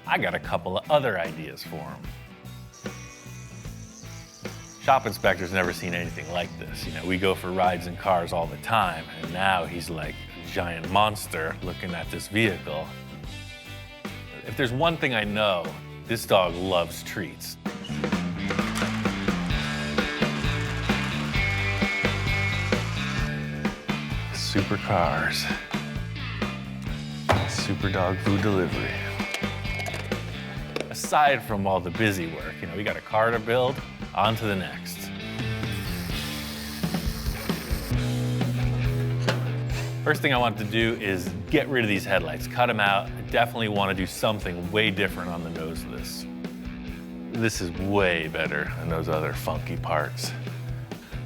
I got a couple of other ideas for him. Shop inspector's never seen anything like this. You know, we go for rides in cars all the time, and now he's like a giant monster looking at this vehicle. If there's one thing I know, this dog loves treats. Supercars. Super dog food delivery. Aside from all the busy work, you know, we got a car to build, on to the next. First thing I want to do is get rid of these headlights, cut them out. I definitely want to do something way different on the nose of this. This is way better than those other funky parts.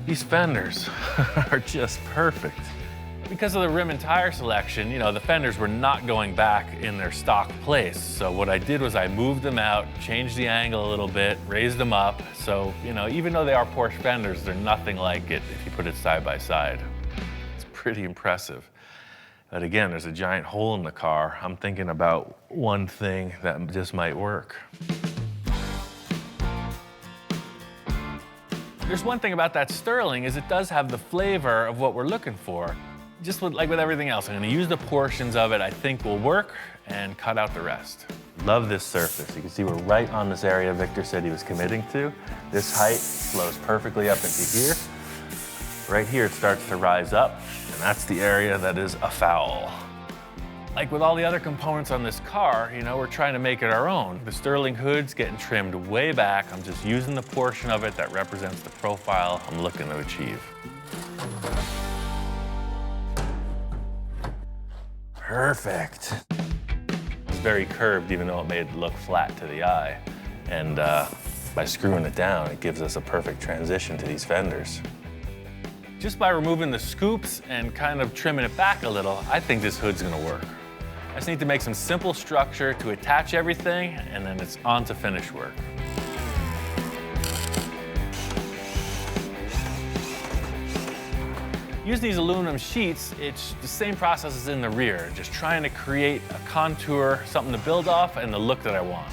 These fenders are just perfect. Because of the rim and tire selection, you know, the fenders were not going back in their stock place. So what I did was I moved them out, changed the angle a little bit, raised them up. So, you know, even though they are Porsche fenders, they're nothing like it if you put it side by side. It's pretty impressive. But again, there's a giant hole in the car. I'm thinking about one thing that just might work. There's one thing about that sterling is it does have the flavor of what we're looking for. Just like with everything else, I'm gonna use the portions of it I think will work and cut out the rest. Love this surface. You can see we're right on this area Victor said he was committing to. This height flows perfectly up into here. Right here it starts to rise up, and that's the area that is a foul. Like with all the other components on this car, you know, we're trying to make it our own. The sterling hood's getting trimmed way back. I'm just using the portion of it that represents the profile I'm looking to achieve. Perfect. It's very curved, even though it made it look flat to the eye. And by screwing it down, it gives us a perfect transition to these fenders. Just by removing the scoops and kind of trimming it back a little, I think this hood's gonna work. I just need to make some simple structure to attach everything, and then it's on to finish work. Using these aluminum sheets, it's the same process as in the rear, just trying to create a contour, something to build off, and the look that I want.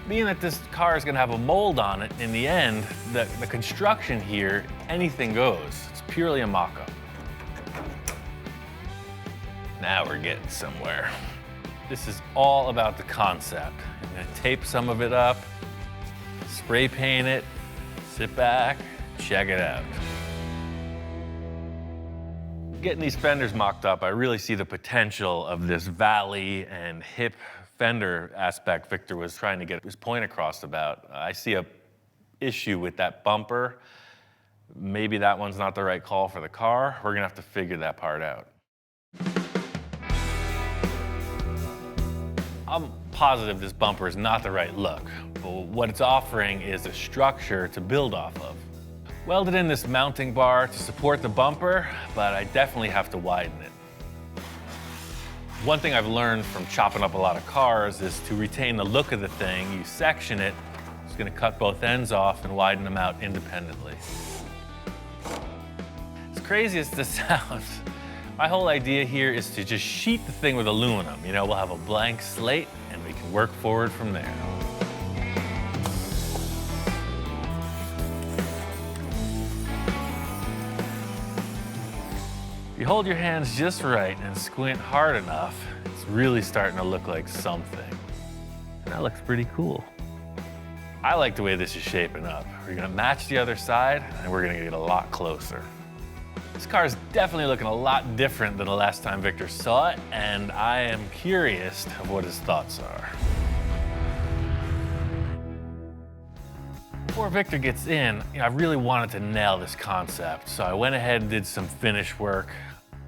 Being that this car is gonna have a mold on it, in the end, the construction here, anything goes. It's purely a mock-up. Now we're getting somewhere. This is all about the concept. I'm gonna tape some of it up, spray paint it, sit back, check it out. Getting these fenders mocked up, I really see the potential of this valley and hip fender aspect Victor was trying to get his point across about. I see a issue with that bumper. Maybe that one's not the right call for the car. We're gonna have to figure that part out. I'm positive this bumper is not the right look, but what it's offering is a structure to build off of. Welded in this mounting bar to support the bumper, but I definitely have to widen it. One thing I've learned from chopping up a lot of cars is to retain the look of the thing, you section it, it's gonna cut both ends off and widen them out independently. As crazy as this sounds, my whole idea here is to just sheet the thing with aluminum. You know, we'll have a blank slate and we can work forward from there. If you hold your hands just right and squint hard enough, it's really starting to look like something. And that looks pretty cool. I like the way this is shaping up. We're gonna match the other side and we're gonna get a lot closer. This car is definitely looking a lot different than the last time Victor saw it, and I am curious of what his thoughts are. Before Victor gets in, I really wanted to nail this concept, so I went ahead and did some finish work.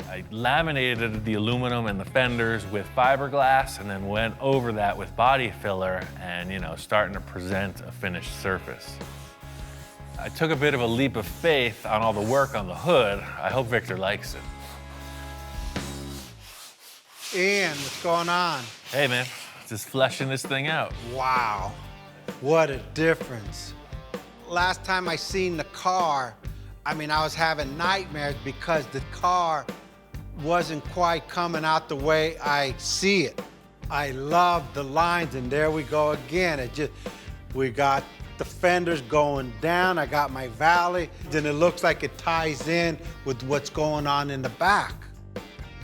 I laminated the aluminum and the fenders with fiberglass and then went over that with body filler and, starting to present a finished surface. I took a bit of a leap of faith on all the work on the hood. I hope Victor likes it. Ian, what's going on? Hey, man, just fleshing this thing out. Wow, what a difference. Last time I seen the car, I was having nightmares because the car wasn't quite coming out the way I see it. I love the lines, and there we go again. We got the fenders going down, I got my valley, then it looks like it ties in with what's going on in the back.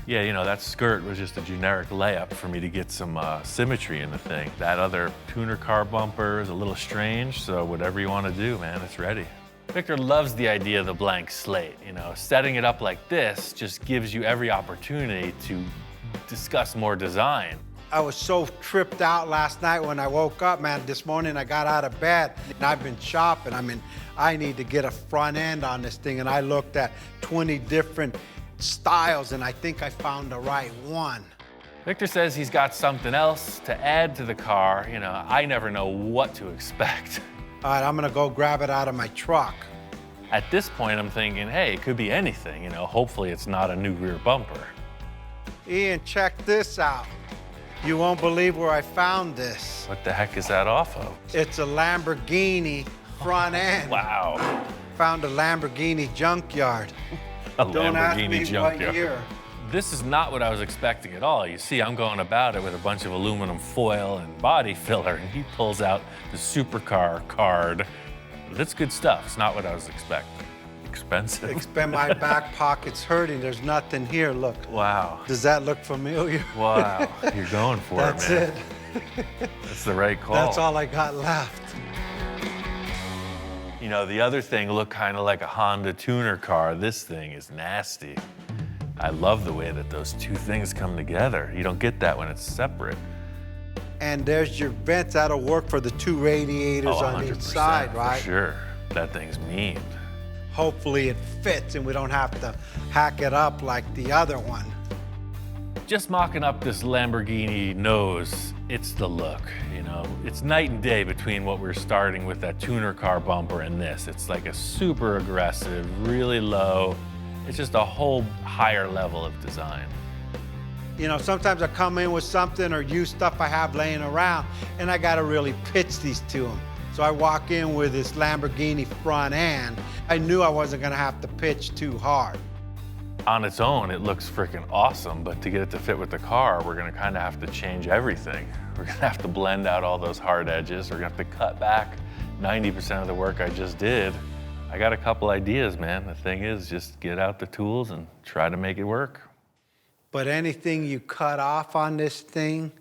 Yeah, that skirt was just a generic layup for me to get some symmetry in the thing. That other tuner car bumper is a little strange, so whatever you want to do, man, it's ready. Victor loves the idea of the blank slate. Setting it up like this just gives you every opportunity to discuss more design. I was so tripped out last night when I woke up, man. This morning I got out of bed and I've been shopping. I need to get a front end on this thing, and I looked at 20 different styles, and I think I found the right one. Victor says he's got something else to add to the car. You know, I never know what to expect. All right, I'm gonna go grab it out of my truck. At this point, I'm thinking, hey, it could be anything. You know, hopefully it's not a new rear bumper. Ian, check this out. You won't believe where I found this. What the heck is that off of? It's a Lamborghini front end. Wow. Found a Lamborghini junkyard. A Don't ask Lamborghini me junkyard. what year. This is not what I was expecting at all. You see, I'm going about it with a bunch of aluminum foil and body filler, and he pulls out the supercar card. That's good stuff. It's not what I was expecting. Expensive. My back pocket's hurting. There's nothing here. Look. Wow. Does that look familiar? Wow. You're going for That's it, man. it. That's the right call. That's all I got left. You know, the other thing looked kind of like a Honda tuner car. This thing is nasty. I love the way that those two things come together. You don't get that when it's separate. And there's your vents. That'll work for the two radiators on each side, right? For sure. That thing's mean. Hopefully it fits and we don't have to hack it up like the other one. Just mocking up this Lamborghini nose, it's the look, you know? It's night and day between what we're starting with, that tuner car bumper, and this. It's like a super aggressive, really low. It's just a whole higher level of design. You know, sometimes I come in with something or use stuff I have laying around, and I gotta really pitch these to them. So I walk in with this Lamborghini front end. I knew I wasn't gonna have to pitch too hard. On its own, it looks freaking awesome, but to get it to fit with the car, we're gonna kinda have to change everything. We're gonna have to blend out all those hard edges. We're gonna have to cut back 90% of the work I just did. I got a couple ideas, man. The thing is, just get out the tools and try to make it work. But anything you cut off on this thing,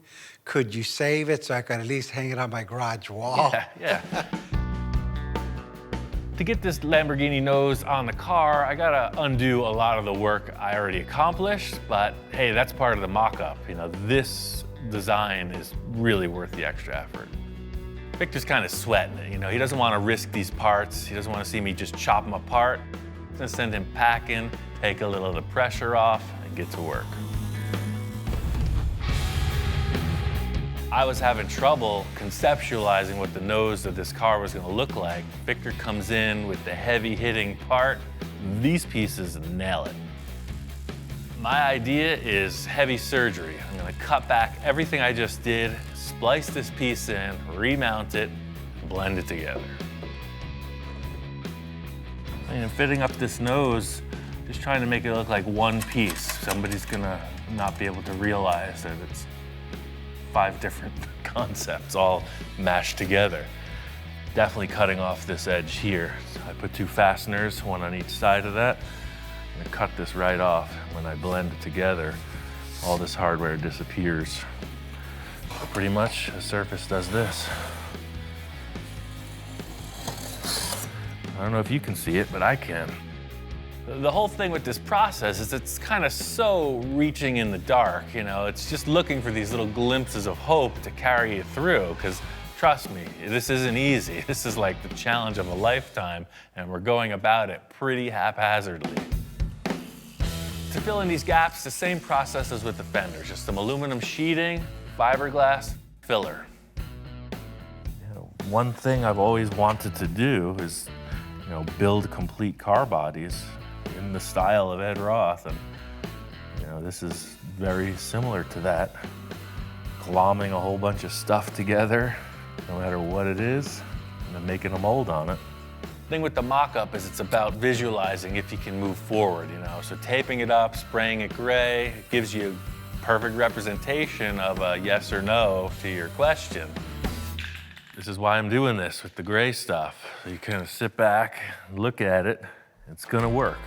could you save it so I could at least hang it on my garage wall? Yeah. To get this Lamborghini nose on the car, I gotta undo a lot of the work I already accomplished, but hey, that's part of the mock-up. You know, this design is really worth the extra effort. Victor's kind of sweating it, you know, he doesn't want to risk these parts. He doesn't want to see me just chop them apart. I'm gonna send him packing, take a little of the pressure off, and get to work. I was having trouble conceptualizing what the nose of this car was gonna look like. Victor comes in with the heavy hitting part. These pieces nail it. My idea is heavy surgery. I'm gonna cut back everything I just did, splice this piece in, remount it, blend it together. And fitting up this nose, just trying to make it look like one piece. Somebody's gonna not be able to realize that it's 5 different concepts all mashed together. Definitely cutting off this edge here. So I put 2 fasteners, one on each side of that. I'm gonna cut this right off. When I blend it together, all this hardware disappears. So pretty much the surface does this. I don't know if you can see it, but I can. The whole thing with this process is it's kind of so reaching in the dark, you know? It's just looking for these little glimpses of hope to carry you through, because trust me, this isn't easy. This is like the challenge of a lifetime, and we're going about it pretty haphazardly. To fill in these gaps, the same process as with the fenders, just some aluminum sheeting, fiberglass, filler. You know, one thing I've always wanted to do is, you know, build complete car bodies in the style of Ed Roth, and you know, this is very similar to that. Glomming a whole bunch of stuff together, no matter what it is, and then making a mold on it. The thing with the mock-up is it's about visualizing if you can move forward, you know? So taping it up, spraying it gray, it gives you a perfect representation of a yes or no to your question. This is why I'm doing this with the gray stuff. So you kind of sit back, look at it, it's gonna work.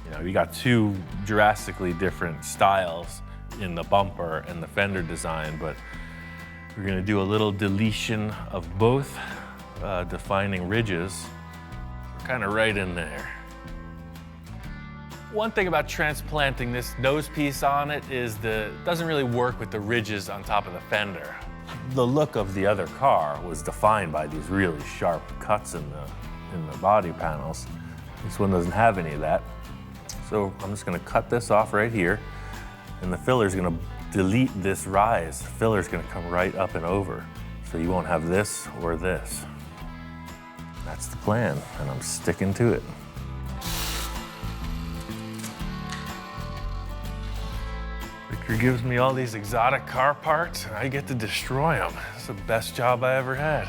You know, you got 2 drastically different styles in the bumper and the fender design, but we're gonna do a little deletion of both, defining ridges. We're kind of right in there. One thing about transplanting this nose piece on it is it doesn't really work with the ridges on top of the fender. The look of the other car was defined by these really sharp cuts in the body panels. This one doesn't have any of that. So I'm just gonna cut this off right here, and the filler's gonna delete this rise. The filler's gonna come right up and over, so you won't have this or this. That's the plan, and I'm sticking to it. Victor gives me all these exotic car parts, and I get to destroy them. It's the best job I ever had.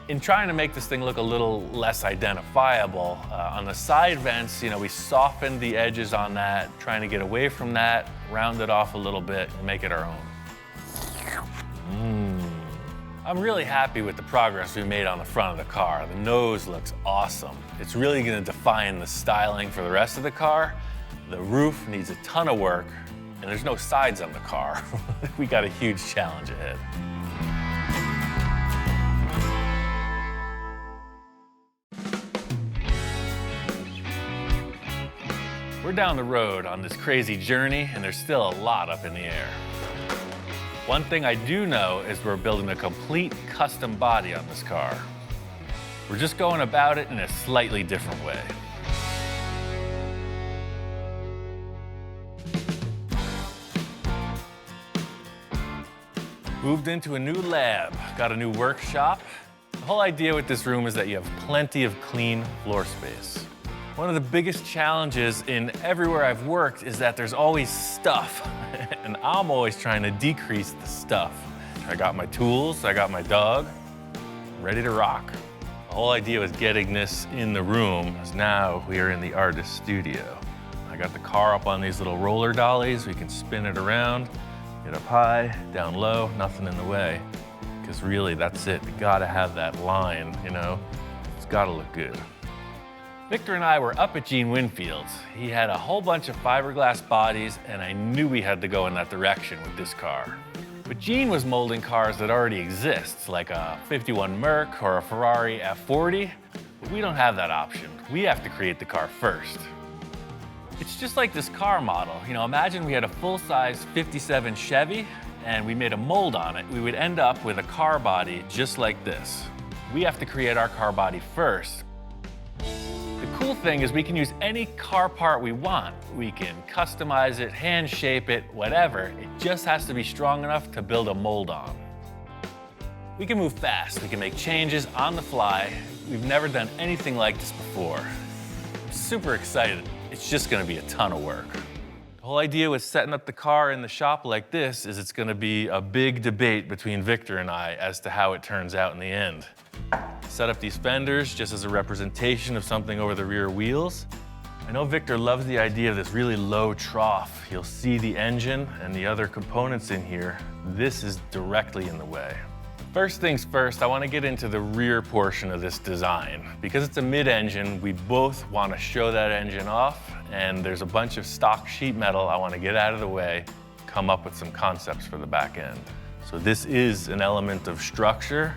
In trying to make this thing look a little less identifiable, on the side vents, we softened the edges on that, trying to get away from that, round it off a little bit, and make it our own. I'm really happy with the progress we made on the front of the car. The nose looks awesome. It's really gonna define the styling for the rest of the car. The roof needs a ton of work, and there's no sides on the car. We got a huge challenge ahead. We're down the road on this crazy journey, and there's still a lot up in the air. One thing I do know is we're building a complete custom body on this car. We're just going about it in a slightly different way. Moved into a new lab, got a new workshop. The whole idea with this room is that you have plenty of clean floor space. One of the biggest challenges in everywhere I've worked is that there's always stuff, and I'm always trying to decrease the stuff. I got my tools, I got my dog, ready to rock. The whole idea was getting this in the room, is now we are in the artist studio. I got the car up on these little roller dollies. We can spin it around, get up high, down low, nothing in the way. Because really, that's it. You gotta have that line, It's gotta look good. Victor and I were up at Gene Winfield's. He had a whole bunch of fiberglass bodies, and I knew we had to go in that direction with this car. But Gene was molding cars that already exist, like a 51 Merc or a Ferrari F40, but we don't have that option. We have to create the car first. It's just like this car model. Imagine we had a full-size 57 Chevy, and we made a mold on it. We would end up with a car body just like this. We have to create our car body first. The cool thing is we can use any car part we want. We can customize it, hand shape it, whatever. It just has to be strong enough to build a mold on. We can move fast. We can make changes on the fly. We've never done anything like this before. I'm super excited. It's just gonna be a ton of work. The whole idea with setting up the car in the shop like this is it's gonna be a big debate between Victor and I as to how it turns out in the end. Set up these fenders just as a representation of something over the rear wheels. I know Victor loves the idea of this really low trough. You'll see the engine and the other components in here. This is directly in the way. First things first, I want to get into the rear portion of this design. Because it's a mid-engine, we both want to show that engine off, and there's a bunch of stock sheet metal I want to get out of the way, come up with some concepts for the back end. So this is an element of structure.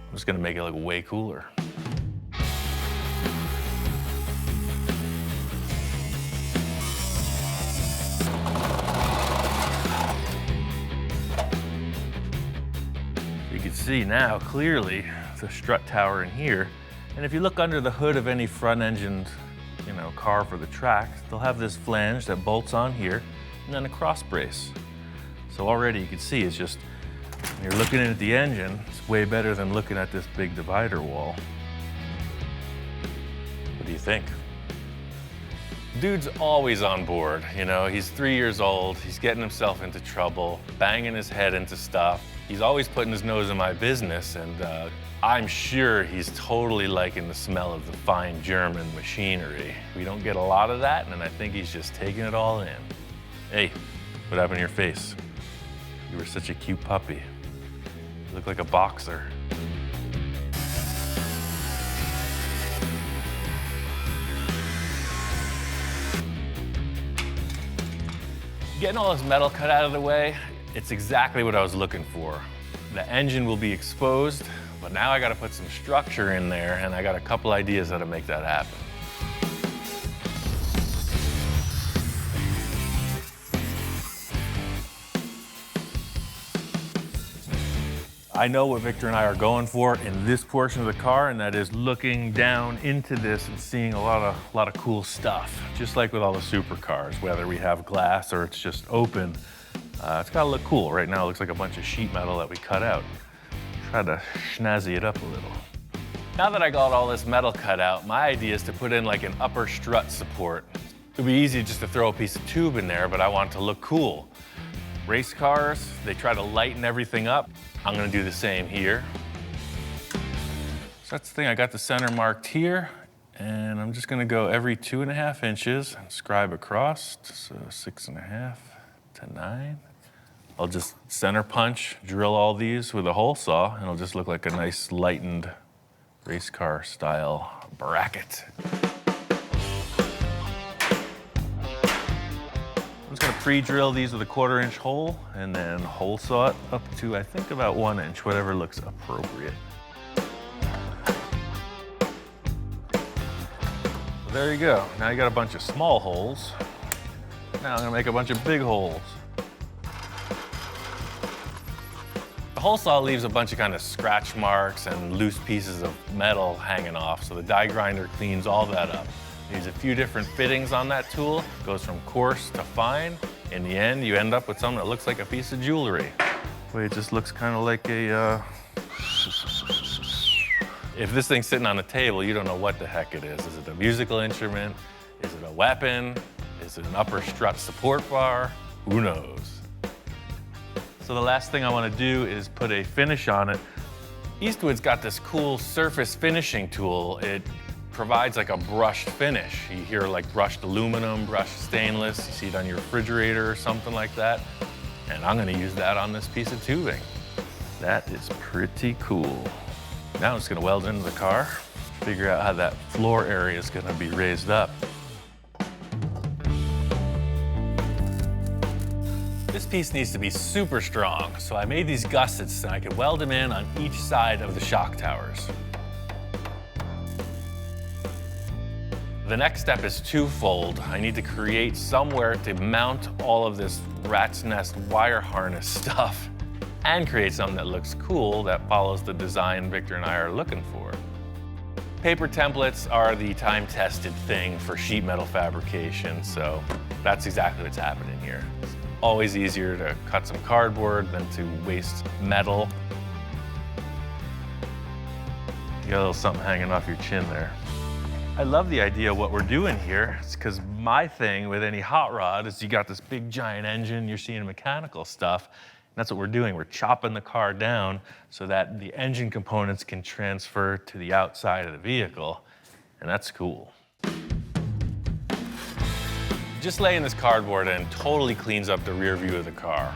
I'm just gonna make it look way cooler. You can see now clearly the strut tower in here. And if you look under the hood of any front-engined, car for the track, they'll have this flange that bolts on here and then a cross brace. So already you can see it's just, when you're looking at the engine, it's way better than looking at this big divider wall. What do you think? Dude's always on board, he's 3 years old, he's getting himself into trouble, banging his head into stuff. He's always putting his nose in my business, and I'm sure he's totally liking the smell of the fine German machinery. We don't get a lot of that, and I think he's just taking it all in. Hey, what happened to your face? You were such a cute puppy. You look like a boxer. Getting all this metal cut out of the way, it's exactly what I was looking for. The engine will be exposed, but now I gotta put some structure in there, and I got a couple ideas how to make that happen. I know what Victor and I are going for in this portion of the car, and that is looking down into this and seeing a lot of cool stuff. Just like with all the supercars, whether we have glass or it's just open, it's gotta look cool. Right now it looks like a bunch of sheet metal that we cut out. Try to snazzy it up a little. Now that I got all this metal cut out, my idea is to put in like an upper strut support. It would be easy just to throw a piece of tube in there, but I want it to look cool. Race cars, they try to lighten everything up. I'm gonna do the same here. So that's the thing, I got the center marked here, and I'm just gonna go every 2.5 inches and scribe across, so 6.5 to 9. I'll just center punch, drill all these with a hole saw, and it'll just look like a nice lightened race car style bracket. I'm just gonna pre-drill these with a 1/4 inch hole and then hole saw it up to, I think, about 1 inch, whatever looks appropriate. So there you go. Now you got a bunch of small holes. Now I'm gonna make a bunch of big holes. The hole saw leaves a bunch of kind of scratch marks and loose pieces of metal hanging off, so the die grinder cleans all that up. There's a few different fittings on that tool. It goes from coarse to fine. In the end, you end up with something that looks like a piece of jewelry. Boy, it just looks kind of like a, If this thing's sitting on the table, you don't know what the heck it is. Is it a musical instrument? Is it a weapon? Is it an upper strut support bar? Who knows? So the last thing I want to do is put a finish on it. Eastwood's got this cool surface finishing tool. It provides like a brushed finish. You hear like brushed aluminum, brushed stainless. You see it on your refrigerator or something like that. And I'm gonna use that on this piece of tubing. That is pretty cool. Now I'm just gonna weld into the car, figure out how that floor area is gonna be raised up. This piece needs to be super strong, so I made these gussets and I could weld them in on each side of the shock towers. The next step is twofold. I need to create somewhere to mount all of this rat's nest wire harness stuff and create something that looks cool that follows the design Victor and I are looking for. Paper templates are the time-tested thing for sheet metal fabrication, so that's exactly what's happening here. It's always easier to cut some cardboard than to waste metal. You got a little something hanging off your chin there. I love the idea of what we're doing here. It's because my thing with any hot rod is you got this big giant engine, you're seeing mechanical stuff, and that's what we're doing. We're chopping the car down so that the engine components can transfer to the outside of the vehicle, and that's cool. Just laying this cardboard in totally cleans up the rear view of the car.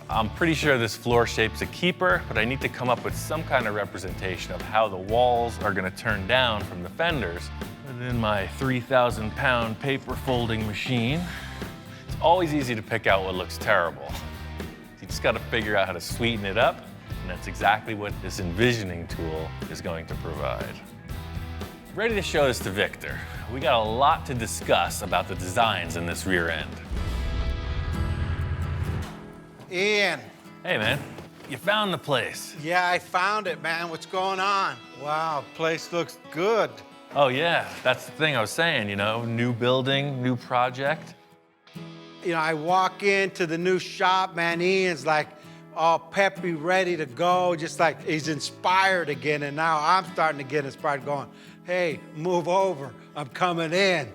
I'm pretty sure this floor shape's a keeper, but I need to come up with some kind of representation of how the walls are gonna turn down from the fenders within my 3,000-pound paper folding machine. It's always easy to pick out what looks terrible. You just gotta figure out how to sweeten it up, and that's exactly what this envisioning tool is going to provide. Ready to show this to Victor. We got a lot to discuss about the designs in this rear end. Ian. Hey, man. You found the place. Yeah, I found it, man. What's going on? Wow, place looks good. Oh, yeah. That's the thing I was saying, you know, new building, new project. You know, I walk into the new shop, man. Ian's like all peppy, ready to go, just like he's inspired again. And now I'm starting to get inspired, going, hey, move over. I'm coming in.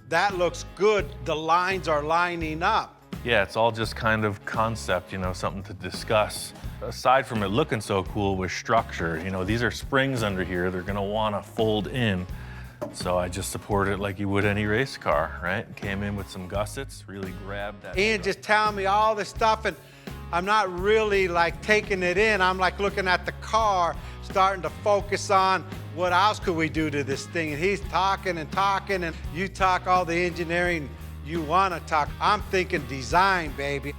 That looks good. The lines are lining up. Yeah, it's all just kind of concept, you know, something to discuss. Aside from it looking so cool with structure, you know, these are springs under here. They're gonna wanna fold in. So I just support it like you would any race car, right? Came in with some gussets, really grabbed that. Ian just telling me all this stuff, and I'm not really like taking it in. I'm like looking at the car, starting to focus on what else could we do to this thing. And he's talking and talking, and you talk all the engineering you want to talk. I'm thinking design, baby.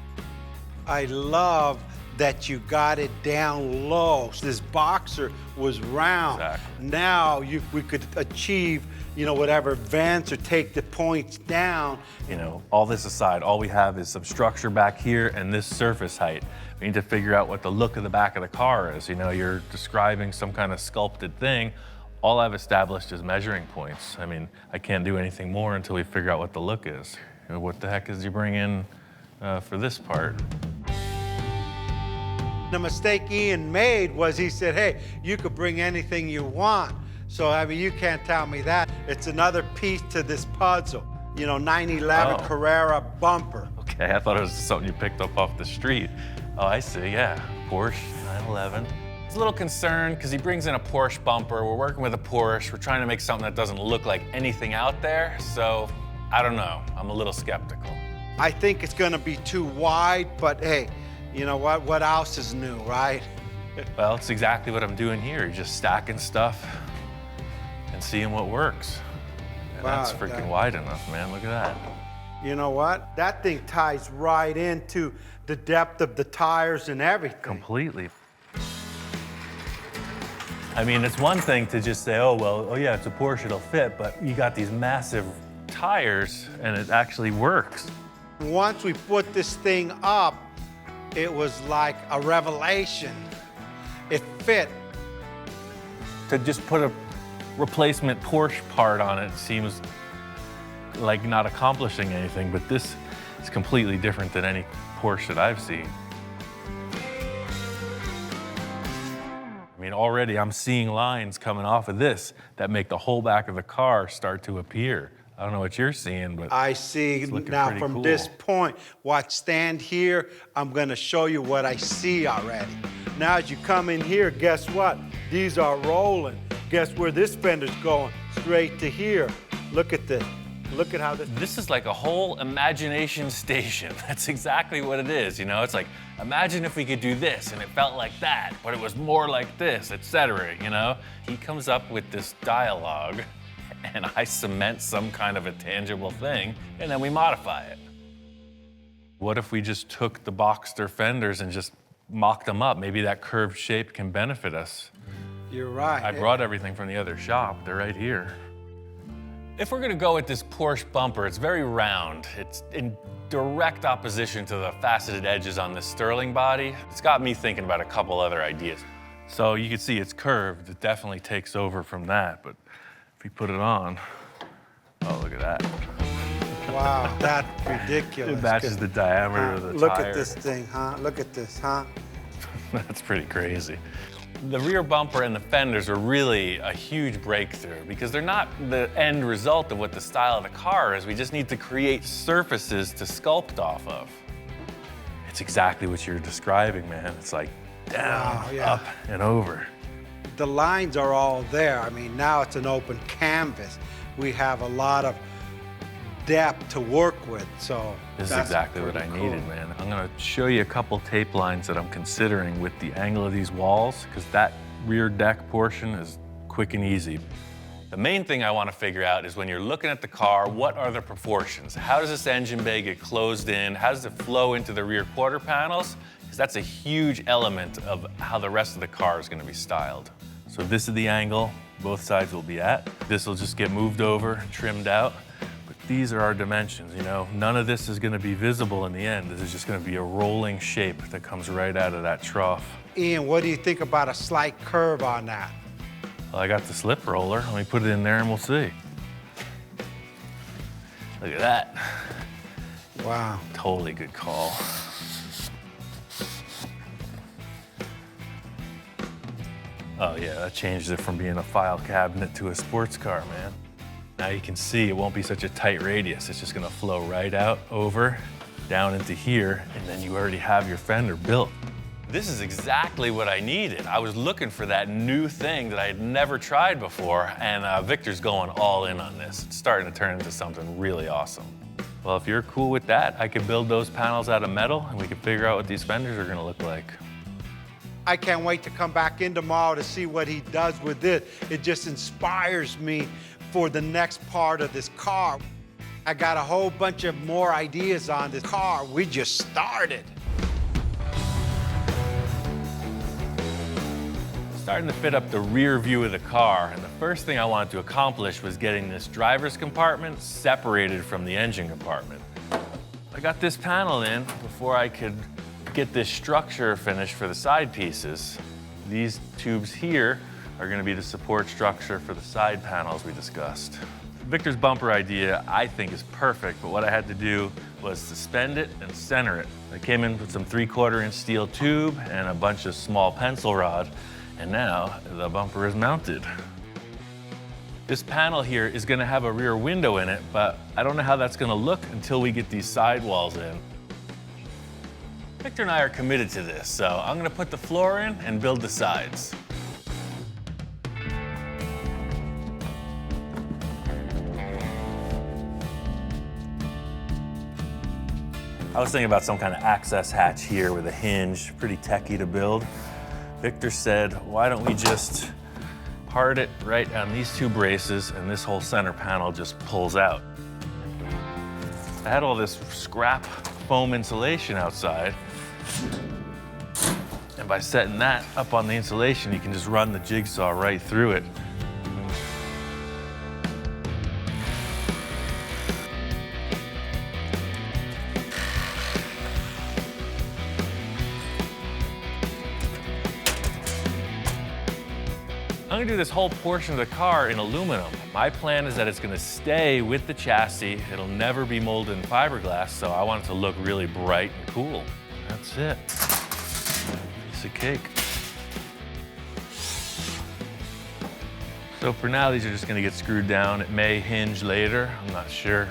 I love that you got it down low. This boxer was round. Exactly. Now we could achieve you know, whatever vents or take the points down. You know, all this aside, all we have is some structure back here and this surface height. We need to figure out what the look of the back of the car is. You know, you're describing some kind of sculpted thing. All I've established is measuring points. I mean, I can't do anything more until we figure out what the look is. You know, what the heck is you bring in for this part? The mistake Ian made was he said, hey, you could bring anything you want. So, I mean, you can't tell me that. It's another piece to this puzzle. You know, 911 Carrera bumper. Okay, I thought it was something you picked up off the street. Oh, I see, yeah. Porsche 911. I was a little concerned because he brings in a Porsche bumper. We're working with a Porsche. We're trying to make something that doesn't look like anything out there. So, I don't know. I'm a little skeptical. I think it's gonna be too wide, but hey, you know what? What else is new, right? Well, it's exactly what I'm doing here. Just stacking stuff and seeing what works. And Wow, that's freaking wide enough, man. Look at that. You know what? That thing ties right into the depth of the tires and everything. Completely. I mean, it's one thing to just say, oh, well, oh yeah, it's a Porsche, it'll fit, but you got these massive tires and it actually works. Once we put this thing up, it was like a revelation. It fit. To just put a replacement Porsche part on it seems like not accomplishing anything, but this is completely different than any Porsche that I've seen. I mean, already I'm seeing lines coming off of this that make the whole back of the car start to appear. I don't know what you're seeing, but I see now from cool. this point, watch, stand here, I'm gonna show you what I see already. Now as you come in here, guess what? These are rolling. Guess where this fender's going? Straight to here. Look at this. Look at how this... This is like a whole imagination station. That's exactly what it is, you know? It's like, imagine if we could do this and it felt like that, but it was more like this, etc., you know? He comes up with this dialogue and I cement some kind of a tangible thing, and then we modify it. What if we just took the Boxster fenders and just mocked them up? Maybe that curved shape can benefit us. You're right. I brought everything from the other shop. They're right here. If we're gonna go with this Porsche bumper, it's very round. It's in direct opposition to the faceted edges on this Sterling body. It's got me thinking about a couple other ideas. So you can see it's curved. It definitely takes over from that, but if we put it on, oh, look at that. Wow, that's ridiculous. It matches the diameter of the Look tire. at this thing, huh? Look at this, huh? That's pretty crazy. The rear bumper and the fenders are really a huge breakthrough because they're not the end result of what the style of the car is. We just need to create surfaces to sculpt off of. It's exactly what you're describing, man. It's like down, up, and over. The lines are all there. I mean, now it's an open canvas. We have a lot of depth to work with, so this is exactly what I needed, man. I'm gonna show you a couple tape lines that I'm considering with the angle of these walls, because that rear deck portion is quick and easy. The main thing I want to figure out is when you're looking at the car, what are the proportions? How does this engine bay get closed in? How does it flow into the rear quarter panels? Because that's a huge element of how the rest of the car is going to be styled. So this is the angle both sides will be at. This will just get moved over, trimmed out. These are our dimensions, you know. None of this is gonna be visible in the end. This is just gonna be a rolling shape that comes right out of that trough. Ian, what do you think about a slight curve on that? Well, I got the slip roller. Let me put it in there and we'll see. Look at that. Wow. Totally good call. Oh yeah, that changes it from being a file cabinet to a sports car, man. Now you can see it won't be such a tight radius. It's just gonna flow right out over, down into here, and then you already have your fender built. This is exactly what I needed. I was looking for that new thing that I had never tried before, and Victor's going all in on this. It's starting to turn into something really awesome. Well, if you're cool with that, I could build those panels out of metal, and we can figure out what these fenders are gonna look like. I can't wait to come back in tomorrow to see what he does with this. It just inspires me for the next part of this car. I got a whole bunch of more ideas on this car. We just started. Starting to fit up the rear view of the car, and the first thing I wanted to accomplish was getting this driver's compartment separated from the engine compartment. I got this panel in before I could get this structure finished for the side pieces. These tubes here are going to be the support structure for the side panels we discussed. Victor's bumper idea, I think, is perfect, but what I had to do was suspend it and center it. I came in with some 3/4-inch steel tube and a bunch of small pencil rod, and now the bumper is mounted. This panel here is going to have a rear window in it, but I don't know how that's going to look until we get these sidewalls in. Victor and I are committed to this, so I'm going to put the floor in and build the sides. I was thinking about some kind of access hatch here with a hinge, pretty techy to build. Victor said, why don't we just hard it right on these two braces and this whole center panel just pulls out. I had all this scrap foam insulation outside, and by setting that up on the insulation, you can just run the jigsaw right through it. I'm gonna do this whole portion of the car in aluminum. My plan is that it's gonna stay with the chassis. It'll never be molded in fiberglass, so I want it to look really bright and cool. That's it. Piece of cake. So for now, these are just gonna get screwed down. It may hinge later, I'm not sure.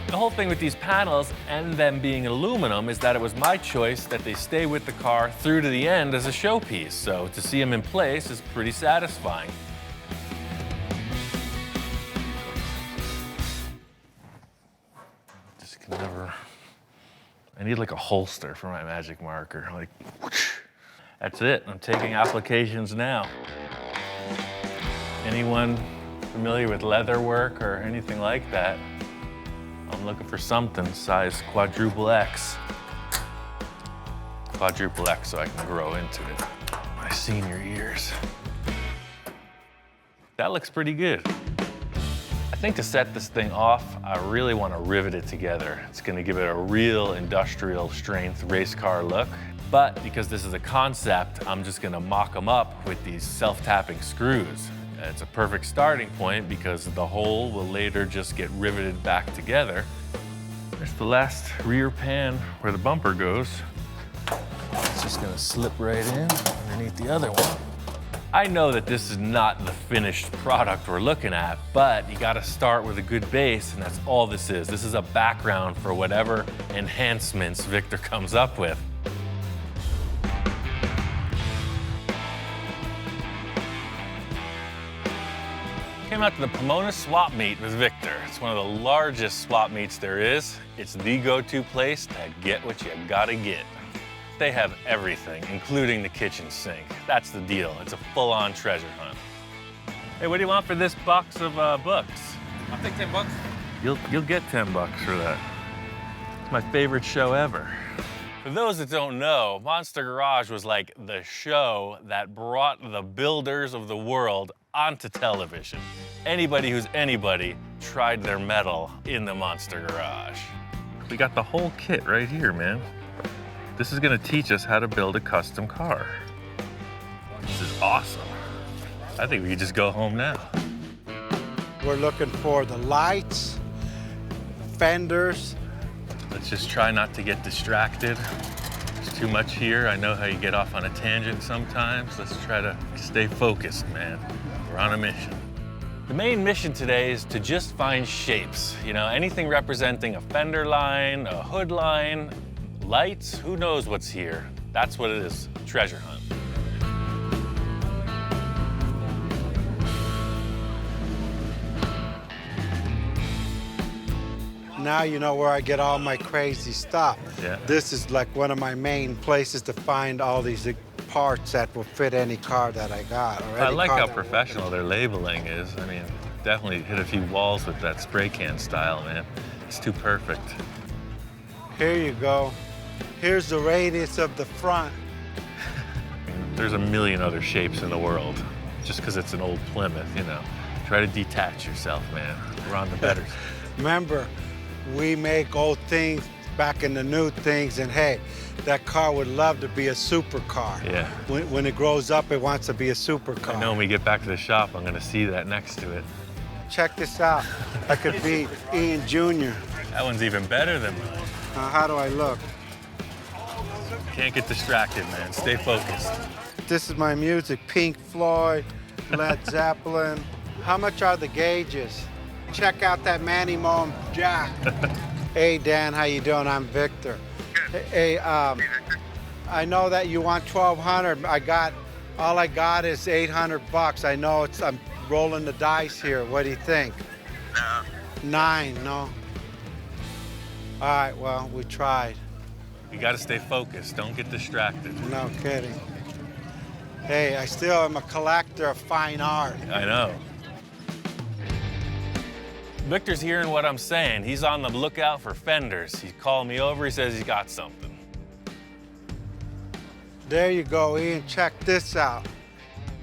The whole thing with these panels and them being aluminum is that it was my choice that they stay with the car through to the end as a showpiece. So to see them in place is pretty satisfying. Just can never, I need like a holster for my magic marker. Like, whoosh. That's it, I'm taking applications now. Anyone familiar with leather work or anything like that? I'm looking for something size quadruple X. Quadruple X so I can grow into it. My senior years. That looks pretty good. I think to set this thing off, I really want to rivet it together. It's going to give it a real industrial strength race car look. But because this is a concept, I'm just going to mock them up with these self-tapping screws. It's a perfect starting point because the hole will later just get riveted back together. There's the last rear pan where the bumper goes. It's just gonna slip right in underneath the other one. I know that this is not the finished product we're looking at, but you gotta start with a good base, and that's all this is. This is a background for whatever enhancements Victor comes up with. Came out to the Pomona swap meet with Victor. It's one of the largest swap meets there is. It's the go-to place to get what you gotta get. They have everything, including the kitchen sink. That's the deal. It's a full-on treasure hunt. Hey, what do you want for this box of books? I'll take 10 bucks. You'll get 10 bucks for that. It's my favorite show ever. For those that don't know, Monster Garage was like the show that brought the builders of the world onto television. Anybody who's anybody tried their mettle in the Monster Garage. We got the whole kit right here, man. This is gonna teach us how to build a custom car. This is awesome. I think we could just go home now. We're looking for the lights, fenders. Let's just try not to get distracted. There's too much here. I know how you get off on a tangent sometimes. Let's try to stay focused, man. We're on a mission. The main mission today is to just find shapes. You know, anything representing a fender line, a hood line, lights, who knows what's here. That's what it is, treasure hunt. Now you know where I get all my crazy stuff. Yeah. This is like one of my main places to find all these parts that will fit any car that I got. Or I any like car how that professional their labeling is. I mean, definitely hit a few walls with that spray can style, man. It's too perfect. Here you go. Here's the radius of the front. There's a million other shapes in the world. Just because it's an old Plymouth, you know. Try to detach yourself, man. We're on the better side. Remember, we make old things back in the new things, and hey, that car would love to be a supercar. Yeah. When it grows up, it wants to be a supercar. I know when we get back to the shop, I'm gonna see that next to it. Check this out. That could be Ian Jr. That one's even better than mine. How do I look? Can't get distracted, man. Stay focused. This is my music, Pink Floyd, Led Zeppelin. How much are the gauges? Check out that Manny Moen jack. Hey, Dan, how you doing? I'm Victor. Hey, I know that you want 1,200. All I got is 800 bucks. I know I'm rolling the dice here. What do you think? No. 9, no? All right, well, we tried. You gotta stay focused. Don't get distracted. No kidding. Hey, I still am a collector of fine art. I know. Victor's hearing what I'm saying. He's on the lookout for fenders. He's calling me over. He says he's got something. There you go, Ian. Check this out.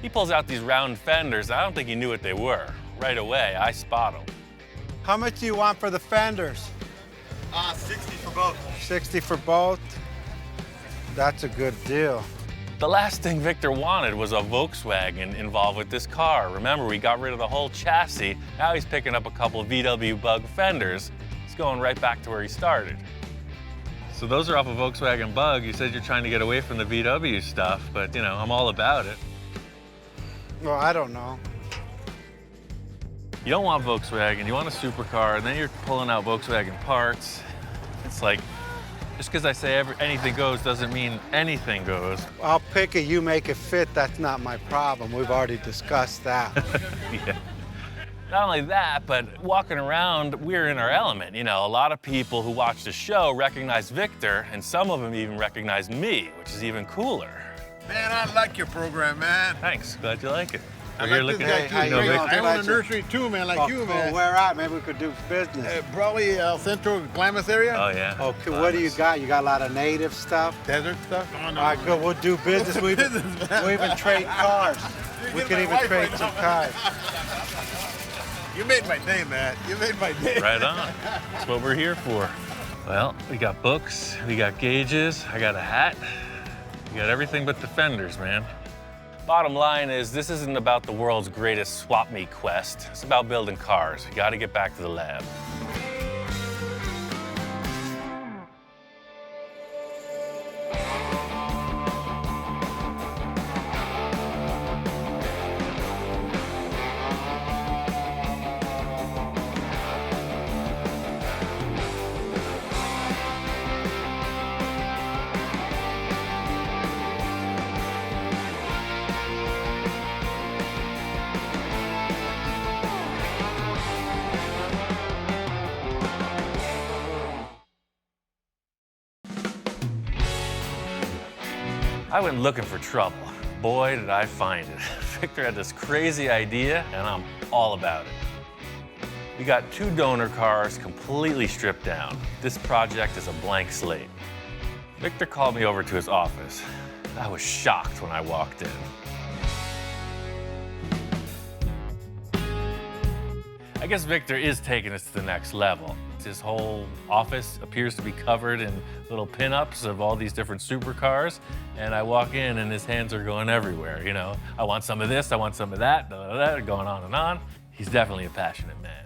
He pulls out these round fenders. I don't think he knew what they were. Right away, I spot them. How much do you want for the fenders? 60 for both. 60 for both? That's a good deal. The last thing Victor wanted was a Volkswagen involved with this car. Remember, we got rid of the whole chassis. Now he's picking up a couple of VW Bug fenders. He's going right back to where he started. So those are off a Volkswagen Bug. You said you're trying to get away from the VW stuff, but you know, I'm all about it. Well, I don't know. You don't want Volkswagen, you want a supercar, and then you're pulling out Volkswagen parts. It's like, just because I say anything goes doesn't mean anything goes. I'll pick it, you make it fit, that's not my problem. We've already discussed that. Yeah. Not only that, but walking around, we're in our element. You know, a lot of people who watch the show recognize Victor, and some of them even recognize me, which is even cooler. Man, I like your program, man. Thanks, glad you like it. I We're here like looking this guy, at too. I own a nursery too, man, like you, man. Where at? Maybe we could do business. Probably Central Klamath area. Oh, yeah. Okay, what do you got? You got a lot of native stuff? Desert stuff? All right, good, we'll do business. We even trade cars. We can even trade some cars. You made my day, man. You made my day. Right on. That's what we're here for. Well, we got books, we got gauges, I got a hat. We got everything but the fenders, man. Bottom line is, this isn't about the world's greatest swap meet quest. It's about building cars. We gotta get back to the lab. I went looking for trouble. Boy, did I find it. Victor had this crazy idea, and I'm all about it. We got 2 donor cars completely stripped down. This project is a blank slate. Victor called me over to his office. I was shocked when I walked in. I guess Victor is taking us to the next level. His whole office appears to be covered in little pinups of all these different supercars, and I walk in and his hands are going everywhere, you know. I want some of this, I want some of that, going on and on. He's definitely a passionate man.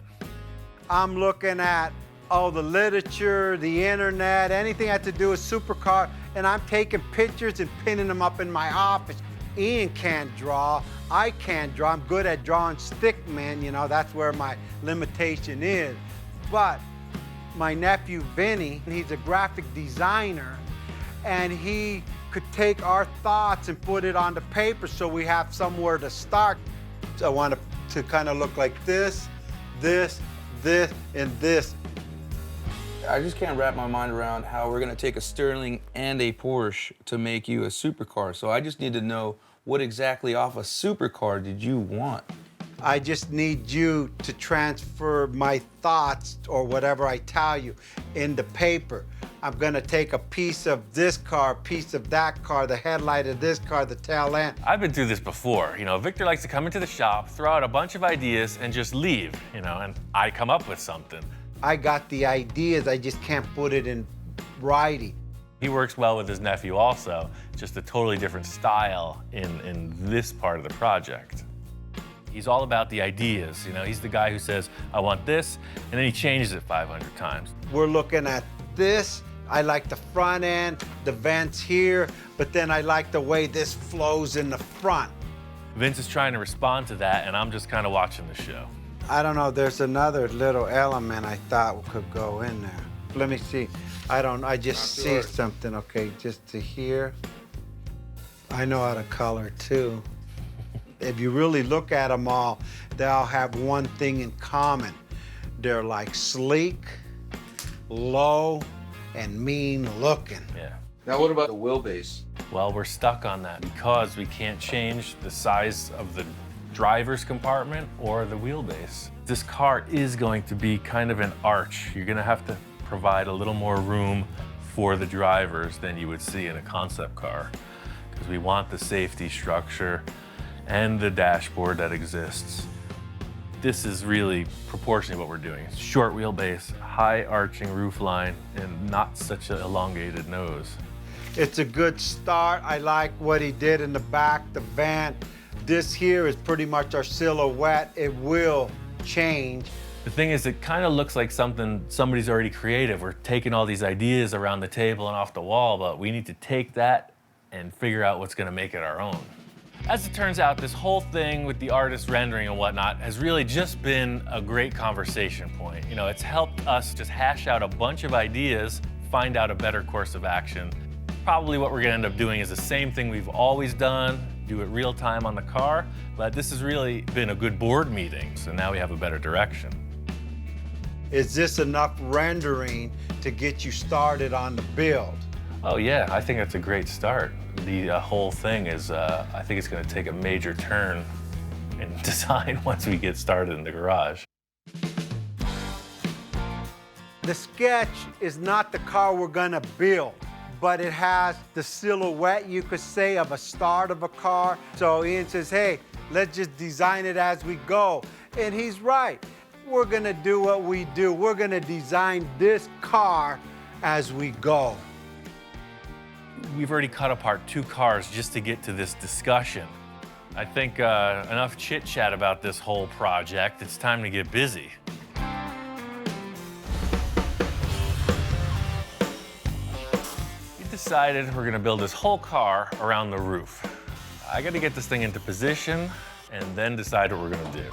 I'm looking at all the literature, the internet, anything that had to do with supercar, and I'm taking pictures and pinning them up in my office. Ian can't draw, I can't draw. I'm good at drawing stick men, you know, that's where my limitation is. But my nephew Vinnie, he's a graphic designer, and he could take our thoughts and put it on the paper so we have somewhere to start. So I want it to kind of look like this, this, this, and this. I just can't wrap my mind around how we're gonna take a Sterling and a Porsche to make you a supercar. So I just need to know, what exactly off a supercar did you want? I just need you to transfer my thoughts or whatever I tell you into paper. I'm gonna take a piece of this car, a piece of that car, the headlight of this car, the tail end. I've been through this before. You know, Victor likes to come into the shop, throw out a bunch of ideas, and just leave, you know, and I come up with something. I got the ideas, I just can't put it in writing. He works well with his nephew also, just a totally different style in this part of the project. He's all about the ideas, you know, he's the guy who says, I want this, and then he changes it 500 times. We're looking at this. I like the front end, the vents here, but then I like the way this flows in the front. Vince is trying to respond to that, and I'm just kind of watching the show. I don't know, there's another little element I thought could go in there. Let me see. I just see something, okay, just to here. I know how to color too. If you really look at them all, they all have one thing in common. They're like sleek, low, and mean looking. Yeah. Now what about the wheelbase? Well, we're stuck on that because we can't change the size of the driver's compartment or the wheelbase. This car is going to be kind of an arch. You're gonna have to provide a little more room for the drivers than you would see in a concept car, because we want the safety structure and the dashboard that exists. This is really proportionally what we're doing. It's short wheelbase, high arching roofline, and not such an elongated nose. It's a good start. I like what he did in the back, the van. This here is pretty much our silhouette. It will change. The thing is, it kind of looks like something somebody's already created. We're taking all these ideas around the table and off the wall, but we need to take that and figure out what's gonna make it our own. As it turns out, this whole thing with the artist rendering and whatnot has really just been a great conversation point. You know, it's helped us just hash out a bunch of ideas, find out a better course of action. Probably what we're gonna end up doing is the same thing we've always done, do it real time on the car, but this has really been a good board meeting, so now we have a better direction. Is this enough rendering to get you started on the build? Oh yeah, I think that's a great start. The whole thing is, I think it's gonna take a major turn in design once we get started in the garage. The sketch is not the car we're gonna build, but it has the silhouette, you could say, of a start of a car. So Ian says, hey, let's just design it as we go. And he's right. We're gonna do what we do. We're gonna design this car as we go. We've already cut apart 2 cars just to get to this discussion. I think enough chit chat about this whole project. It's time to get busy. We decided we're gonna build this whole car around the roof. I gotta get this thing into position and then decide what we're gonna do.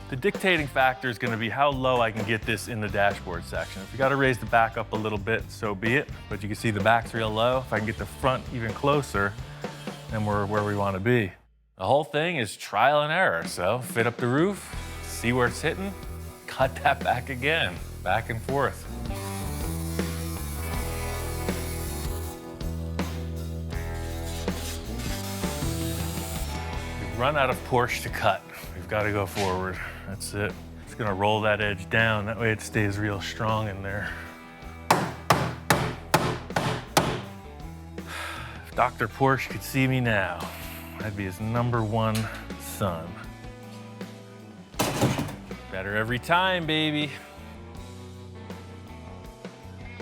The dictating factor is going to be how low I can get this in the dashboard section. If you got to raise the back up a little bit, so be it. But you can see the back's real low. If I can get the front even closer, then we're where we want to be. The whole thing is trial and error. So fit up the roof, see where it's hitting, cut that back again, back and forth. We've run out of Porsche to cut. We've got to go forward. That's it. Just gonna roll that edge down. That way it stays real strong in there. If Dr. Porsche could see me now, I'd be his #1 son. Better every time, baby.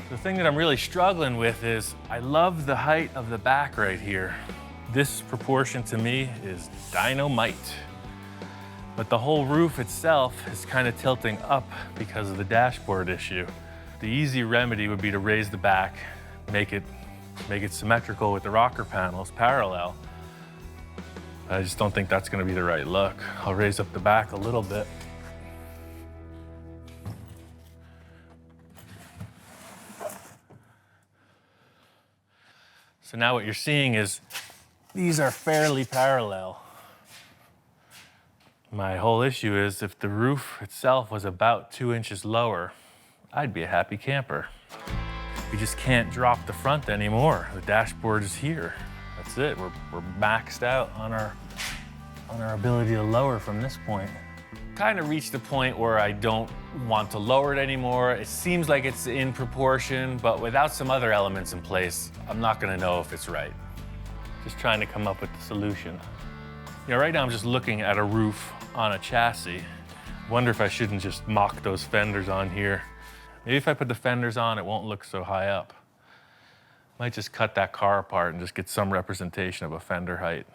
The thing that I'm really struggling with is I love the height of the back right here. This proportion to me is dynamite. But the whole roof itself is kind of tilting up because of the dashboard issue. The easy remedy would be to raise the back, make it symmetrical with the rocker panels, parallel. I just don't think that's gonna be the right look. I'll raise up the back a little bit. So now what you're seeing is these are fairly parallel. My whole issue is if the roof itself was about 2 inches lower, I'd be a happy camper. We just can't drop the front anymore. The dashboard is here. That's it. We're maxed out on our on our ability to lower from this point. Kind of reached a point where I don't want to lower it anymore. It seems like it's in proportion, but without some other elements in place, I'm not gonna know if it's right. Just trying to come up with the solution. You know, right now I'm just looking at a roof on a chassis. Wonder if I shouldn't just mock those fenders on here. Maybe if I put the fenders on, it won't look so high up. Might just cut that car apart and just get some representation of a fender height.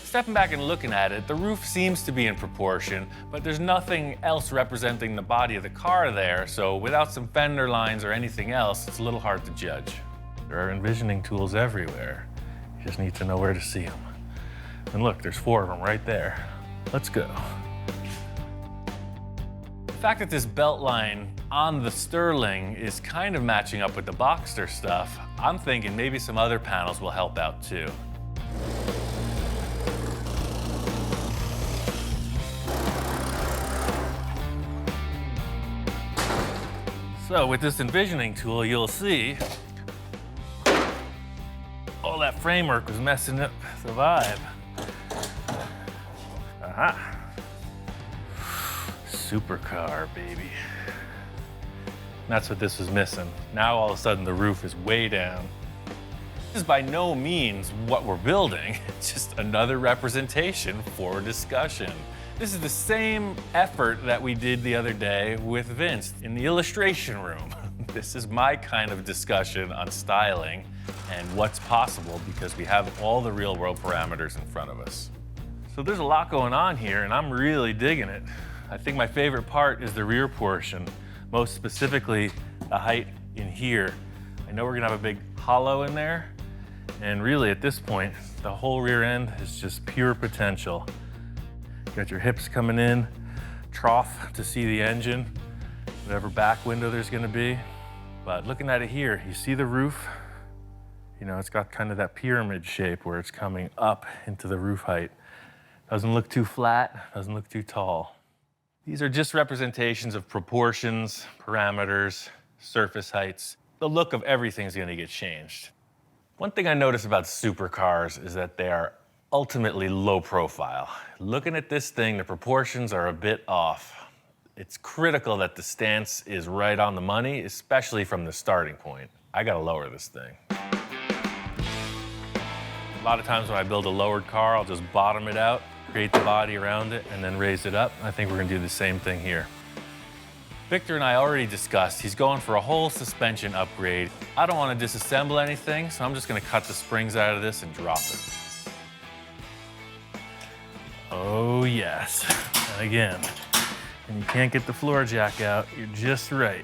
Stepping back and looking at it, the roof seems to be in proportion, but there's nothing else representing the body of the car there, so without some fender lines or anything else, it's a little hard to judge. There are envisioning tools everywhere. You just need to know where to see them. And look, there's 4 of them right there. Let's go. The fact that this belt line on the Sterling is kind of matching up with the Boxster stuff, I'm thinking maybe some other panels will help out too. So with this envisioning tool, you'll see all that framework was messing up the vibe. Aha. Supercar, baby. That's what this was missing. Now all of a sudden the roof is way down. This is by no means what we're building. It's just another representation for discussion. This is the same effort that we did the other day with Vince in the illustration room. This is my kind of discussion on styling and what's possible because we have all the real world parameters in front of us. So there's a lot going on here and I'm really digging it. I think my favorite part is the rear portion, most specifically the height in here. I know we're gonna have a big hollow in there, and really at this point, the whole rear end is just pure potential. Got your hips coming in, trough to see the engine, whatever back window there's gonna be. But looking at it here, you see the roof? You know, it's got kind of that pyramid shape where it's coming up into the roof height. Doesn't look too flat, doesn't look too tall. These are just representations of proportions, parameters, surface heights. The look of everything's gonna get changed. One thing I notice about supercars is that they are ultimately low profile. Looking at this thing, the proportions are a bit off. It's critical that the stance is right on the money, especially from the starting point. I gotta lower this thing. A lot of times when I build a lowered car, I'll just bottom it out, create the body around it, and then raise it up. I think we're gonna do the same thing here. Victor and I already discussed, he's going for a whole suspension upgrade. I don't wanna disassemble anything, so I'm just gonna cut the springs out of this and drop it. Oh yes, and again, when you can't get the floor jack out, you're just right.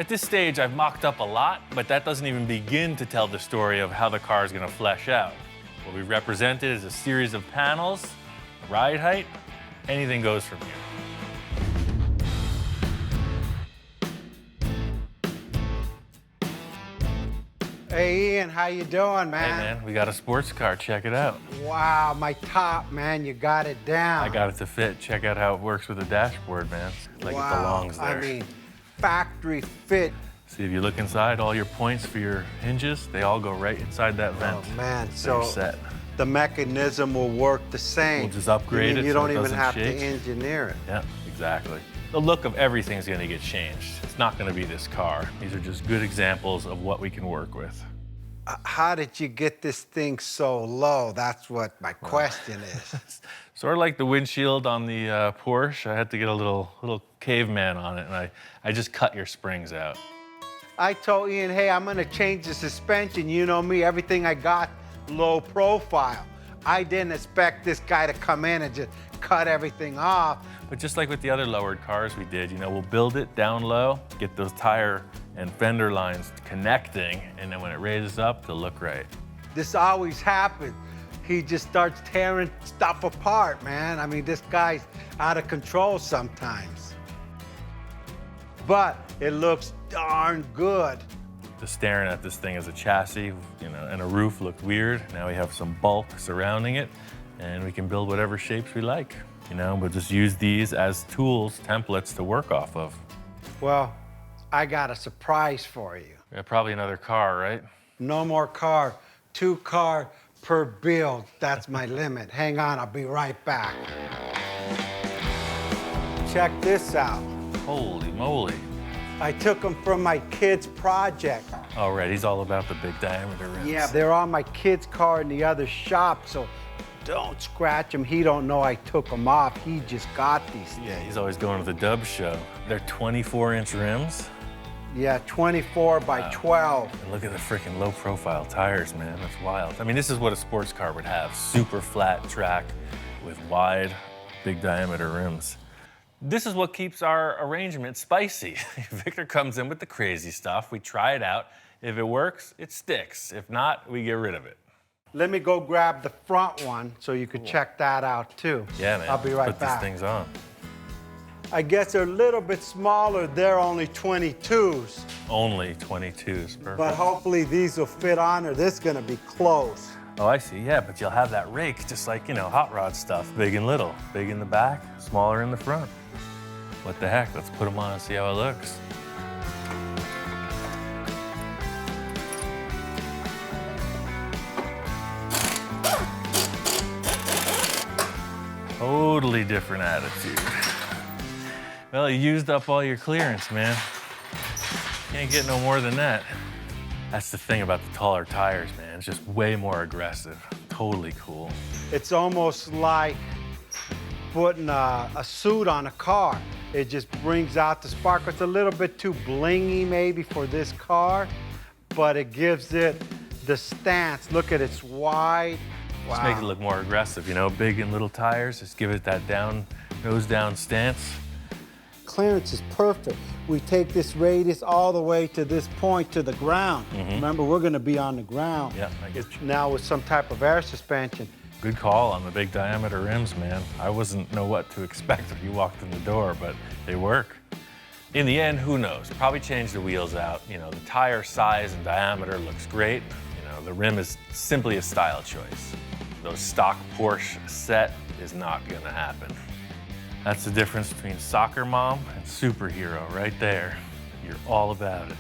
At this stage, I've mocked up a lot, but that doesn't even begin to tell the story of how the car is gonna flesh out. What we've represented is a series of panels, ride height, anything goes from here. Hey Ian, how you doing, man? Hey man, we got a sports car, check it out. Wow, my top, man, you got it down. I got it to fit. Check out how it works with the dashboard, man. Like wow, it belongs there. I mean, factory fit. See, if you look inside, all your points for your hinges, they all go right inside that vent. Oh man, so so set. The mechanism will work the same. We'll just upgrade it You so don't it even doesn't have shake. to engineer it. Yeah, exactly. The look of everything's gonna get changed. It's not gonna be this car. These are just good examples of what we can work with. How did you get this thing so low? That's what my question is. Sort of like the windshield on the Porsche. I had to get a little caveman on it, and I just cut your springs out. I told Ian, hey, I'm gonna change the suspension. You know me, everything I got, low profile. I didn't expect this guy to come in and just cut everything off. But just like with the other lowered cars we did, you know, we'll build it down low, get those tire and fender lines connecting, and then when it raises up, it'll look right. This always happens. He just starts tearing stuff apart, man. I mean, this guy's out of control sometimes. But it looks darn good. Just staring at this thing as a chassis, you know, and a roof looked weird. Now we have some bulk surrounding it, and we can build whatever shapes we like, you know, but just use these as tools, templates to work off of. Well, I got a surprise for you. Yeah, probably another car, right? No more car, 2 car per build. That's my limit. Hang on, I'll be right back. Check this out. Holy moly. I took them from my kid's project. All right, he's all about the big diameter rims. Yeah, they're on my kid's car in the other shop, so don't scratch them. He don't know I took them off. He just got these things. Yeah, he's always going to the Dub show. They're 24-inch rims. Yeah, 24 by 12. And look at the freaking low-profile tires, man. That's wild. I mean, this is what a sports car would have. Super flat track with wide, big diameter rims. This is what keeps our arrangement spicy. Victor comes in with the crazy stuff. We try it out. If it works, it sticks. If not, we get rid of it. Let me go grab the front one so you could check that out too. Yeah, man. I'll be right Put back. these things on. I guess they're a little bit smaller. They're only 22s. Only 22s, perfect. But hopefully these will fit on, or this is gonna be close. Oh, I see. Yeah, but you'll have that rake, just like, you know, hot rod stuff. Big and little. Big in the back, smaller in the front. What the heck? Let's put them on and see how it looks. Totally different attitude. Well, you used up all your clearance, man. Can't get no more than that. That's the thing about the taller tires, man. It's just way more aggressive. Totally cool. It's almost like putting a suit on a car. It just brings out the sparkle. It's a little bit too blingy maybe for this car, but it gives it the stance. Look at it's wide. Wow. Just make it look more aggressive, you know, big and little tires. Just give it that down, nose down stance. Clearance is perfect. We take this radius all the way to this point to the ground. Remember, we're gonna be on the ground. Yeah, I get you. Now with some type of air suspension. Good call on the big diameter rims, man. I wasn't know what to expect when you walked in the door, but they work. In the end, who knows? Probably change the wheels out. You know, the tire size and diameter looks great. You know, the rim is simply a style choice. Those stock Porsche set is not gonna happen. That's the difference between soccer mom and superhero right there. You're all about it.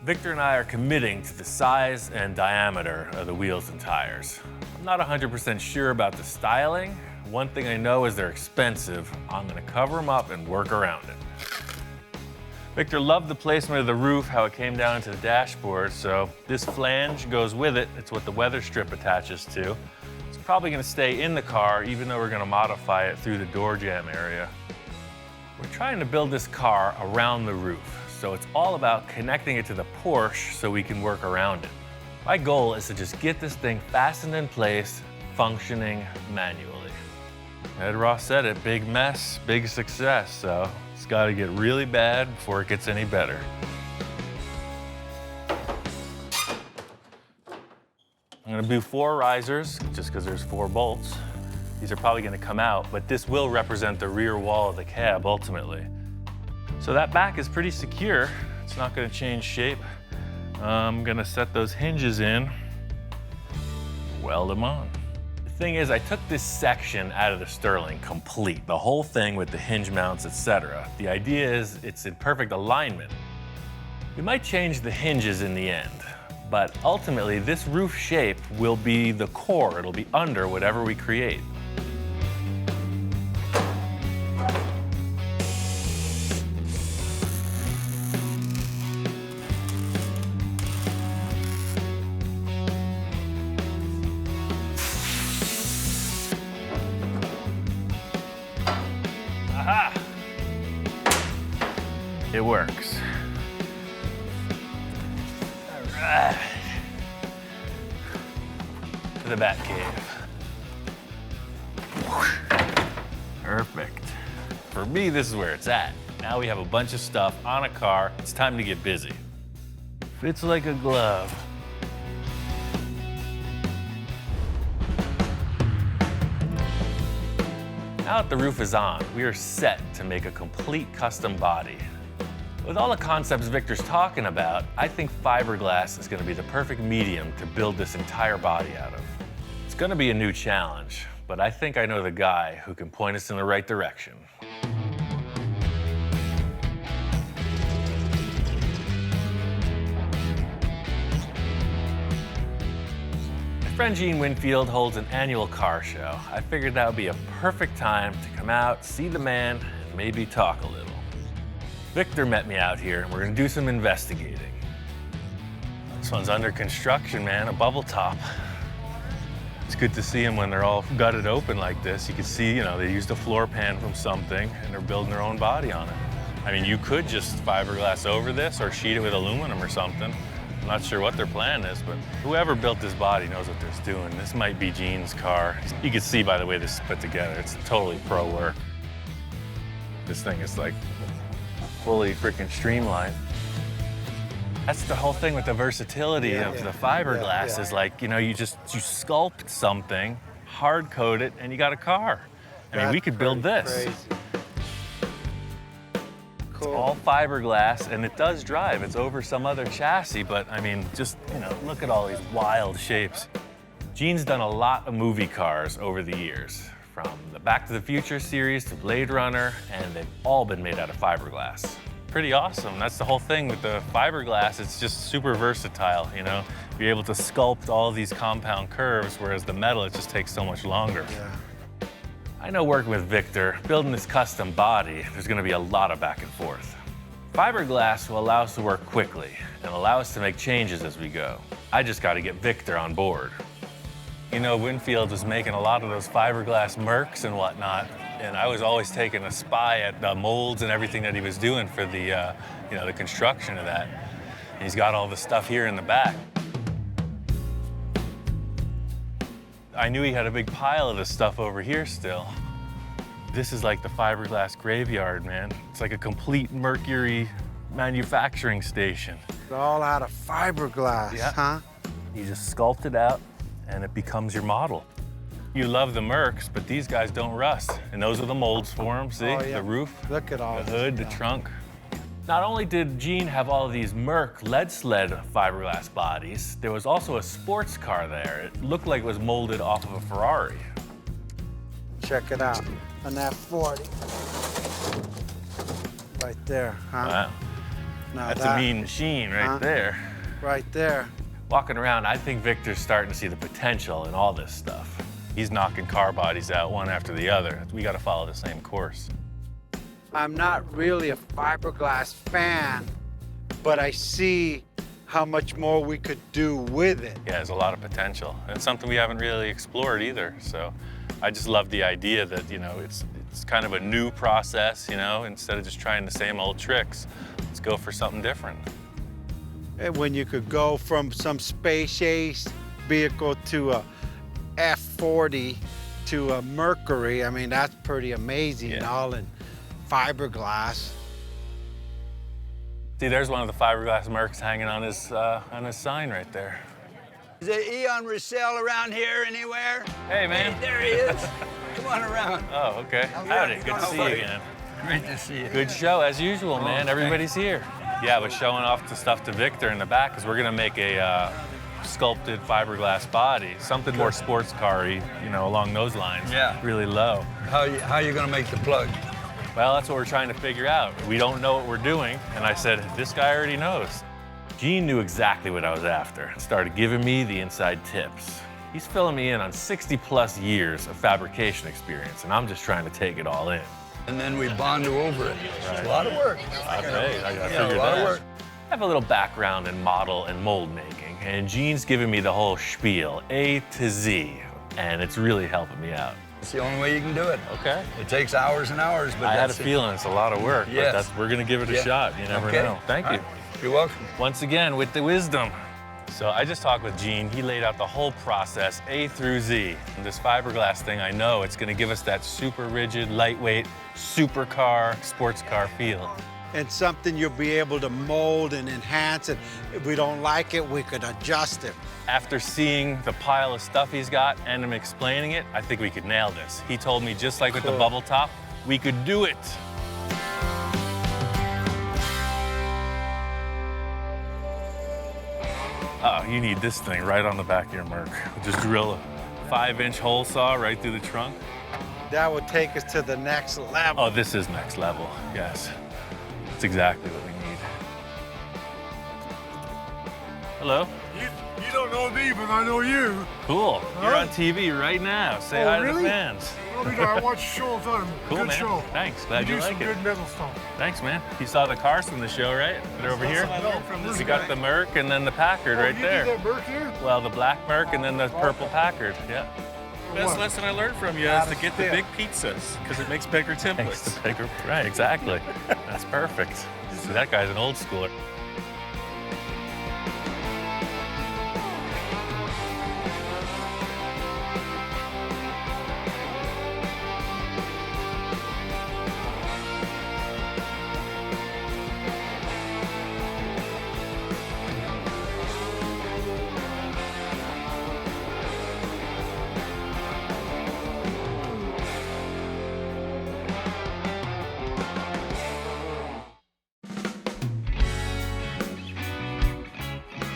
Victor and I are committing to the size and diameter of the wheels and tires. I'm not 100% sure about the styling. One thing I know is they're expensive. I'm gonna cover them up and work around it. Victor loved the placement of the roof, how it came down to the dashboard, so this flange goes with it. It's what the weather strip attaches to. It's probably gonna stay in the car, even though we're gonna modify it through the door jamb area. We're trying to build this car around the roof. So it's all about connecting it to the Porsche so we can work around it. My goal is to just get this thing fastened in place, functioning manually. Ed Ross said it, big mess, big success, so it's gotta get really bad before it gets any better. I'm gonna do 4 risers, just because there's 4 bolts. These are probably gonna come out, but this will represent the rear wall of the cab ultimately. So that back is pretty secure. It's not gonna change shape. I'm gonna set those hinges in, weld them on. The thing is, I took this section out of the Sterling complete, the whole thing with the hinge mounts, etc. The idea is it's in perfect alignment. We might change the hinges in the end, but ultimately this roof shape will be the core. It'll be under whatever we create. It works. All right. To the bat cave. Perfect. For me, this is where it's at. Now we have a bunch of stuff on a car. It's time to get busy. Fits like a glove. Now that the roof is on, we are set to make a complete custom body. With all the concepts Victor's talking about, I think fiberglass is gonna be the perfect medium to build this entire body out of. It's gonna be a new challenge, but I think I know the guy who can point us in the right direction. friend Gene Winfield holds an annual car show. I figured that would be a perfect time to come out, see the man, and maybe talk a little. Victor met me out here, and we're gonna do some investigating. This one's under construction, man, a bubble top. It's good to see them when they're all gutted open like this. You can see, you know, they used a floor pan from something, and they're building their own body on it. I mean, you could just fiberglass over this or sheet it with aluminum or something. I'm not sure what their plan is, but whoever built this body knows what they're doing. This might be Gene's car. You can see by the way this is put together, it's totally pro work. This thing is like fully freaking streamlined. That's the whole thing with the versatility of the fiberglass is like, you know, you sculpt something, hard coat it, and you got a car. I mean, we could build this. It's all fiberglass, and it does drive. It's over some other chassis, but I mean, just, you know, look at all these wild shapes. Gene's done a lot of movie cars over the years, from the Back to the Future series to Blade Runner, and they've all been made out of fiberglass. Pretty awesome. That's the whole thing with the fiberglass. It's just super versatile, you know? You're able to sculpt all these compound curves, whereas the metal, it just takes so much longer. I know working with Victor, building this custom body, there's gonna be a lot of back and forth. Fiberglass will allow us to work quickly and allow us to make changes as we go. I just gotta get Victor on board. You know, Winfield was making a lot of those fiberglass Mercs and whatnot, and I was always taking a spy at the molds and everything that he was doing for the, you know, the construction of that. And he's got all the stuff here in the back. I knew he had a big pile of this stuff over here still. This is like the fiberglass graveyard, man. It's like a complete mercury manufacturing station. It's all out of fiberglass, huh? You just sculpt it out, and it becomes your model. You love the Mercs, but these guys don't rust. And those are the molds for them, see? The roof, look at all the hood, the trunk. Not only did Gene have all of these Merc lead sled fiberglass bodies, there was also a sports car there. It looked like it was molded off of a Ferrari. Check it out, an F40. Right there, huh? Wow. Now That's a mean machine right there. Right there. Walking around, I think Victor's starting to see the potential in all this stuff. He's knocking car bodies out one after the other. We gotta follow the same course. I'm not really a fiberglass fan, but I see how much more we could do with it. Yeah, there's a lot of potential. And it's something we haven't really explored either. So I just love the idea that, you know, it's kind of a new process, you know, instead of just trying the same old tricks, let's go for something different. And when you could go from some space-age vehicle to a F40 to a Mercury, I mean, that's pretty amazing, all in fiberglass. See, there's one of the fiberglass Mercs hanging on his sign right there. Is there Ian Roussel around here anywhere? Hey, man. Hey, there he is. Come on around. Oh, okay. Howdy, good to see you again. Great to see you. Good show, as usual, man. Everybody's here. Yeah, I was showing off the stuff to Victor in the back because we're gonna make a sculpted fiberglass body, something more sports car-y, you know, along those lines. Yeah. Really low. How you gonna make the plug? Well, that's what we're trying to figure out. We don't know what we're doing, and I said, this guy already knows. Gene knew exactly what I was after and started giving me the inside tips. He's filling me in on 60+ years of fabrication experience, and I'm just trying to take it all in. And then we bond over it. It's a lot of work. I figured that. I have a little background in model and mold making, and Gene's giving me the whole spiel, A to Z, and it's really helping me out. It's the only way you can do it. Okay. It takes hours and hours, but I had a feeling it's a lot of work, but we're gonna give it a shot. You never know. Thank you. You're welcome. Once again, with the wisdom. So I just talked with Gene. He laid out the whole process, A through Z. And this fiberglass thing, I know it's gonna give us that super rigid, lightweight, supercar, sports car feel. And something you'll be able to mold and enhance it. If we don't like it, we could adjust it. After seeing the pile of stuff he's got and him explaining it, I think we could nail this. He told me, just like with the bubble top, we could do it. Oh, you need this thing right on the back of your Merc. Just drill a 5-inch hole saw right through the trunk. That would take us to the next level. Oh, this is next level, yes. It's exactly what we need. Hello. You don't know me, but I know you. Cool. You're Huh? on TV right now. Say Oh, hi to really? the fans. Oh, I watch the show all the time. Cool, Good man. show. Thanks. Glad you do like some it. good metal stuff. Thanks, man. You saw the cars from the show, right? They're over here. We got the Merc and then the Packard right you there. did that Merc here? Well, the black Merc and then the purple Packard. Yeah. Best lesson I learned from you is to get the big pizzas because it makes bigger templates. Right, exactly. That's perfect. See, that guy's an old schooler.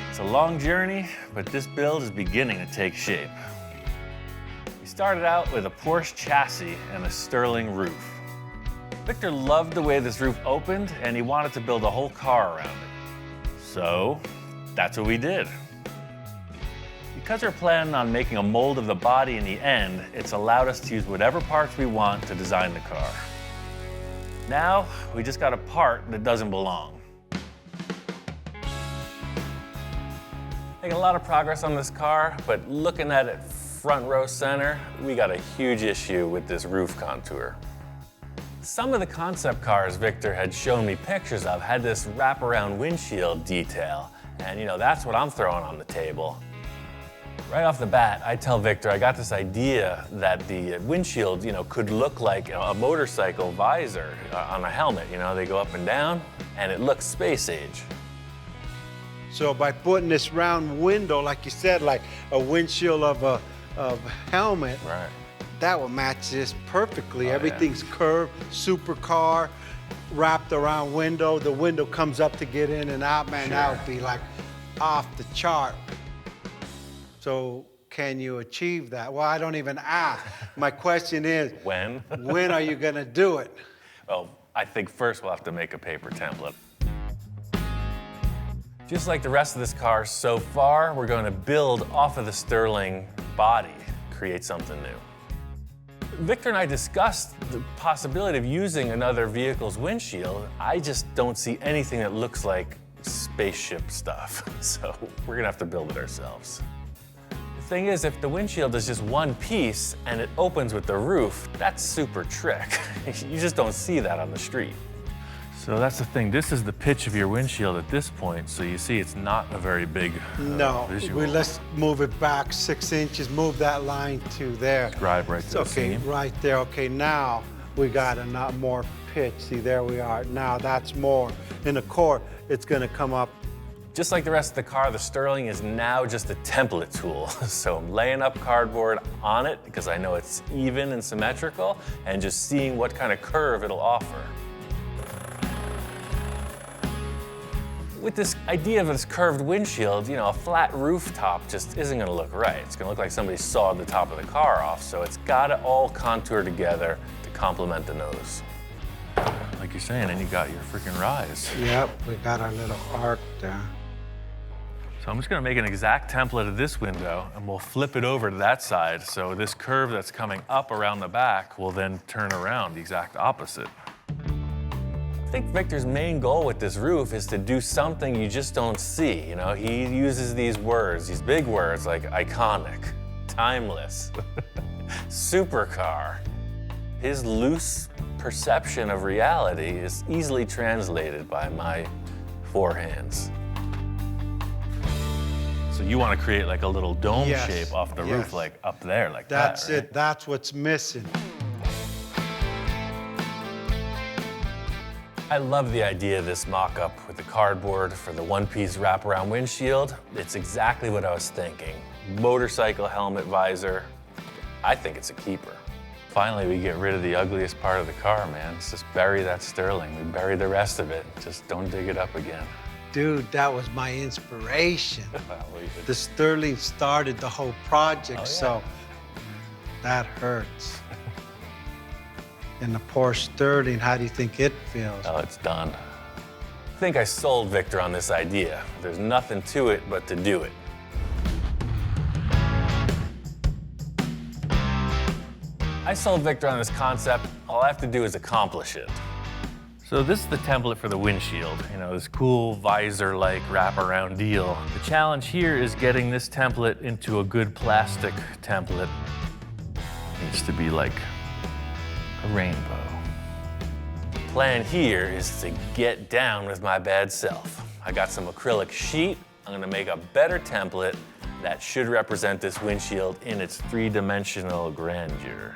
It's a long journey, but this build is beginning to take shape. We started out with a Porsche chassis and a Sterling roof. Victor loved the way this roof opened, and he wanted to build a whole car around it. So that's what we did. Because we're planning on making a mold of the body in the end, it's allowed us to use whatever parts we want to design the car. Now, we just got a part that doesn't belong. Making a lot of progress on this car, but looking at it front row center, we got a huge issue with this roof contour. Some of the concept cars Victor had shown me pictures of had this wraparound windshield detail, and that's what I'm throwing on the table. Right off the bat, I tell Victor I got this idea that the windshield, could look like a motorcycle visor on a helmet. They go up and down, and it looks space age. So by putting this round window, like you said, like a windshield of a helmet, right, that will match this perfectly. Oh, Everything's curved, supercar, wrapped around window. The window comes up to get in and out, man. That would be like off the chart. So can you achieve that? Well, I don't even ask. My question is, when? When are you gonna do it? Well, I think first we'll have to make a paper template. Just like the rest of this car so far, we're going to build off of the Sterling body, create something new. Victor and I discussed the possibility of using another vehicle's windshield. I just don't see anything that looks like spaceship stuff, so we're gonna have to build it ourselves. The thing is, if the windshield is just one piece and it opens with the roof, that's super trick. You just don't see that on the street. So that's the thing. This is the pitch of your windshield at this point, so you see it's not a very big visual. Let's move it back 6 inches, move that line to there. Scribe right to the Okay, seam. right there. Okay, now we got a lot more pitch. See, there we are. Now that's more. In the core, it's gonna come up. Just like the rest of the car, the Sterling is now just a template tool. So I'm laying up cardboard on it because I know it's even and symmetrical, and just seeing what kind of curve it'll offer. With this idea of this curved windshield, a flat rooftop just isn't gonna look right. It's gonna look like somebody sawed the top of the car off, so it's gotta all contour together to complement the nose. Like you're saying, and you got your freaking rise. Yep, we got our little arc there. So I'm just gonna make an exact template of this window, and we'll flip it over to that side, so this curve that's coming up around the back will then turn around the exact opposite. I think Victor's main goal with this roof is to do something you just don't see. He uses these words, these big words like iconic, timeless, supercar. His loose perception of reality is easily translated by my forehands. So you want to create like a little dome shape off the roof, like up there, like That's that, right? it. That's what's missing. I love the idea of this mock-up with the cardboard for the one-piece wraparound windshield. It's exactly what I was thinking. Motorcycle helmet visor. I think it's a keeper. Finally, we get rid of the ugliest part of the car, man. Let's just bury that Sterling. We bury the rest of it. Just don't dig it up again. Dude, that was my inspiration. The Sterling started the whole project, so that hurts. And the Porsche Sterling, how do you think it feels? Oh, it's done. I think I sold Victor on this idea. There's nothing to it but to do it. I sold Victor on this concept. All I have to do is accomplish it. So this is the template for the windshield. You know, this cool visor-like wraparound deal. The challenge here is getting this template into a good plastic template. It needs to be like a rainbow. The plan here is to get down with my bad self. I got some acrylic sheet. I'm gonna make a better template that should represent this windshield in its three-dimensional grandeur.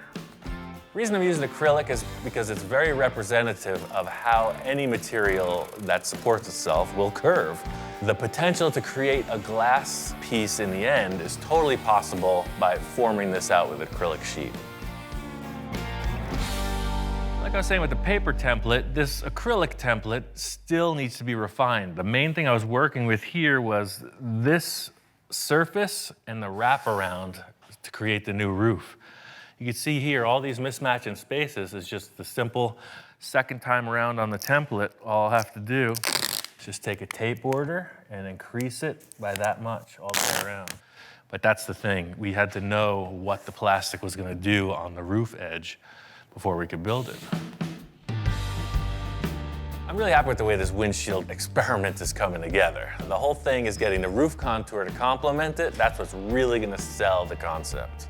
The reason I'm using acrylic is because it's very representative of how any material that supports itself will curve. The potential to create a glass piece in the end is totally possible by forming this out with acrylic sheet. Like I was saying with the paper template, this acrylic template still needs to be refined. The main thing I was working with here was this surface and the wraparound to create the new roof. You can see here, all these mismatch in spaces is just the simple second time around on the template. All I have to do is just take a tape order and increase it by that much all the way around. But that's the thing. We had to know what the plastic was gonna do on the roof edge before we could build it. I'm really happy with the way this windshield experiment is coming together. The whole thing is getting the roof contour to complement it. That's what's really gonna sell the concept.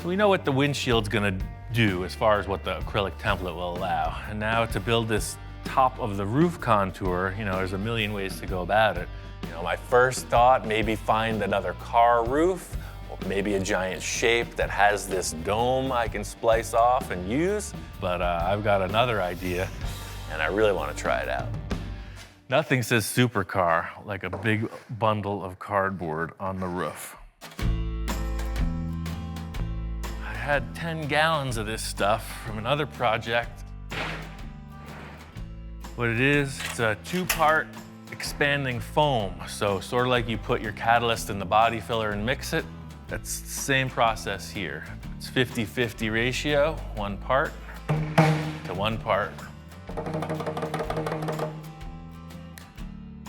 We know what the windshield's gonna do as far as what the acrylic template will allow. And now to build this top of the roof contour, you know, there's a million ways to go about it. You know, my first thought, maybe find another car roof, or maybe a giant shape that has this dome I can splice off and use. But I've got another idea, and I really wanna try it out. Nothing says supercar like a big bundle of cardboard on the roof. I had 10 gallons of this stuff from another project. What it is, it's a 2-part expanding foam. So sort of like you put your catalyst in the body filler and mix it, that's the same process here. It's 50-50 ratio, 1 part to 1 part.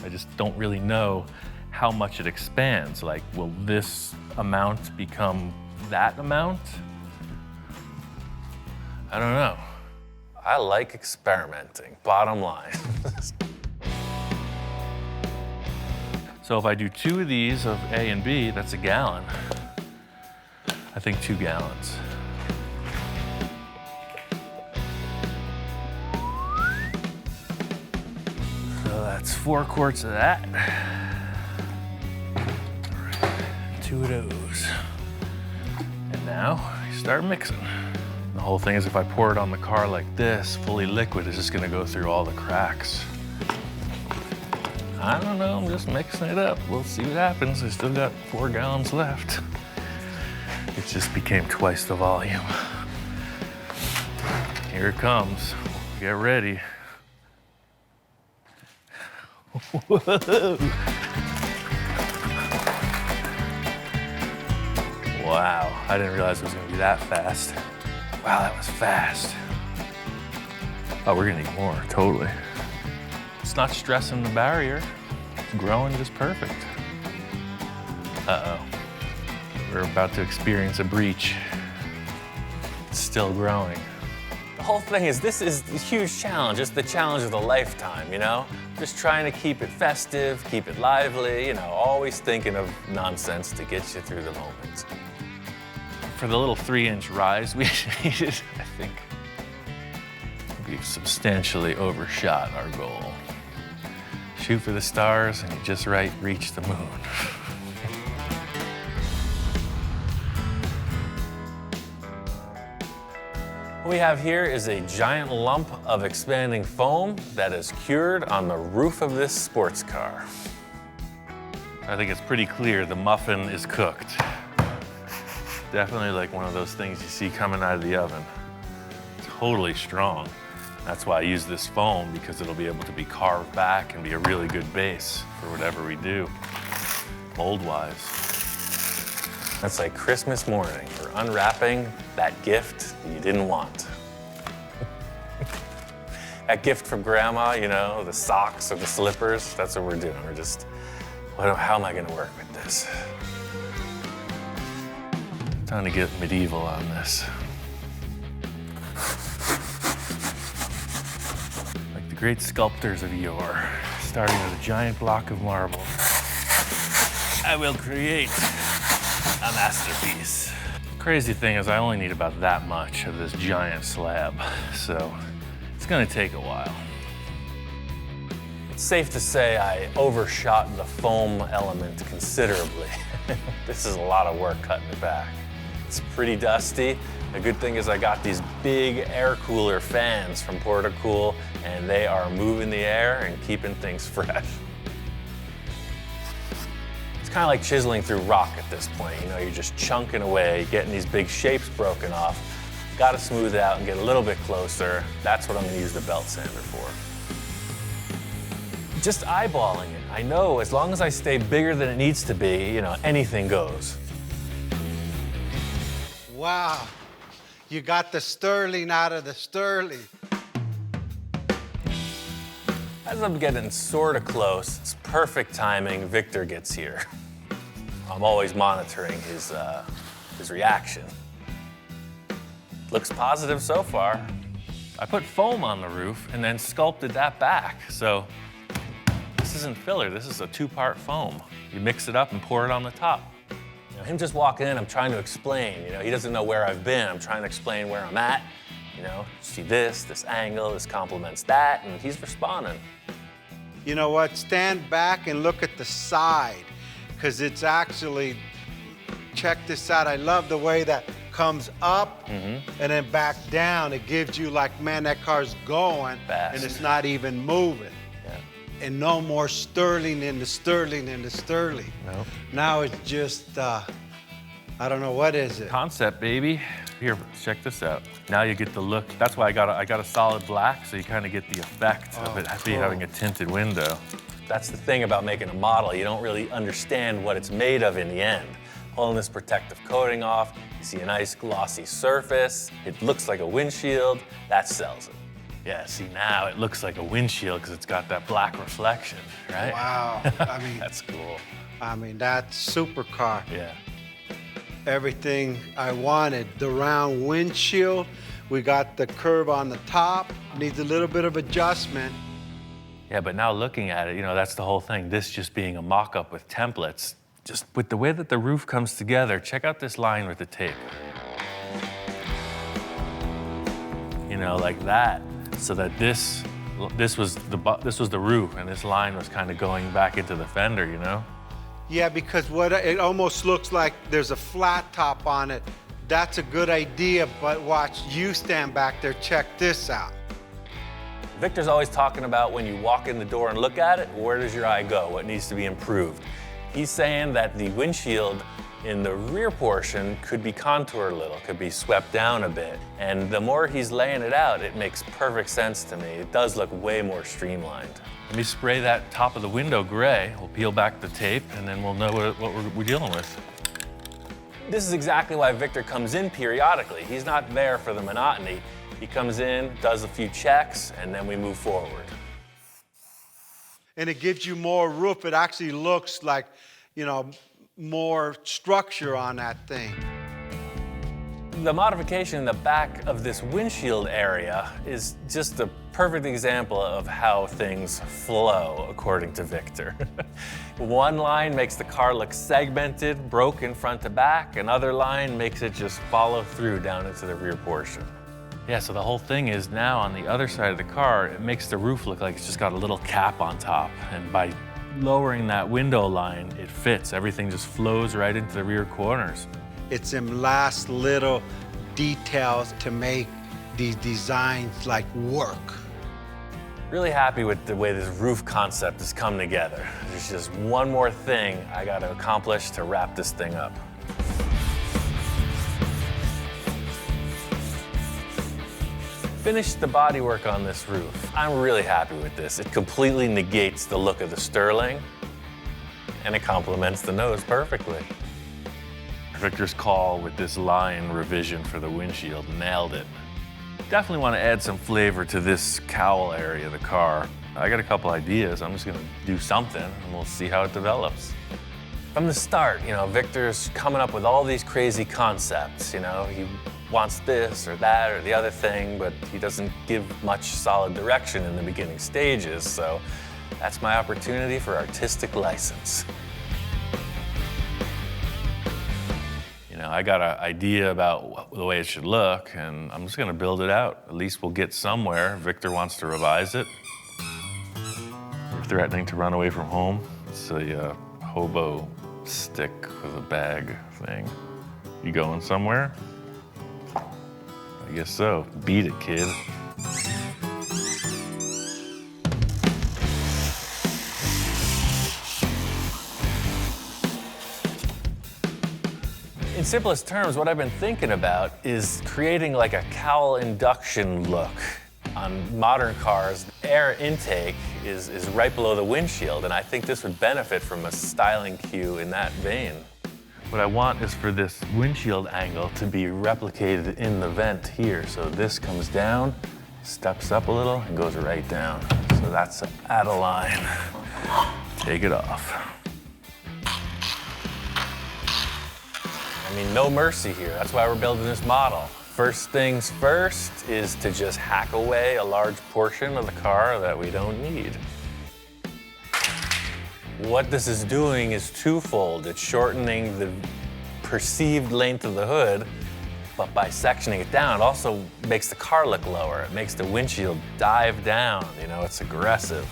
I just don't really know how much it expands. Like, will this amount become that amount? I don't know. I like experimenting, bottom line. So if I do 2 of these of A and B, that's a gallon. I think 2 gallons. So that's 4 quarts of that. All right, 2 of those. And now I start mixing. The whole thing is if I pour it on the car like this, fully liquid, it's just gonna go through all the cracks. I don't know, I'm just mixing it up. We'll see what happens. I still got 4 gallons left. It just became twice the volume. Here it comes. Get ready. Whoa. Wow, I didn't realize it was gonna be that fast. Wow, that was fast. Oh, we're gonna need more, totally. It's not stressing the barrier. It's growing just perfect. Uh-oh. We're about to experience a breach. It's still growing. The whole thing is, this is a huge challenge. It's the challenge of the lifetime, you know? Just trying to keep it festive, keep it lively, you know, always thinking of nonsense to get you through the moment. For the little 3-inch rise we needed, I think we've substantially overshot our goal. Shoot for the stars and you just right reach the moon. What we have here is a giant lump of expanding foam that is cured on the roof of this sports car. I think it's pretty clear the muffin is cooked. Definitely like one of those things you see coming out of the oven. Totally strong. That's why I use this foam, because it'll be able to be carved back and be a really good base for whatever we do, mold-wise. That's like Christmas morning. We're unwrapping that gift you didn't want. That gift from Grandma, you know, the socks or the slippers, that's what we're doing. We're just, how am I gonna work with this? Time to get medieval on this. the great sculptors of yore, starting with a giant block of marble, I will create a masterpiece. Crazy thing is I only need about that much of this giant slab, so it's gonna take a while. It's safe to say I overshot the foam element considerably. This is a lot of work cutting it back. It's pretty dusty. The good thing is I got these big air cooler fans from Portacool, and they are moving the air and keeping things fresh. It's kind of like chiseling through rock at this point. You know, you're just chunking away, getting these big shapes broken off. Got to smooth it out and get a little bit closer. That's what I'm going to use the belt sander for. Just eyeballing it. I know as long as I stay bigger than it needs to be, you know, anything goes. Wow. You got the sterling out of the sterling. As I'm getting sort of close, it's perfect timing, Victor gets here. I'm always monitoring his reaction. Looks positive so far. I put foam on the roof and then sculpted that back. So this isn't filler, this is a two-part foam. You mix it up and pour it on the top. You know, him just walking in, I'm trying to explain. You know, he doesn't know where I've been. I'm trying to explain where I'm at. You know, see this angle, this complements that, and he's responding. You know what? Stand back and look at the side, because it's actually, check this out. I love the way that comes up and then back down. It gives you like, man, that car's going fast, and it's not even moving. Yeah. And no more sterling into sterling into sterling. Nope. Now it's just, I don't know, what is it? Concept, baby. Here, check this out. Now you get the look. That's why I got a solid black, so you kind of get the effect of it having a tinted window. That's the thing about making a model. You don't really understand what it's made of in the end. Pulling this protective coating off, you see a nice glossy surface. It looks like a windshield. That sells it. Yeah, see, now it looks like a windshield because it's got that black reflection, right? Wow. I mean, that's cool. I mean, that's supercar. Yeah. Everything I wanted. The round windshield, we got the curve on the top, needs a little bit of adjustment. Yeah, but now looking at it, you know, that's the whole thing. This just being a mock-up with templates, just with the way that the roof comes together, check out this line with the tape. You know, like that, so that this was the roof, and this line was kind of going back into the fender, you know? Yeah, because it almost looks like there's a flat top on it. That's a good idea, but watch, you stand back there, check this out. Victor's always talking about when you walk in the door and look at it, where does your eye go? What needs to be improved? He's saying that the windshield in the rear portion could be contoured a little, could be swept down a bit. And the more he's laying it out, it makes perfect sense to me. It does look way more streamlined. Let me spray that top of the window gray. We'll peel back the tape, and then we'll know what we're dealing with. This is exactly why Victor comes in periodically. He's not there for the monotony. He comes in, does a few checks, and then we move forward. And it gives you more roof. It actually looks like, you know, more structure on that thing. The modification in the back of this windshield area is just a perfect example of how things flow, according to Victor. One line makes the car look segmented, broken front to back. Another line makes it just follow through down into the rear portion. Yeah, so the whole thing is now on the other side of the car, it makes the roof look like it's just got a little cap on top. And by lowering that window line, it fits. Everything just flows right into the rear corners. It's them last little details to make these designs like work. Really happy with the way this roof concept has come together. There's just one more thing I got to accomplish to wrap this thing up. Finished the bodywork on this roof. I'm really happy with this. It completely negates the look of the sterling, and it complements the nose perfectly. Victor's call with this line revision for the windshield nailed it. Definitely want to add some flavor to this cowl area of the car. I got a couple ideas. I'm just going to do something, and we'll see how it develops. From the start, you know, Victor's coming up with all these crazy concepts, you know. He wants this or that or the other thing, but he doesn't give much solid direction in the beginning stages, so that's my opportunity for artistic license. You know, I got an idea about the way it should look, and I'm just gonna build it out. At least we'll get somewhere. Victor wants to revise it. We're threatening to run away from home. It's a hobo stick with a bag thing. You going somewhere? I guess so. Beat it, kid. In simplest terms, what I've been thinking about is creating like a cowl induction look. On modern cars, air intake is right below the windshield, and I think this would benefit from a styling cue in that vein. What I want is for this windshield angle to be replicated in the vent here. So this comes down, steps up a little, and goes right down. So that's at a line. Take it off. I mean, no mercy here. That's why we're building this model. First things first is to just hack away a large portion of the car that we don't need. What this is doing is twofold. It's shortening the perceived length of the hood, but by sectioning it down, it also makes the car look lower. It makes the windshield dive down. You know, it's aggressive.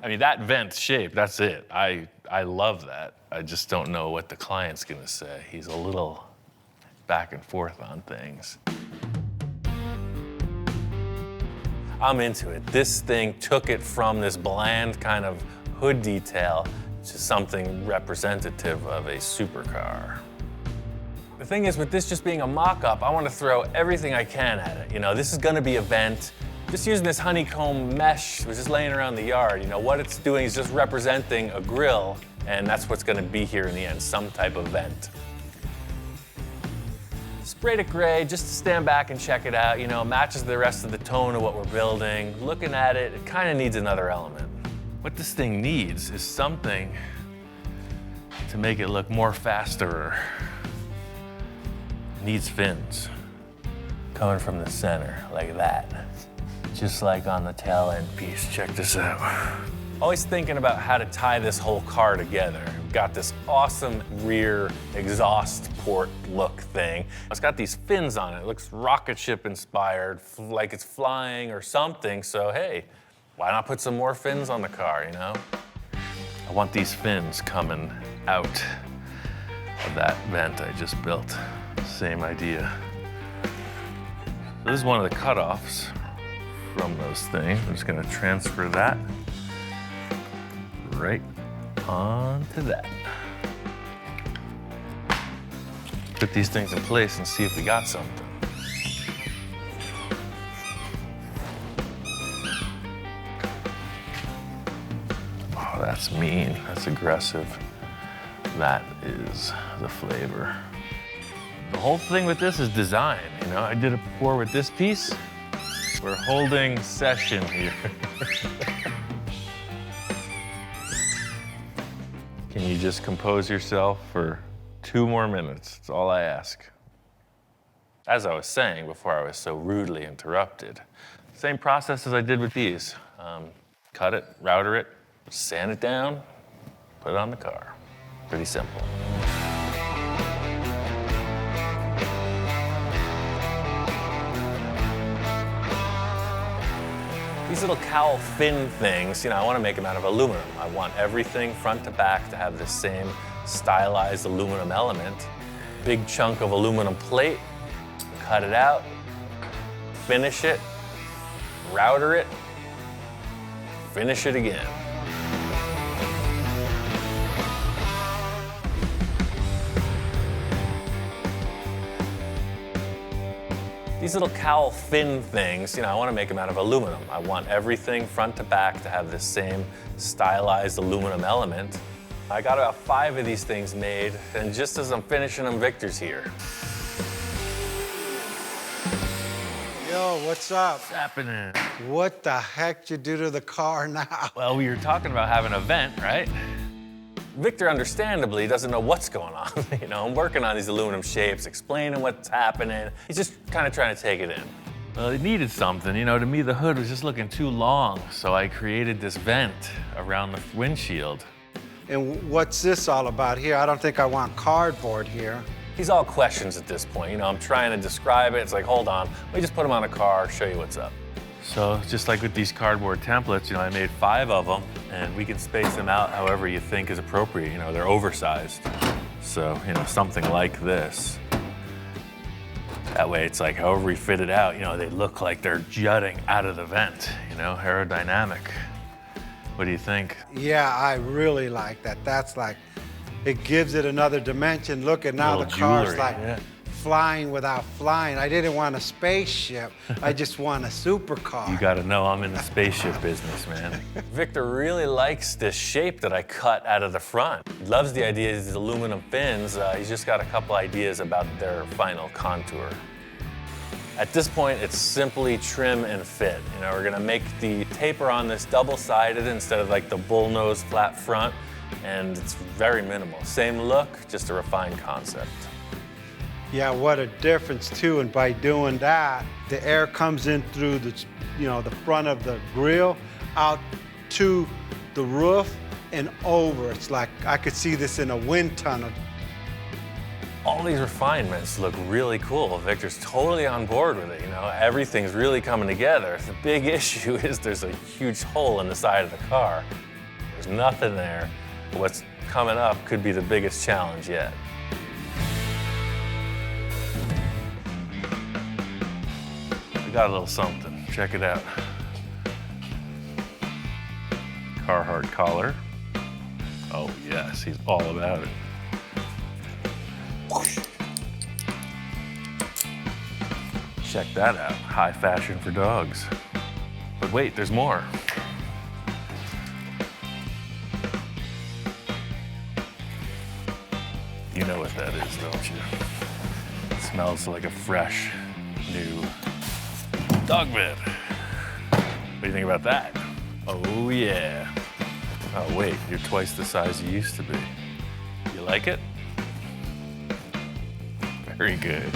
I mean, that vent shape, that's it. I love that. I just don't know what the client's gonna say. He's a little back and forth on things. I'm into it. This thing took it from this bland kind of hood detail to something representative of a supercar. The thing is, with this just being a mock-up, I want to throw everything I can at it. You know, this is gonna be a vent. Just using this honeycomb mesh, was just laying around the yard. You know, what it's doing is just representing a grill, and that's what's gonna be here in the end, some type of vent. Sprayed it gray just to stand back and check it out. You know, matches the rest of the tone of what we're building. Looking at it, it kind of needs another element. What this thing needs is something to make it look more faster. It needs fins coming from the center, like that. Just like on the tail end piece. Check this out. Always thinking about how to tie this whole car together. We've got this awesome rear exhaust port look thing. It's got these fins on it. It looks rocket ship inspired, like it's flying or something. So hey, why not put some more fins on the car, you know? I want these fins coming out of that vent I just built. Same idea. This is one of the cutoffs from those things. I'm just gonna transfer that right onto that. Put these things in place and see if we got something. Oh, that's mean, that's aggressive. That is the flavor. The whole thing with this is design, you know? I did it before with this piece. We're holding session here. Can you just compose yourself for 2 more minutes? That's all I ask. As I was saying before I was so rudely interrupted, same process as I did with these. Cut it, router it, sand it down, put it on the car. Pretty simple. These little cowl fin things, you know, I want to make them out of aluminum. I want everything front to back to have the same stylized aluminum element. Big chunk of aluminum plate, cut it out, finish it, router it, finish it again. These little cowl fin things, you know, I want to make them out of aluminum. I want everything front to back to have the same stylized aluminum element. I got about 5 of these things made, and just as I'm finishing them, Victor's here. Yo, what's up? What's happening? What the heck did you do to the car now? Well, we were talking about having an event, right? Victor, understandably, doesn't know what's going on. You know, I'm working on these aluminum shapes, explaining what's happening. He's just kind of trying to take it in. Well, it needed something. You know, to me, the hood was just looking too long, so I created this vent around the windshield. And what's this all about here? I don't think I want cardboard here. These all questions at this point. You know, I'm trying to describe it. It's like, hold on, let me just put them on a car, show you what's up. So just like with these cardboard templates, you know, I made 5 of them, and we can space them out however you think is appropriate. You know, they're oversized. So, you know, something like this. That way it's like, however we fit it out, you know, they look like they're jutting out of the vent, you know, aerodynamic. What do you think? Yeah, I really like that. That's like, it gives it another dimension. Look at now the car's jewelry, like yeah. flying without flying. I didn't want a spaceship. I just want a supercar. You gotta know I'm in the spaceship business, man. Victor really likes this shape that I cut out of the front. He loves the idea of these aluminum fins. He's just got a couple ideas about their final contour. At this point, it's simply trim and fit. You know, we're gonna make the taper on this double-sided instead of like the bullnose flat front, and it's very minimal. Same look, just a refined concept. Yeah, what a difference too. And by doing that, the air comes in through the, you know, the front of the grill, out to the roof and over. It's like I could see this in a wind tunnel. All these refinements look really cool. Victor's totally on board with it, you know? Everything's really coming together. The big issue is there's a huge hole in the side of the car. There's nothing there. What's coming up could be the biggest challenge yet. We got a little something. Check it out. Carhartt collar. Oh yes, he's all about it. Check that out. High fashion for dogs. But wait, there's more. You know what that is, don't you? It smells like a fresh, new dog bed. What do you think about that? Oh yeah. Oh wait, you're twice the size you used to be. You like it? Very good.